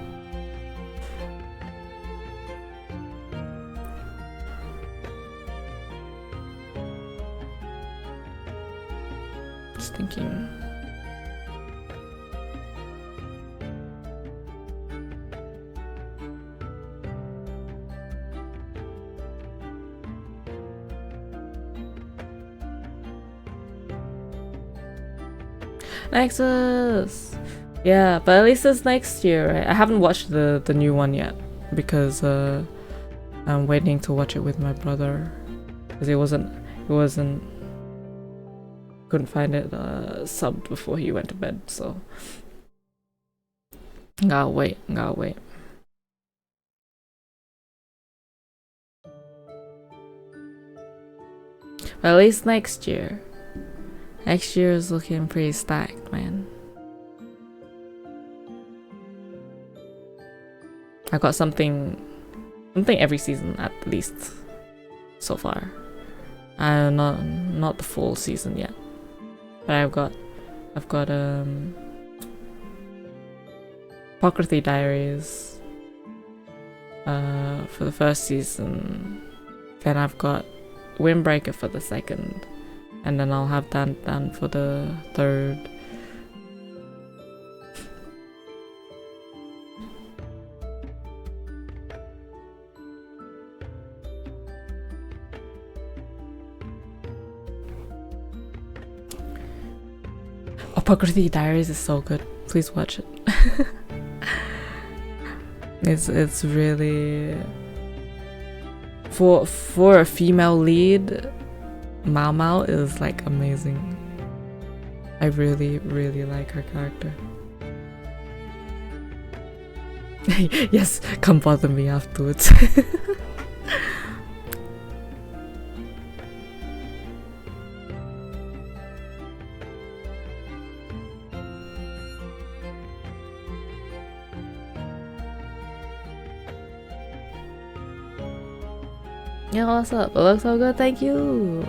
Just thinking. Nexus! Yeah, but at least it's next year, right? I haven't watched the new one yet because I'm waiting to watch it with my brother because couldn't find it subbed before he went to bed, so gotta wait. But at least next year. Next year is looking pretty stacked, man. I got something every season at least so far. Not the full season yet, but I've got Pt3 Diaries for the first season. Then I've got Windbreaker for the second. And then I'll have Dan for the third. Oh, Pt3 Diaries is so good. Please watch it. It's really for a female lead. Mao Mao is like amazing. I really like her character. Yes, come bother me afterwards. Yeah, what's up? It looks so good, thank you.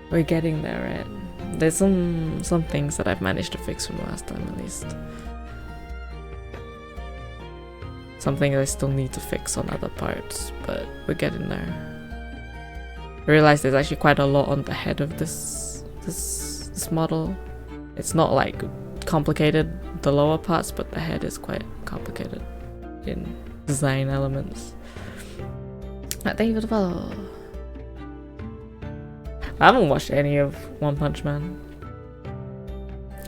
We're getting there, right? There's some things that I've managed to fix from last time, at least. Something I still need to fix on other parts, but we're getting there. I realized there's actually quite a lot on the head of this model. It's not like complicated, the lower parts, but the head is quite complicated in design elements. Thank you for the follow. I haven't watched any of One Punch Man.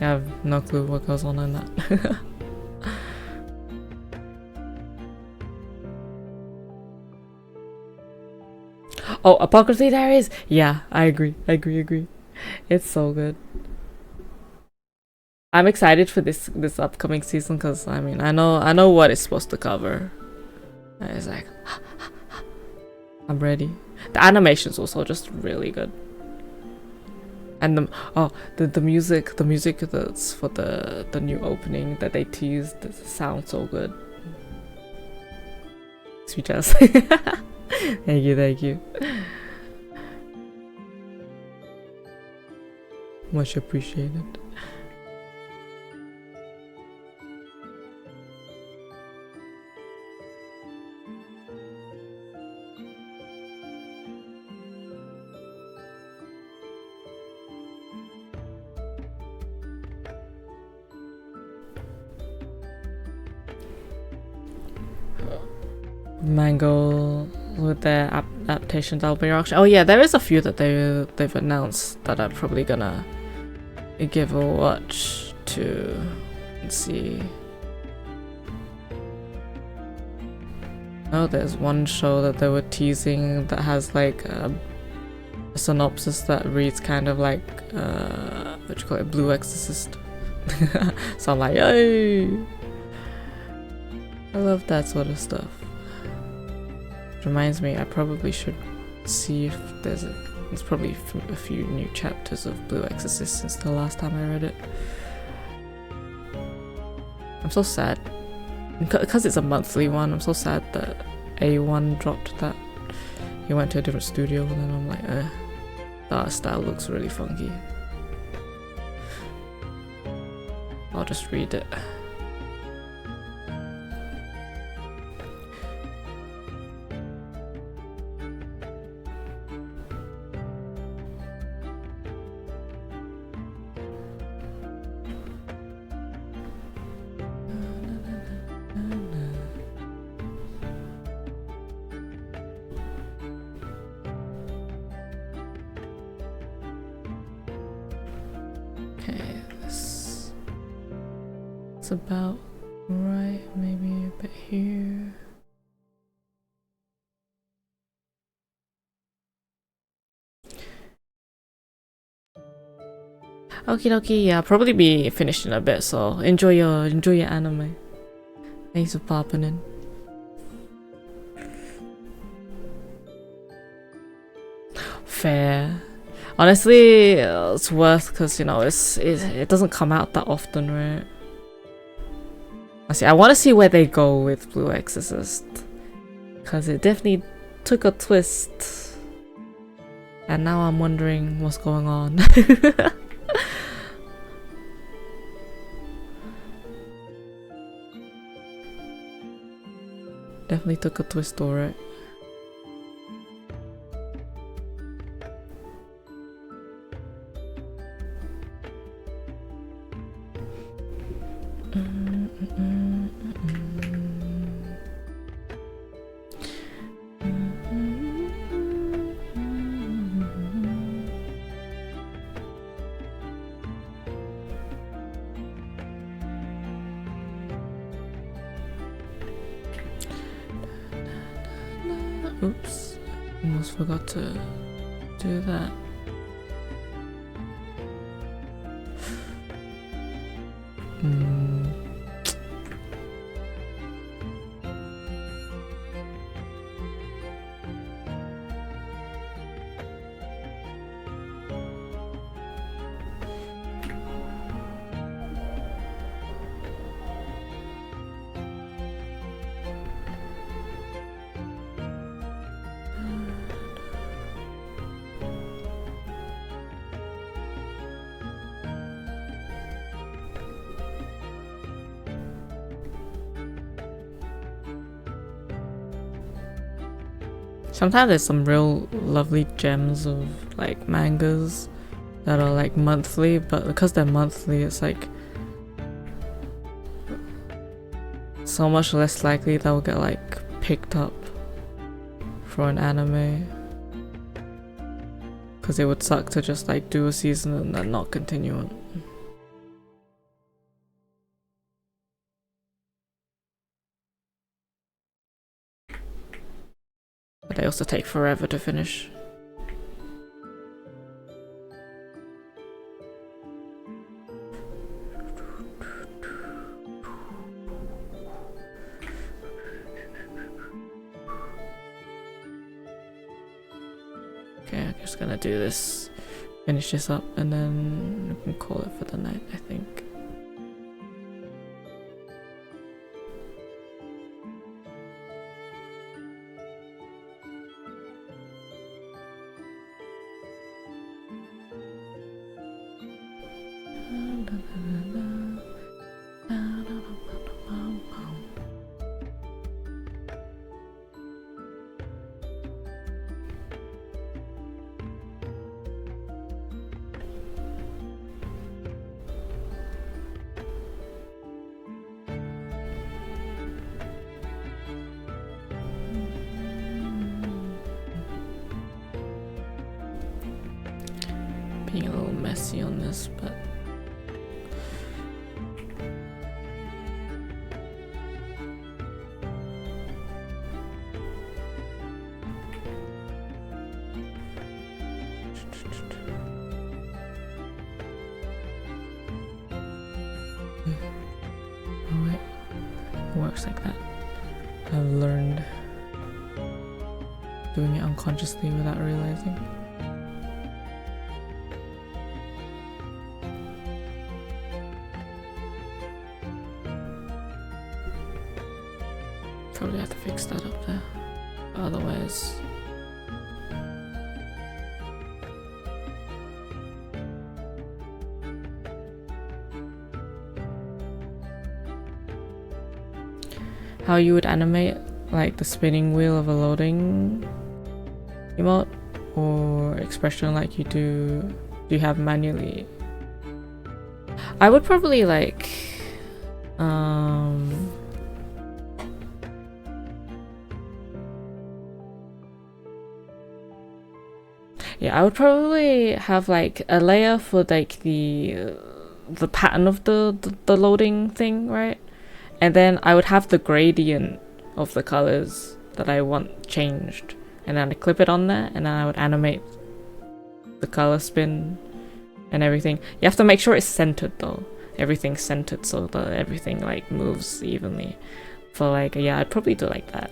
I have no clue what goes on in that. Oh, Apocryphy Diaries? Yeah, I agree. It's so good. I'm excited for this upcoming season because I mean I know what it's supposed to cover. And it's like I'm ready. The animation's also just really good. And the music that's for the new opening that they teased sounds so good. Sweet jazz. Thank you. Much appreciated. Mango with their adaptations that'll be auction. Oh yeah, there is a few that they've announced that I'm probably gonna give a watch to and see. Oh, there's one show that they were teasing that has like a synopsis that reads kind of like what you call it, Blue Exorcist. So I'm like, yay! I love that sort of stuff. Reminds me, I probably should see if there's probably a few new chapters of Blue Exorcist since the last time I read it. I'm so sad because it's a monthly one. I'm so sad that A1 dropped that. He went to a different studio, and then I'm like, the art style looks really funky. I'll just read it. It's about right, maybe a bit here. Okie dokie, yeah, I'll probably be finished in a bit, so enjoy your anime. Thanks for popping in. Fair. Honestly, it's worth because you know it doesn't come out that often, right? I want to see where they go with Blue Exorcist, because it definitely took a twist, and now I'm wondering what's going on. Definitely took a twist, alright. Oops, almost forgot to do that. Sometimes there's some real lovely gems of like mangas that are like monthly, but because they're monthly, it's like so much less likely that will get like picked up for an anime. Because it would suck to just like do a season and then not continue it. But they also take forever to finish. Okay, I'm just gonna do this, finish this up, and then we can call it for the night, I think. Being a little messy on this, but alright, it works like that. I've learned doing it unconsciously without realizing. Probably have to fix that up there, otherwise how you would animate like the spinning wheel of a loading emote or expression like you have manually. I would probably like yeah, I would probably have like a layer for like the pattern of the loading thing, right? And then I would have the gradient of the colors that I want changed, and then I clip it on there, and then I would animate the color spin and everything. You have to make sure it's centered though. Everything's centered so that everything like moves evenly. For like, yeah, I'd probably do like that.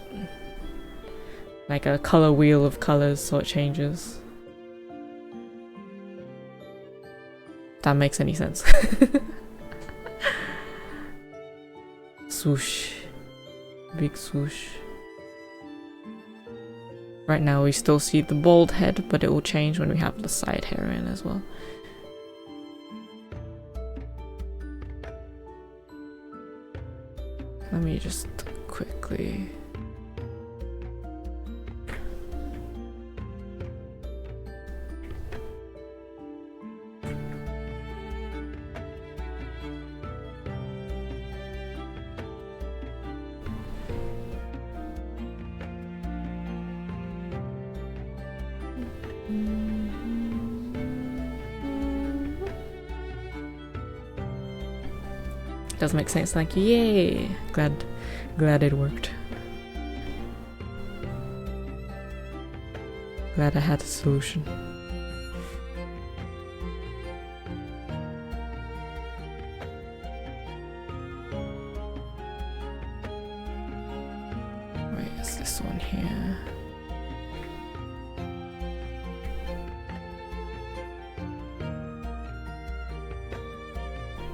Like a color wheel of colors so it changes. That makes any sense. Swoosh. Big swoosh. Right now we still see the bald head, but it will change when we have the side hair in as well. Let me just quickly... Does make sense, thank you. Yay! Glad it worked. Glad I had a solution. Wait, is this one here?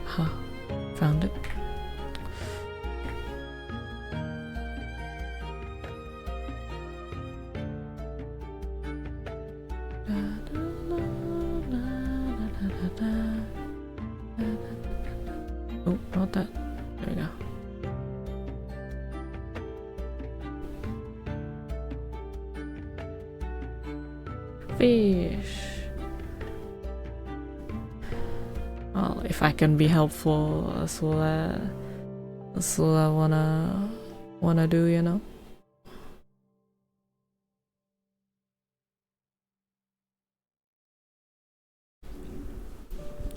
Huh. Found it. Oh, not that. There we go. Fish. Well, if I can be helpful as well. That's all I wanna do, you know.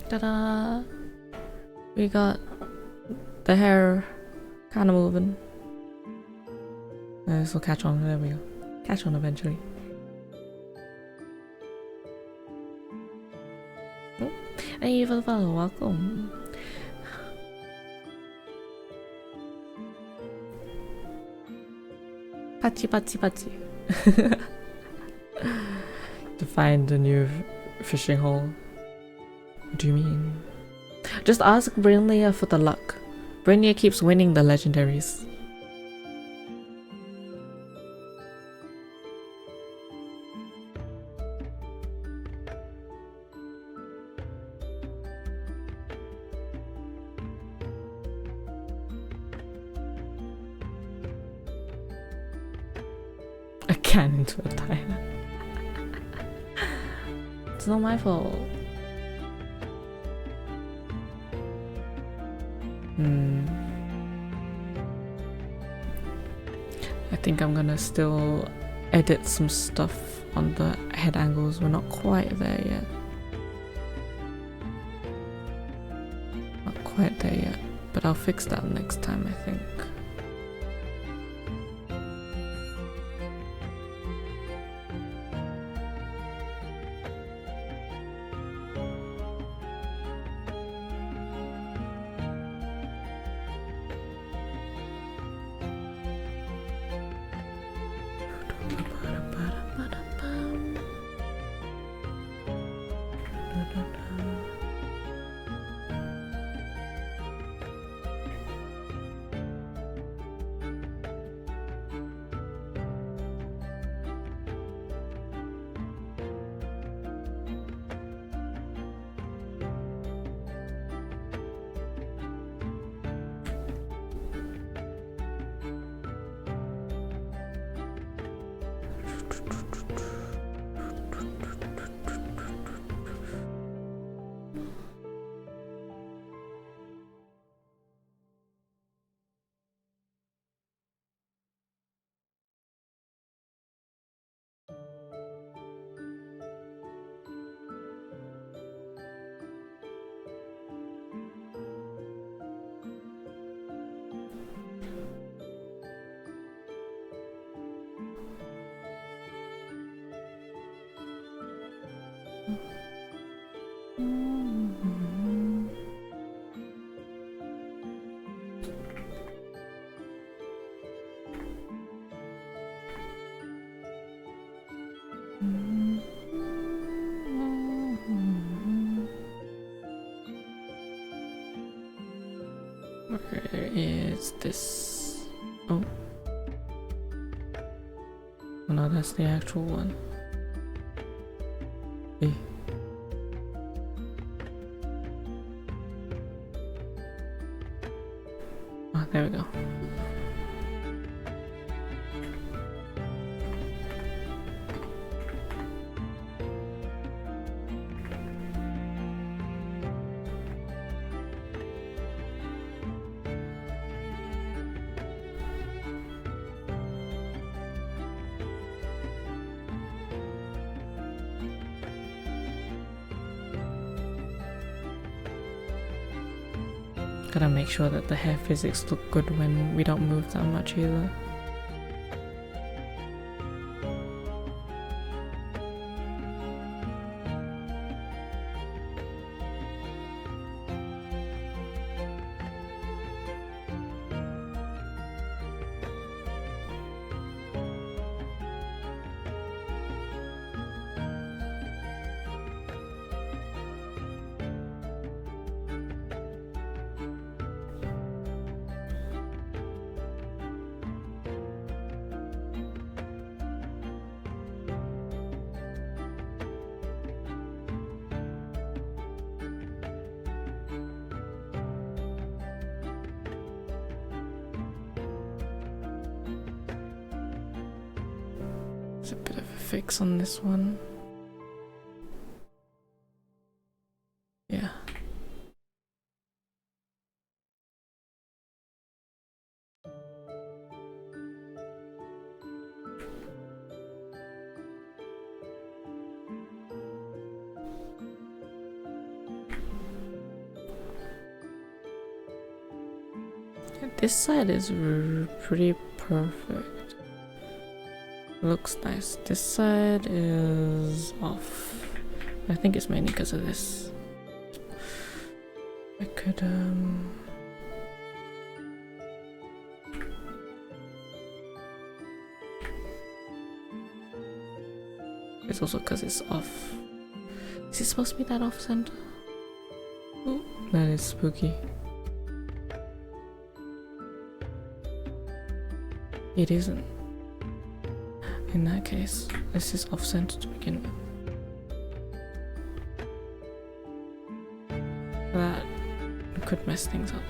Ta-da! We got the hair kind of moving. This will catch on. There we go. Catch on eventually. Oh, thank you for the follow. Welcome. Pachi, pachi, pachi. To find a new fishing hole. What do you mean? Just ask Brynlia for the luck. Brynlia keeps winning the legendaries. A can into a tire. It's not my fault. I think I'm gonna still edit some stuff on the head angles. We're not quite there yet. Not quite there yet, but I'll fix that next time, I think. Where is this? Oh. Oh no, that's the actual one. Hey. Oh, there we go. Gotta make sure that the hair physics look good when we don't move that much either. There's a bit of a fix on this one. Yeah. This side is pretty perfect. Looks nice. This side is off. I think it's mainly because of this. I could it's also because it's off. Is it supposed to be that off center? Ooh, that is spooky. It isn't. In that case, this is off center to begin with. That could mess things up.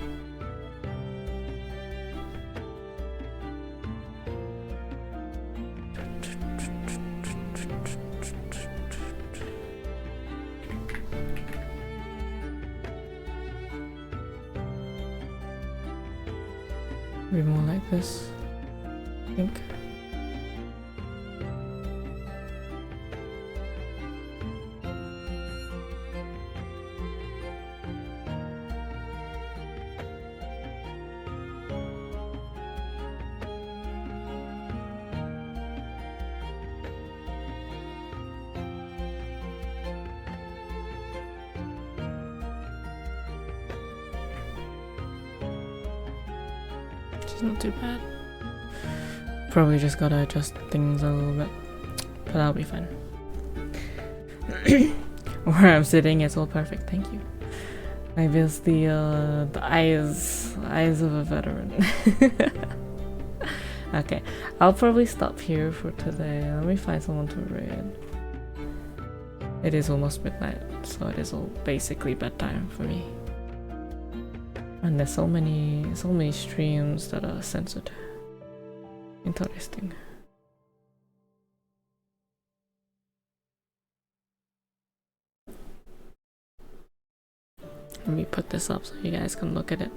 Maybe more like this, I think. It's not too bad. Probably just gotta adjust things a little bit, but that'll be fine. Where I'm sitting, it's all perfect. Thank you. Maybe it's the eyes of a veteran. Okay, I'll probably stop here for today. Let me find someone to raid. It is almost midnight, so it is all basically bedtime for me. And there's so many streams that are censored. Interesting. Let me put this up so you guys can look at it.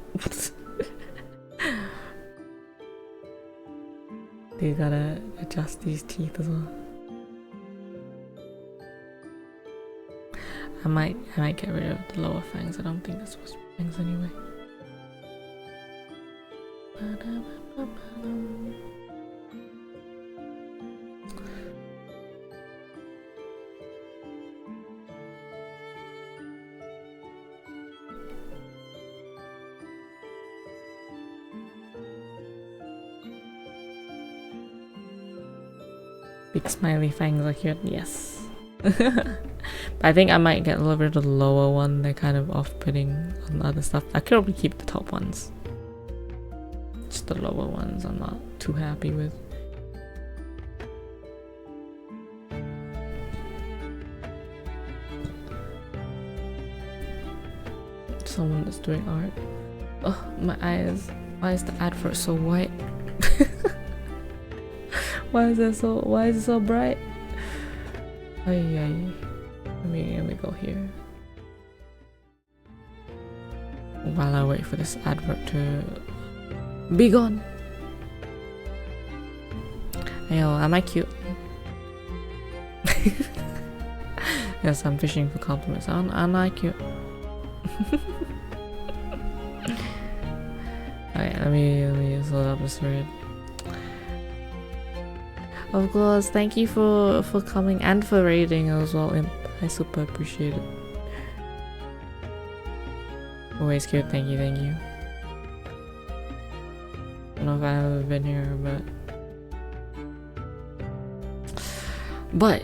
You gotta adjust these teeth as well. I might get rid of the lower fangs. I don't think that's supposed to be fangs anyway. Big smiley fangs are cute, yes. I think I might get a little bit of the lower one. They're kind of off-putting on the other stuff. I could probably keep the top ones. Just the lower ones I'm not too happy with. Someone that's doing art. Oh, my eyes. Why is the advert so white? Why is it so bright? Ay. Let me go here. While I wait for this advert to be gone. Yo, am I cute? Yes, I'm fishing for compliments. Am I cute? Alright, let me just load up this thread. Of course, thank you for coming and for raiding as well, Imp. I super appreciate it. Always cute, thank you. I don't know if I have been here, but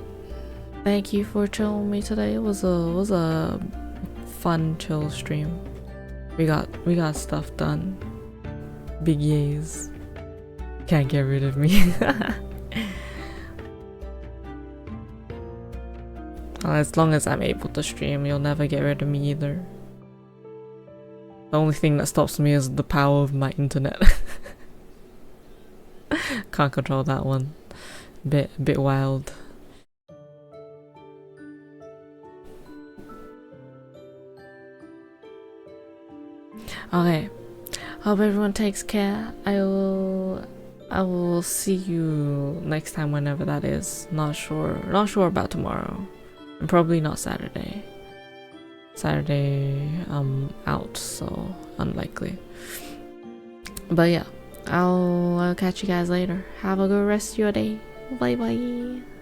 thank you for chilling me today. It was a fun chill stream. We got stuff done. Big yays. Can't get rid of me. As long as I'm able to stream, you'll never get rid of me either. The only thing that stops me is the power of my internet. Can't control that one. Bit wild. Okay. Hope everyone takes care. I will see you next time, whenever that is. Not sure about tomorrow. And probably not Saturday. Saturday I'm out, so unlikely. But yeah, I'll catch you guys later. Have a good rest of your day. Bye bye.